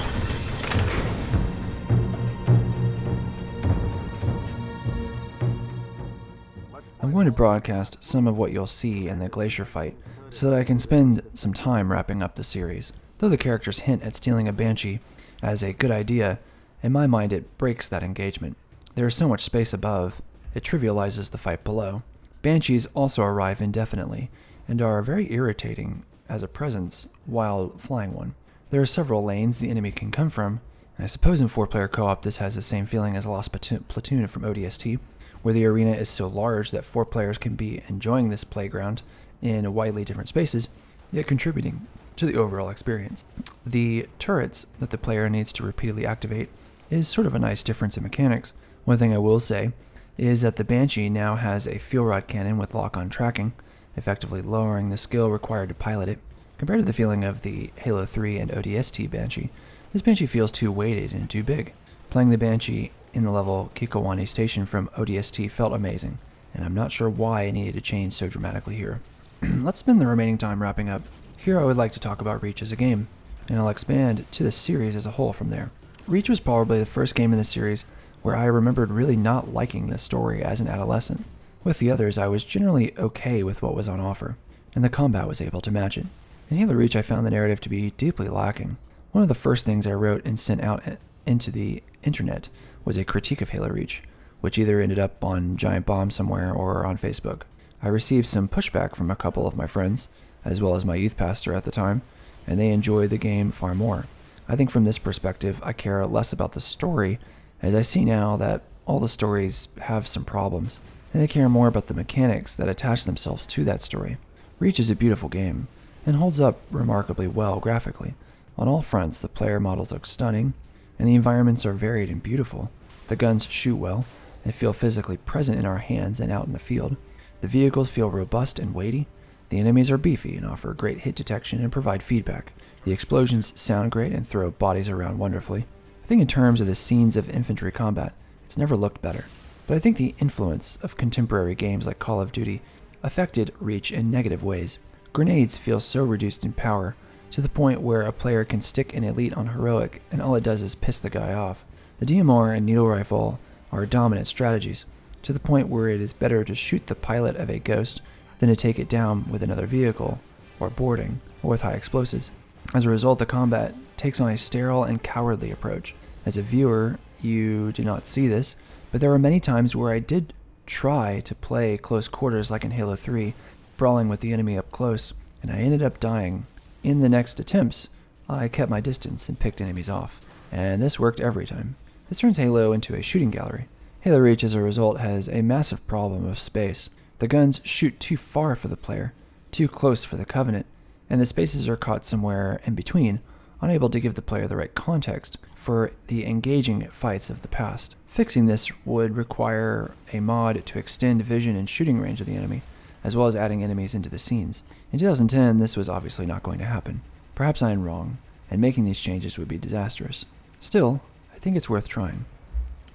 I'm going to broadcast some of what you'll see in the glacier fight, so that I can spend some time wrapping up the series. Though the characters hint at stealing a Banshee as a good idea, in my mind it breaks that engagement. There is so much space above, it trivializes the fight below. Banshees also arrive indefinitely, and are very irritating as a presence while flying one. There are several lanes the enemy can come from, and I suppose in 4-player co-op this has the same feeling as Lost Platoon from ODST, where the arena is so large that 4 players can be enjoying this playground in widely different spaces, yet contributing to the overall experience. The turrets that the player needs to repeatedly activate is sort of a nice difference in mechanics. One thing I will say is that the Banshee now has a fuel rod cannon with lock-on tracking, effectively lowering the skill required to pilot it. Compared to the feeling of the Halo 3 and ODST Banshee, this Banshee feels too weighted and too big. Playing the Banshee in the level Kikowani Station from ODST felt amazing, and I'm not sure why it needed to change so dramatically here. Let's spend the remaining time wrapping up. Here I would like to talk about Reach as a game, and I'll expand to the series as a whole from there. Reach was probably the first game in the series where I remembered really not liking the story as an adolescent. With the others, I was generally okay with what was on offer, and the combat was able to match it. In Halo Reach, I found the narrative to be deeply lacking. One of the first things I wrote and sent out into the internet was a critique of Halo Reach, which either ended up on Giant Bomb somewhere or on Facebook. I received some pushback from a couple of my friends, as well as my youth pastor at the time, and they enjoyed the game far more. I think from this perspective, I care less about the story, as I see now that all the stories have some problems, and I care more about the mechanics that attach themselves to that story. Reach is a beautiful game, and holds up remarkably well graphically. On all fronts, the player models look stunning, and the environments are varied and beautiful. The guns shoot well and feel physically present in our hands and out in the field. The vehicles feel robust and weighty. The enemies are beefy and offer great hit detection and provide feedback. The explosions sound great and throw bodies around wonderfully. I think in terms of the scenes of infantry combat, it's never looked better. But I think the influence of contemporary games like Call of Duty affected Reach in negative ways. Grenades feel so reduced in power, to the point where a player can stick an elite on heroic and all it does is piss the guy off. The DMR and needle rifle are dominant strategies, to the point where it is better to shoot the pilot of a Ghost than to take it down with another vehicle, or boarding, or with high explosives. As a result, the combat takes on a sterile and cowardly approach. As a viewer, you do not see this, but there were many times where I did try to play close quarters like in Halo 3, brawling with the enemy up close, and I ended up dying. In the next attempts, I kept my distance and picked enemies off, and this worked every time. This turns Halo into a shooting gallery. Halo Reach, as a result, has a massive problem of space. The guns shoot too far for the player, too close for the Covenant, and the spaces are caught somewhere in between, unable to give the player the right context for the engaging fights of the past. Fixing this would require a mod to extend vision and shooting range of the enemy, as well as adding enemies into the scenes. In 2010, this was obviously not going to happen. Perhaps I am wrong, and making these changes would be disastrous. Still, I think it's worth trying.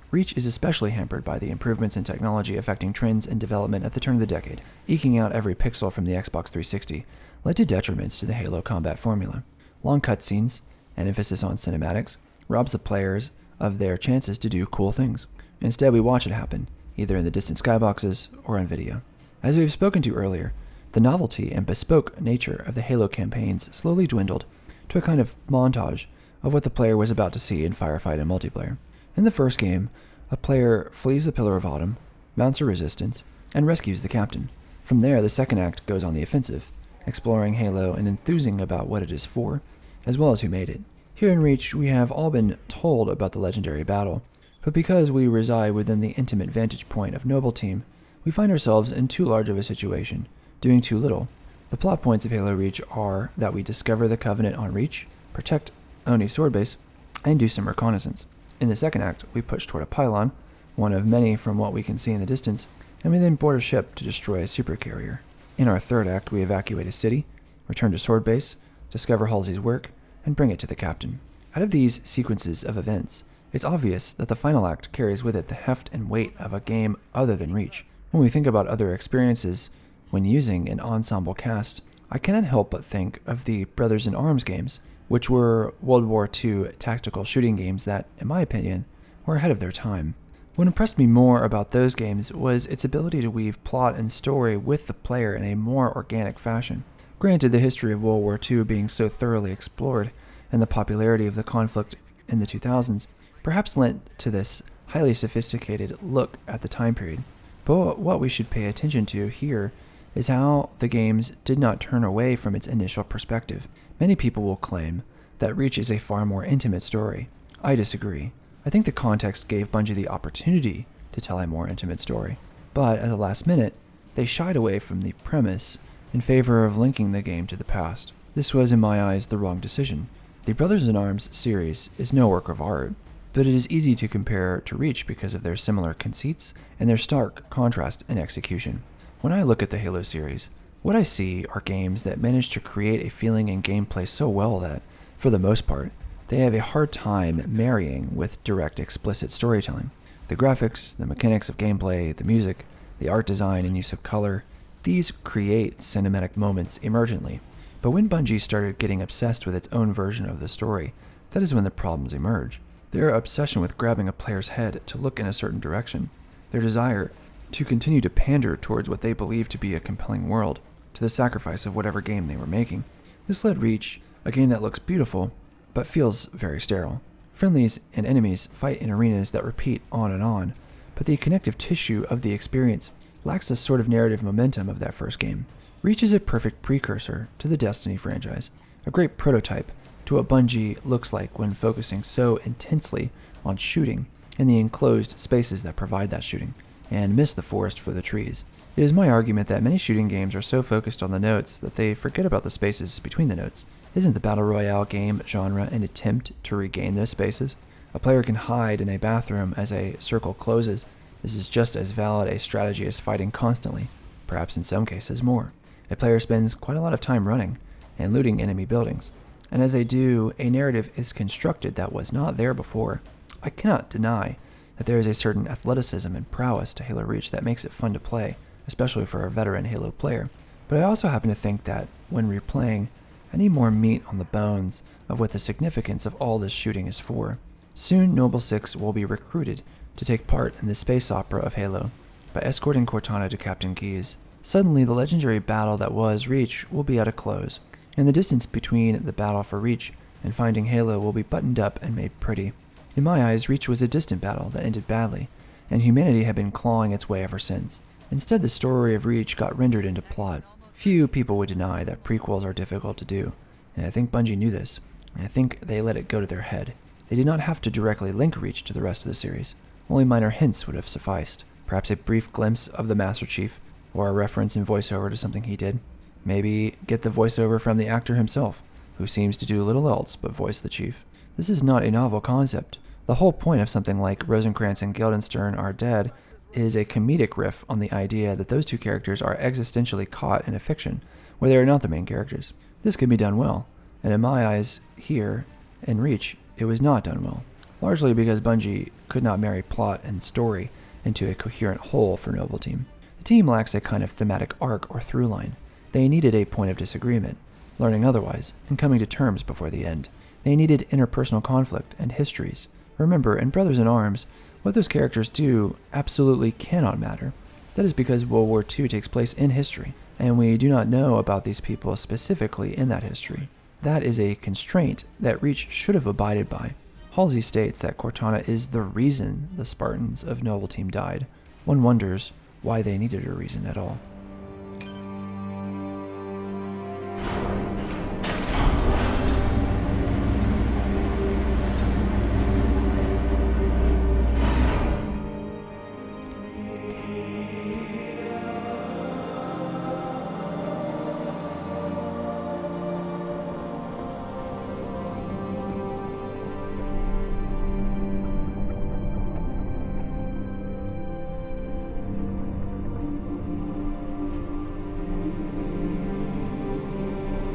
Reach is especially hampered by the improvements in technology affecting trends and development at the turn of the decade. Eking out every pixel from the Xbox 360 led to detriments to the Halo combat formula. Long cutscenes, and emphasis on cinematics, robs the players of their chances to do cool things. Instead, we watch it happen, either in the distant skyboxes or on video. As we've spoken to earlier, the novelty and bespoke nature of the Halo campaigns slowly dwindled to a kind of montage of what the player was about to see in Firefight and multiplayer. In the first game, a player flees the Pillar of Autumn, mounts a resistance, and rescues the captain. From there, the second act goes on the offensive, exploring Halo and enthusing about what it is for, as well as who made it. Here in Reach, we have all been told about the legendary battle, but because we reside within the intimate vantage point of Noble Team, we find ourselves in too large of a situation, doing too little. The plot points of Halo Reach are that we discover the Covenant on Reach, protect Oni's sword base, and do some reconnaissance. In the second act, we push toward a pylon, one of many from what we can see in the distance, and we then board a ship to destroy a supercarrier. In our third act, we evacuate a city, return to sword base, discover Halsey's work, and bring it to the captain. Out of these sequences of events, it's obvious that the final act carries with it the heft and weight of a game other than Reach. When we think about other experiences when using an ensemble cast, I cannot help but think of the Brothers in Arms games, which were World War II tactical shooting games that, in my opinion, were ahead of their time. What impressed me more about those games was its ability to weave plot and story with the player in a more organic fashion. Granted, the history of World War II being so thoroughly explored, and the popularity of the conflict in the 2000s, perhaps lent to this highly sophisticated look at the time period. But what we should pay attention to here is how the games did not turn away from its initial perspective. Many people will claim that Reach is a far more intimate story. I disagree. I think the context gave Bungie the opportunity to tell a more intimate story, but at the last minute, they shied away from the premise in favor of linking the game to the past. This was, in my eyes, the wrong decision. The Brothers in Arms series is no work of art, but it is easy to compare to Reach because of their similar conceits and their stark contrast in execution. When I look at the Halo series, what I see are games that manage to create a feeling and gameplay so well that, for the most part, they have a hard time marrying with direct, explicit storytelling. The graphics, the mechanics of gameplay, the music, the art design and use of color, these create cinematic moments emergently. But when Bungie started getting obsessed with its own version of the story, that is when the problems emerge. Their obsession with grabbing a player's head to look in a certain direction, their desire to continue to pander towards what they believe to be a compelling world, to the sacrifice of whatever game they were making. This led Reach, a game that looks beautiful, but feels very sterile. Friendlies and enemies fight in arenas that repeat on, but the connective tissue of the experience lacks the sort of narrative momentum of that first game. Reach is a perfect precursor to the Destiny franchise, a great prototype to what Bungie looks like when focusing so intensely on shooting in the enclosed spaces that provide that shooting, and miss the forest for the trees. It is my argument that many shooting games are so focused on the notes that they forget about the spaces between the notes. Isn't the Battle Royale game genre an attempt to regain those spaces? A player can hide in a bathroom as a circle closes. This is just as valid a strategy as fighting constantly, perhaps in some cases more. A player spends quite a lot of time running and looting enemy buildings, and as they do, a narrative is constructed that was not there before. I cannot deny that there is a certain athleticism and prowess to Halo Reach that makes it fun to play, especially for a veteran Halo player, but I also happen to think that, when replaying, I need more meat on the bones of what the significance of all this shooting is for. Soon, Noble 6 will be recruited to take part in the space opera of Halo by escorting Cortana to Captain Keyes. Suddenly, the legendary battle that was Reach will be at a close, and the distance between the battle for Reach and finding Halo will be buttoned up and made pretty. In my eyes, Reach was a distant battle that ended badly, and humanity had been clawing its way ever since. Instead, the story of Reach got rendered into plot. Few people would deny that prequels are difficult to do, and I think Bungie knew this, and I think they let it go to their head. They did not have to directly link Reach to the rest of the series. Only minor hints would have sufficed. Perhaps a brief glimpse of the Master Chief, or a reference in voiceover to something he did. Maybe get the voiceover from the actor himself, who seems to do little else but voice the Chief. This is not a novel concept. The whole point of something like Rosencrantz and Guildenstern Are Dead is a comedic riff on the idea that those two characters are existentially caught in a fiction where they are not the main characters. This could be done well, and in my eyes, here, in Reach, it was not done well, largely because Bungie could not marry plot and story into a coherent whole for Noble Team. The team lacks a kind of thematic arc or through line. They needed a point of disagreement, learning otherwise, and coming to terms before the end. They needed interpersonal conflict and histories. Remember, in Brothers in Arms, what those characters do absolutely cannot matter. That is because World War II takes place in history, and we do not know about these people specifically in that history. That is a constraint that Reach should have abided by. Halsey states that Cortana is the reason the Spartans of Noble Team died. One wonders why they needed a reason at all.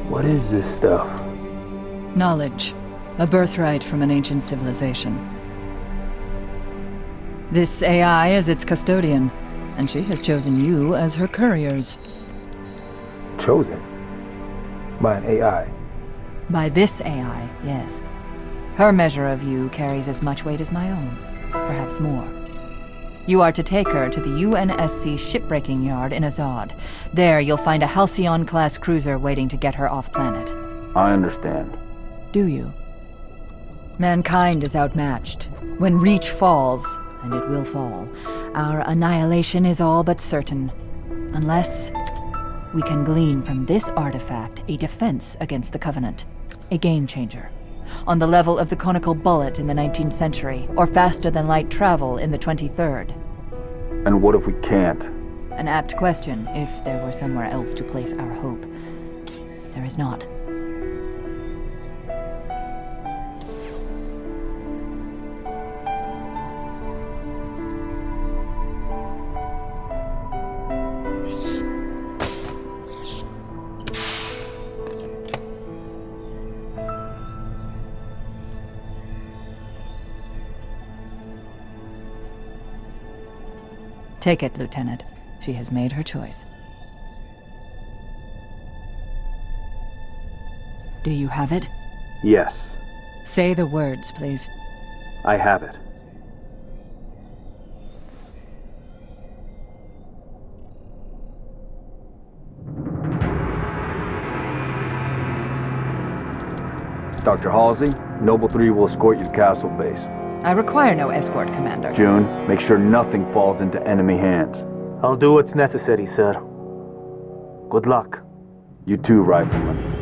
What is this stuff? Knowledge. A birthright from an ancient civilization. This AI is its custodian, and she has chosen you as her couriers. Chosen? By an AI? By this AI, yes. Her measure of you carries as much weight as my own, perhaps more. You are to take her to the UNSC shipbreaking yard in Azad. There, you'll find a Halcyon-class cruiser waiting to get her off-planet. I understand. Do you? Mankind is outmatched. When Reach falls, and it will fall, our annihilation is all but certain. Unless we can glean from this artifact a defense against the Covenant. A game-changer. On the level of the conical bullet in the 19th century, or faster-than-light travel in the 23rd. And what if we can't? An apt question, if there were somewhere else to place our hope. There is not. Take it, Lieutenant. She has made her choice. Do you have it? Yes. Say the words, please. I have it. Dr. Halsey, Noble 3 will escort you to Castle Base. I require no escort, Commander. June, make sure nothing falls into enemy hands. I'll do what's necessary, sir. Good luck. You too, Rifleman.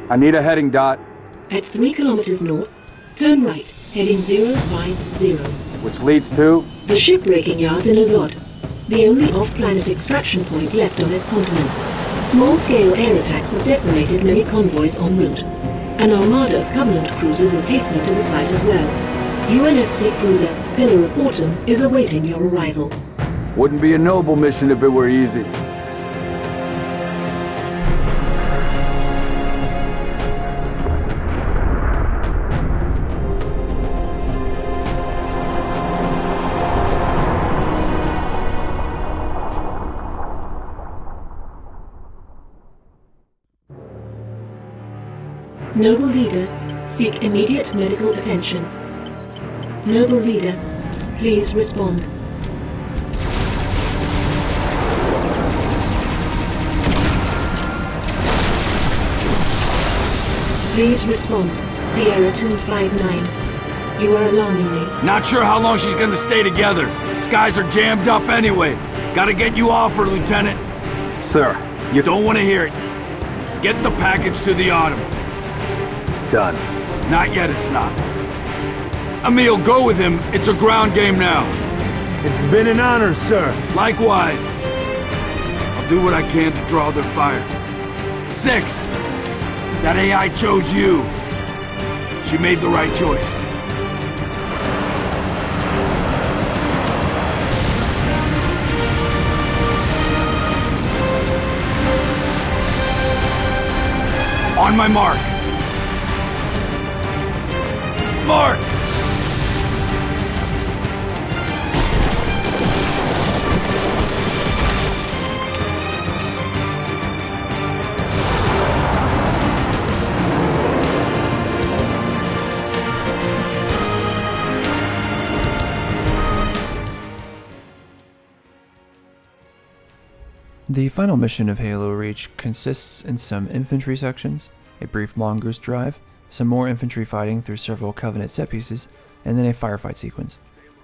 I need a heading, Dot. At 3 kilometers north, turn right, heading 050. Which leads to? The shipbreaking yards in Azod, the only off-planet extraction point left on this continent. Small-scale air attacks have decimated many convoys en route. An armada of Covenant cruisers is hastening to the site as well. UNSC cruiser Pillar of Autumn is awaiting your arrival. Wouldn't be a noble mission if it were easy. Noble Leader, seek immediate medical attention. Noble Leader, please respond. Please respond. Sierra 259. You are alarming me. Not sure how long she's gonna stay together. Skies are jammed up anyway. Gotta get you off her, Lieutenant. Sir, you don't want to hear it. Get the package to the Autumn. Done. Not yet, it's not. Emil, go with him. It's a ground game now. It's been an honor, sir. Likewise. I'll do what I can to draw their fire. 6. That AI chose you. She made the right choice. On my mark. Mark! The final mission of Halo Reach consists in some infantry sections, a brief mongoose drive, some more infantry fighting through several Covenant set pieces, and then a firefight sequence.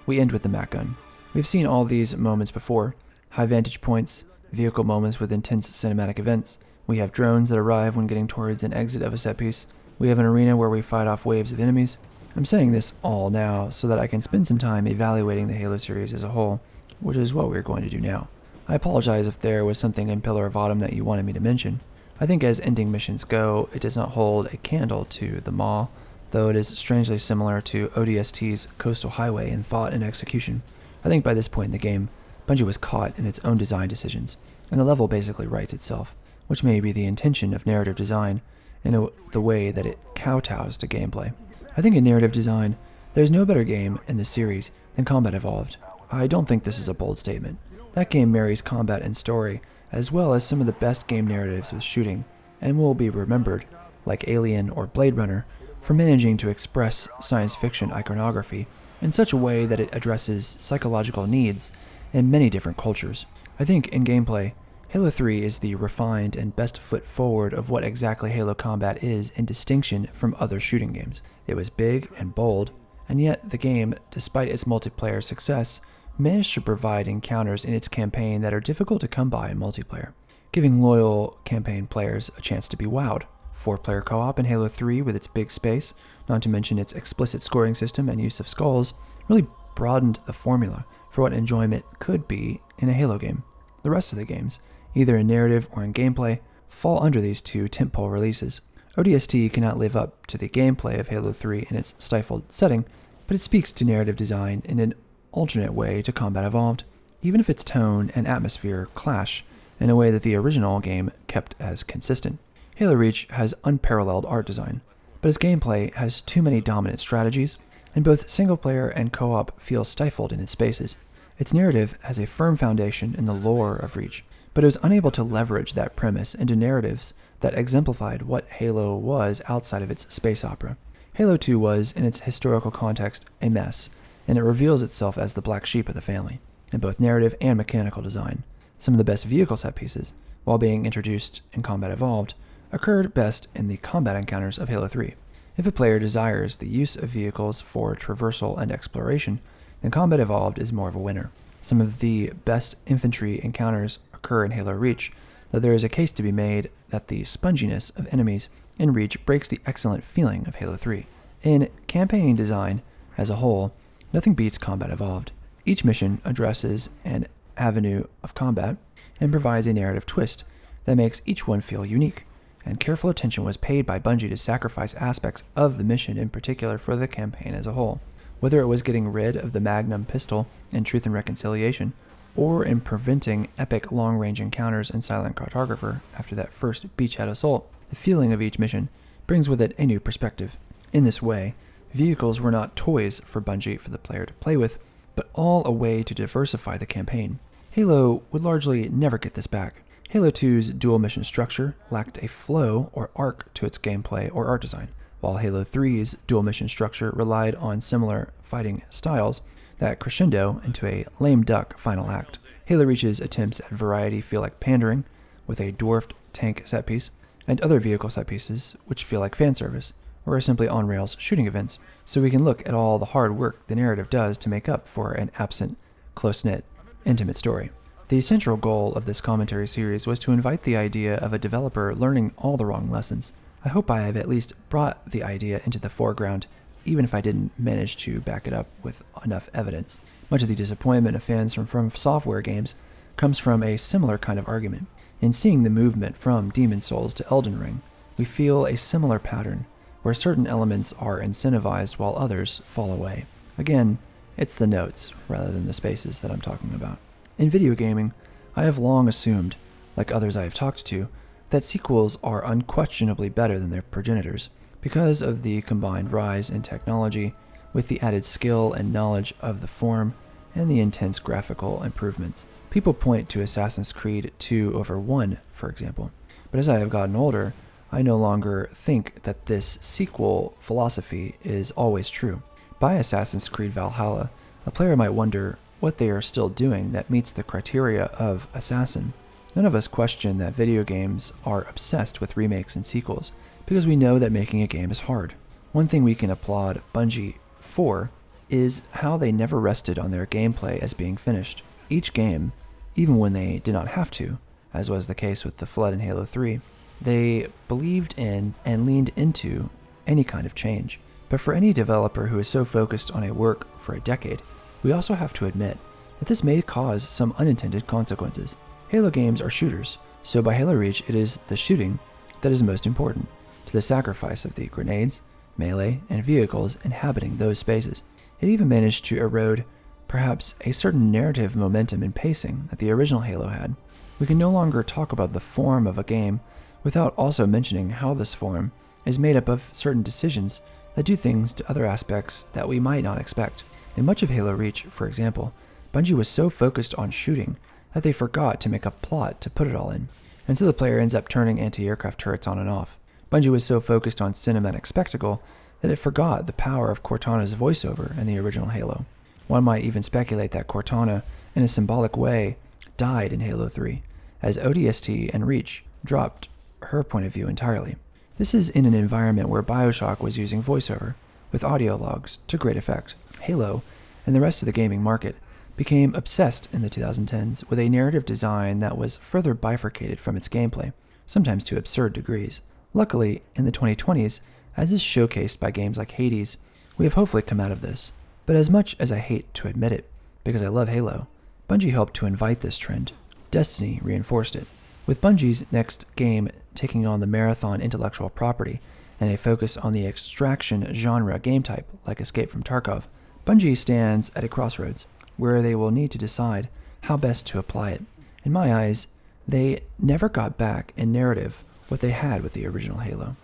We end with the Mac gun. We've seen all these moments before: high vantage points, vehicle moments with intense cinematic events. We have drones that arrive when getting towards an exit of a set piece. We have an arena where we fight off waves of enemies. I'm saying this all now so that I can spend some time evaluating the Halo series as a whole, which is what we're going to do now. I apologize if there was something in Pillar of Autumn that you wanted me to mention. I think as ending missions go, it does not hold a candle to the Maw, though it is strangely similar to ODST's Coastal Highway in thought and execution. I think by this point in the game, Bungie was caught in its own design decisions, and the level basically writes itself, which may be the intention of narrative design in the way that it kowtows to gameplay. I think in narrative design, there's no better game in the series than Combat Evolved. I don't think this is a bold statement. That game marries combat and story, as well as some of the best game narratives with shooting, and will be remembered, like Alien or Blade Runner, for managing to express science fiction iconography in such a way that it addresses psychological needs in many different cultures. I think in gameplay, Halo 3 is the refined and best foot forward of what exactly Halo combat is in distinction from other shooting games. It was big and bold, and yet the game, despite its multiplayer success, managed to provide encounters in its campaign that are difficult to come by in multiplayer, giving loyal campaign players a chance to be wowed. 4-player co-op in Halo 3 with its big space, not to mention its explicit scoring system and use of skulls, really broadened the formula for what enjoyment could be in a Halo game. The rest of the games, either in narrative or in gameplay, fall under these two tentpole releases. ODST cannot live up to the gameplay of Halo 3 in its stifled setting, but it speaks to narrative design in an alternate way to Combat Evolved, even if its tone and atmosphere clash in a way that the original game kept as consistent. Halo Reach has unparalleled art design, but its gameplay has too many dominant strategies, and both single-player and co-op feel stifled in its spaces. Its narrative has a firm foundation in the lore of Reach, but it was unable to leverage that premise into narratives that exemplified what Halo was outside of its space opera. Halo 2 was, in its historical context, a mess, and it reveals itself as the black sheep of the family, in both narrative and mechanical design. Some of the best vehicle set pieces, while being introduced in Combat Evolved, occurred best in the combat encounters of Halo 3. If a player desires the use of vehicles for traversal and exploration, then Combat Evolved is more of a winner. Some of the best infantry encounters occur in Halo Reach, though there is a case to be made that the sponginess of enemies in Reach breaks the excellent feeling of Halo 3. In campaign design as a whole, nothing beats Combat Evolved. Each mission addresses an avenue of combat and provides a narrative twist that makes each one feel unique, and careful attention was paid by Bungie to sacrifice aspects of the mission in particular for the campaign as a whole. Whether it was getting rid of the Magnum pistol in Truth and Reconciliation, or in preventing epic long-range encounters in Silent Cartographer after that first beachhead assault, the feeling of each mission brings with it a new perspective. In this way, vehicles were not toys for Bungie for the player to play with, but all a way to diversify the campaign. Halo would largely never get this back. Halo 2's dual mission structure lacked a flow or arc to its gameplay or art design, while Halo 3's dual mission structure relied on similar fighting styles that crescendo into a lame duck final act. Halo Reach's attempts at variety feel like pandering, with a dwarfed tank set piece, and other vehicle set pieces which feel like fan service, or are simply on-rails shooting events, so we can look at all the hard work the narrative does to make up for an absent, close-knit, intimate story. The central goal of this commentary series was to invite the idea of a developer learning all the wrong lessons. I hope I have at least brought the idea into the foreground, even if I didn't manage to back it up with enough evidence. Much of the disappointment of fans from software games comes from a similar kind of argument. In seeing the movement from Demon's Souls to Elden Ring, we feel a similar pattern, where certain elements are incentivized while others fall away. Again, it's the notes rather than the spaces that I'm talking about. In video gaming, I have long assumed, like others I have talked to, that sequels are unquestionably better than their progenitors, because of the combined rise in technology with the added skill and knowledge of the form and the intense graphical improvements. People point to Assassin's Creed 2 over 1, for example, but as I have gotten older, I no longer think that this sequel philosophy is always true. By Assassin's Creed Valhalla, a player might wonder what they are still doing that meets the criteria of Assassin. None of us question that video games are obsessed with remakes and sequels, because we know that making a game is hard. One thing we can applaud Bungie for is how they never rested on their gameplay as being finished. Each game, even when they did not have to, as was the case with the Flood in Halo 3, they believed in and leaned into any kind of change. But for any developer who is so focused on a work for a decade, we also have to admit that this may cause some unintended consequences. Halo games are shooters, so by Halo Reach it is the shooting that is most important, to the sacrifice of the grenades, melee, and vehicles inhabiting those spaces. It even managed to erode perhaps a certain narrative momentum and pacing that the original Halo had. We can no longer talk about the form of a game without also mentioning how this form is made up of certain decisions that do things to other aspects that we might not expect. In much of Halo Reach, for example, Bungie was so focused on shooting that they forgot to make a plot to put it all in, and so the player ends up turning anti-aircraft turrets on and off. Bungie was so focused on cinematic spectacle that it forgot the power of Cortana's voiceover in the original Halo. One might even speculate that Cortana, in a symbolic way, died in Halo 3, as ODST and Reach dropped her point of view entirely. This is in an environment where BioShock was using voiceover, with audio logs, to great effect. Halo, and the rest of the gaming market, became obsessed in the 2010s with a narrative design that was further bifurcated from its gameplay, sometimes to absurd degrees. Luckily, in the 2020s, as is showcased by games like Hades, we have hopefully come out of this. But as much as I hate to admit it, because I love Halo, Bungie helped to invite this trend. Destiny reinforced it. With Bungie's next game taking on the marathon intellectual property and a focus on the extraction genre game type like Escape from Tarkov, Bungie stands at a crossroads where they will need to decide how best to apply it. In my eyes, they never got back in narrative what they had with the original Halo.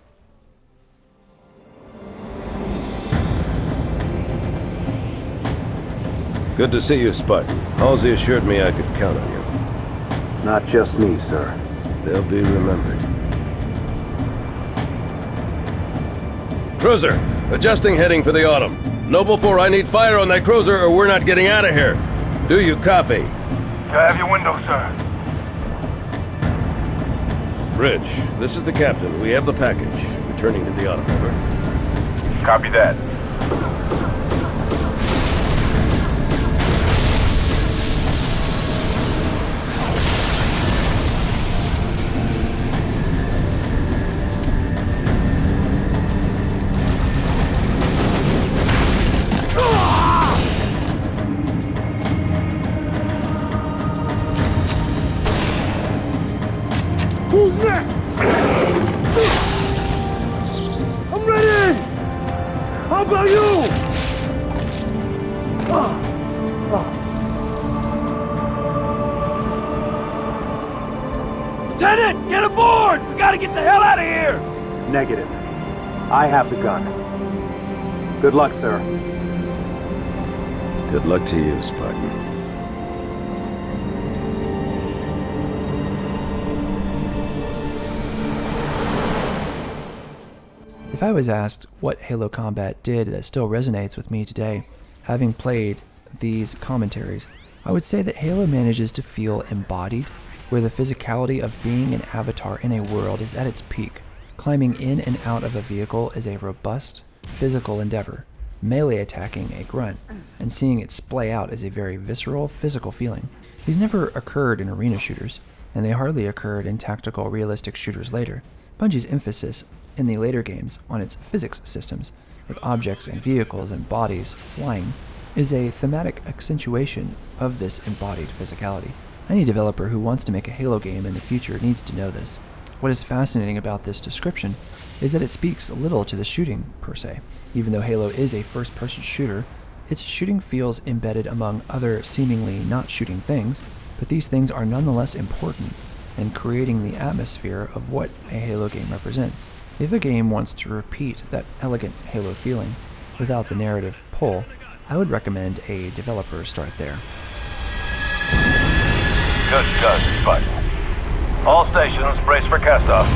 Good to see you, Spartan. Halsey assured me I could count on you. Not just me, sir. They'll be remembered. Cruiser, adjusting heading for the Autumn. Noble 4, I need fire on that cruiser or we're not getting out of here. Do you copy? I have your window, sir. Bridge, this is the captain. We have the package. Returning to the Autumn, over. Copy that. next? I'm ready! How about you? Lieutenant, get aboard! We gotta get the hell out of here! Negative. I have the gun. Good luck, sir. Good luck to you, Spartan. If I was asked what Halo combat did that still resonates with me today, having played these commentaries, I would say that Halo manages to feel embodied, where the physicality of being an avatar in a world is at its peak. Climbing in and out of a vehicle is a robust, physical endeavor. Melee attacking a grunt, and seeing it splay out is a very visceral, physical feeling. These never occurred in arena shooters, and they hardly occurred in tactical, realistic shooters later. Bungie's emphasis in the later games on its physics systems, with objects and vehicles and bodies flying, is a thematic accentuation of this embodied physicality. Any developer who wants to make a Halo game in the future needs to know this. What is fascinating about this description is that it speaks little to the shooting, per se. Even though Halo is a first-person shooter, its shooting feels embedded among other seemingly not shooting things, but these things are nonetheless important in creating the atmosphere of what a Halo game represents. If a game wants to repeat that elegant Halo feeling without the narrative pull, I would recommend a developer start there. Good, Spud. All stations, brace for cast-off.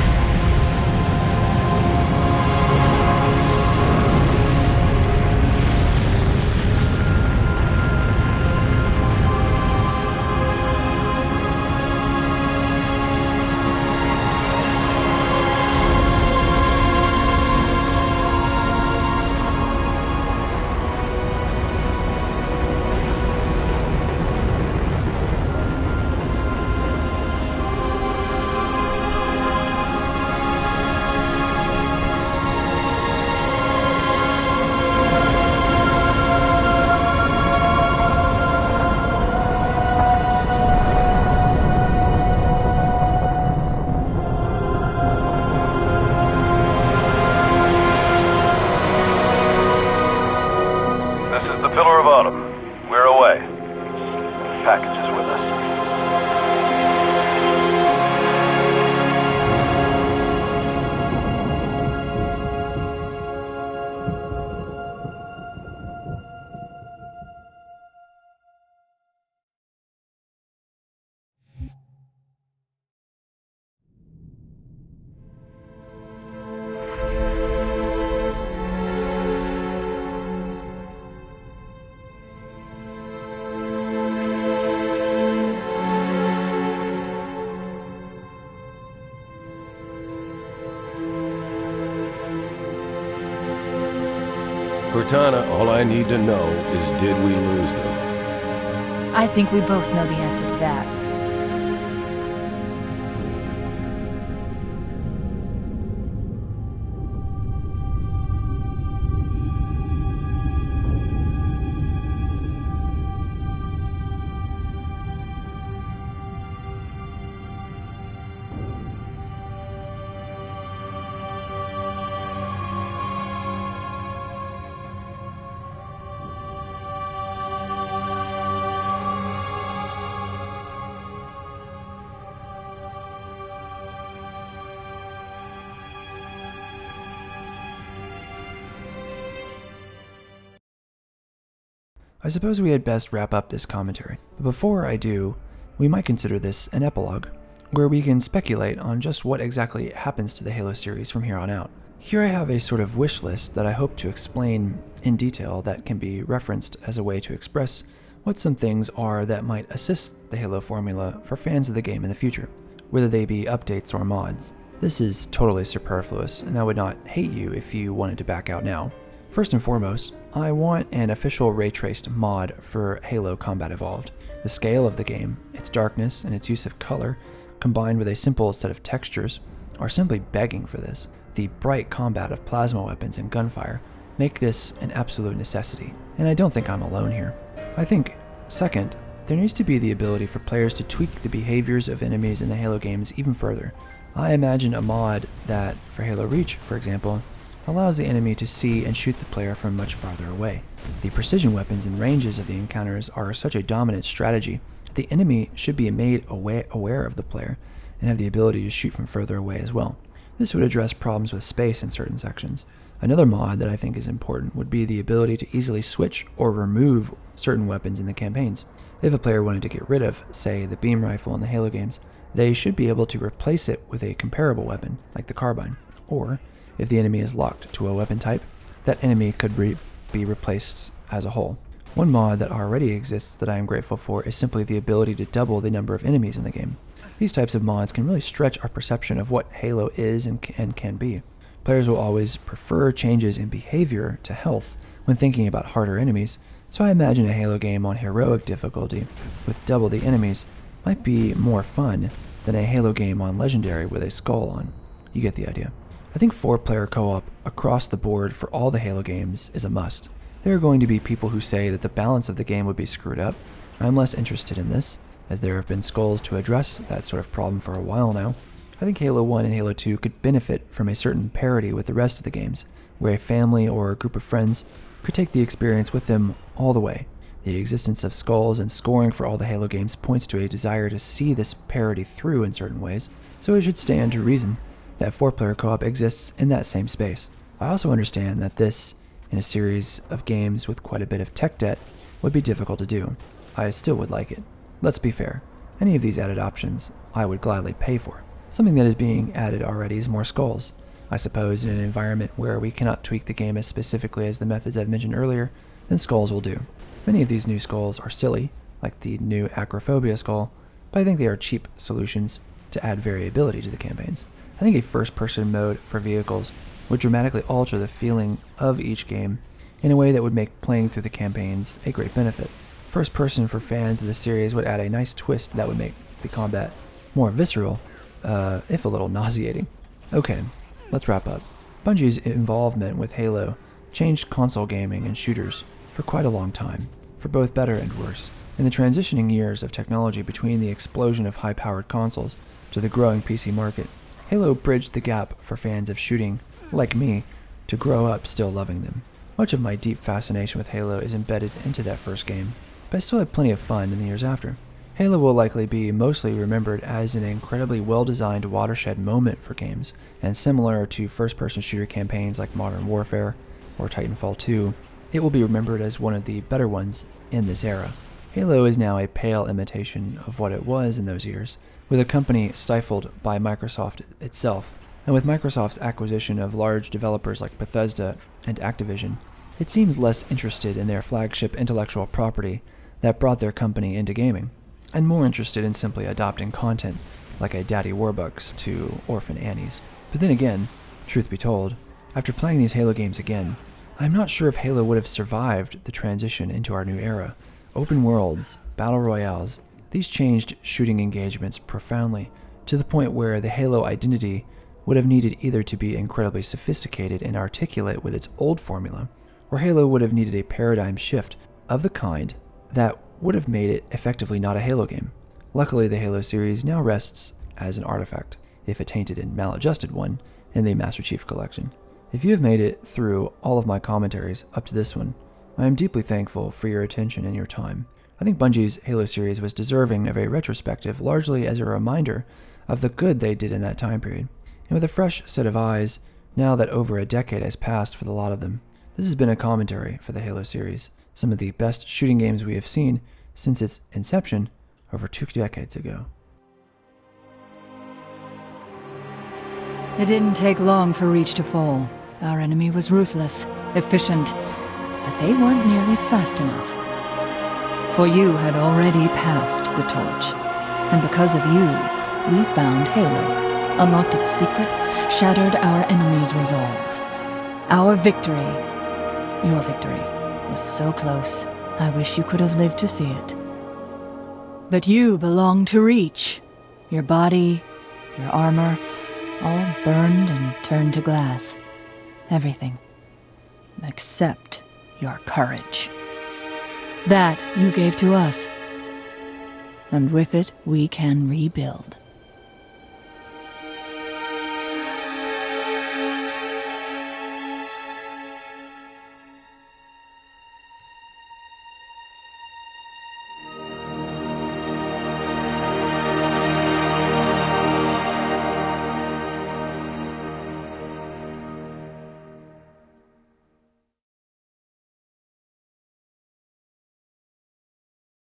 Pillar of Autumn. We're away. The package is with us. Cortana, all I need to know is, did we lose them? I think we both know the answer to that. I suppose we had best wrap up this commentary, but before I do, we might consider this an epilogue, where we can speculate on just what exactly happens to the Halo series from here on out. Here I have a sort of wish list that I hope to explain in detail that can be referenced as a way to express what some things are that might assist the Halo formula for fans of the game in the future, whether they be updates or mods. This is totally superfluous, and I would not hate you if you wanted to back out now. First and foremost, I want an official ray-traced mod for Halo Combat Evolved. The scale of the game, its darkness, and its use of color, combined with a simple set of textures, are simply begging for this. The bright combat of plasma weapons and gunfire make this an absolute necessity, and I don't think I'm alone here. I think, second, there needs to be the ability for players to tweak the behaviors of enemies in the Halo games even further. I imagine a mod that, for Halo Reach, for example, allows the enemy to see and shoot the player from much farther away. The precision weapons and ranges of the encounters are such a dominant strategy that the enemy should be made aware of the player and have the ability to shoot from further away as well. This would address problems with space in certain sections. Another mod that I think is important would be the ability to easily switch or remove certain weapons in the campaigns. If a player wanted to get rid of, say, the beam rifle in the Halo games, they should be able to replace it with a comparable weapon, like the carbine. Or, if the enemy is locked to a weapon type, that enemy could be replaced as a whole. One mod that already exists that I am grateful for is simply the ability to double the number of enemies in the game. These types of mods can really stretch our perception of what Halo is and can be. Players will always prefer changes in behavior to health when thinking about harder enemies, so I imagine a Halo game on heroic difficulty with double the enemies might be more fun than a Halo game on legendary with a skull on. You get the idea. I think 4-player co-op across the board for all the Halo games is a must. There are going to be people who say that the balance of the game would be screwed up. I'm less interested in this, as there have been skulls to address that sort of problem for a while now. I think Halo 1 and Halo 2 could benefit from a certain parity with the rest of the games, where a family or a group of friends could take the experience with them all the way. The existence of skulls and scoring for all the Halo games points to a desire to see this parity through in certain ways, so it should stand to reason that 4-player co-op exists in that same space. I also understand that this, in a series of games with quite a bit of tech debt, would be difficult to do. I still would like it. Let's be fair. Any of these added options, I would gladly pay for. Something that is being added already is more skulls. I suppose in an environment where we cannot tweak the game as specifically as the methods I've mentioned earlier, then skulls will do. Many of these new skulls are silly, like the new Acrophobia skull, but I think they are cheap solutions to add variability to the campaigns. I think a first-person mode for vehicles would dramatically alter the feeling of each game in a way that would make playing through the campaigns a great benefit. First person for fans of the series would add a nice twist that would make the combat more visceral, if a little nauseating. Okay, let's wrap up. Bungie's involvement with Halo changed console gaming and shooters for quite a long time, for both better and worse. In the transitioning years of technology between the explosion of high-powered consoles to the growing PC market, Halo bridged the gap for fans of shooting, like me, to grow up still loving them. Much of my deep fascination with Halo is embedded into that first game, but I still had plenty of fun in the years after. Halo will likely be mostly remembered as an incredibly well-designed watershed moment for games, and similar to first-person shooter campaigns like Modern Warfare or Titanfall 2, it will be remembered as one of the better ones in this era. Halo is now a pale imitation of what it was in those years, with a company stifled by Microsoft itself, and with Microsoft's acquisition of large developers like Bethesda and Activision, it seems less interested in their flagship intellectual property that brought their company into gaming, and more interested in simply adopting content like a Daddy Warbucks to Orphan Annie's. But then again, truth be told, after playing these Halo games again, I'm not sure if Halo would have survived the transition into our new era. Open worlds, battle royales, these changed shooting engagements profoundly, to the point where the Halo identity would have needed either to be incredibly sophisticated and articulate with its old formula, or Halo would have needed a paradigm shift of the kind that would have made it effectively not a Halo game. Luckily, the Halo series now rests as an artifact, if a tainted and maladjusted one, in the Master Chief Collection. If you have made it through all of my commentaries up to this one, I am deeply thankful for your attention and your time. I think Bungie's Halo series was deserving of a retrospective, largely as a reminder of the good they did in that time period, and with a fresh set of eyes, now that over a decade has passed for the lot of them. This has been a commentary for the Halo series, some of the best shooting games we have seen since its inception over 2 decades ago. It didn't take long for Reach to fall. Our enemy was ruthless, efficient, but they weren't nearly fast enough. For you had already passed the torch, and because of you, we found Halo, unlocked its secrets, shattered our enemy's resolve. Our victory, your victory, was so close. I wish you could have lived to see it. But you belong to Reach. Your body, your armor, all burned and turned to glass. Everything. Except your courage. That you gave to us. And with it, we can rebuild.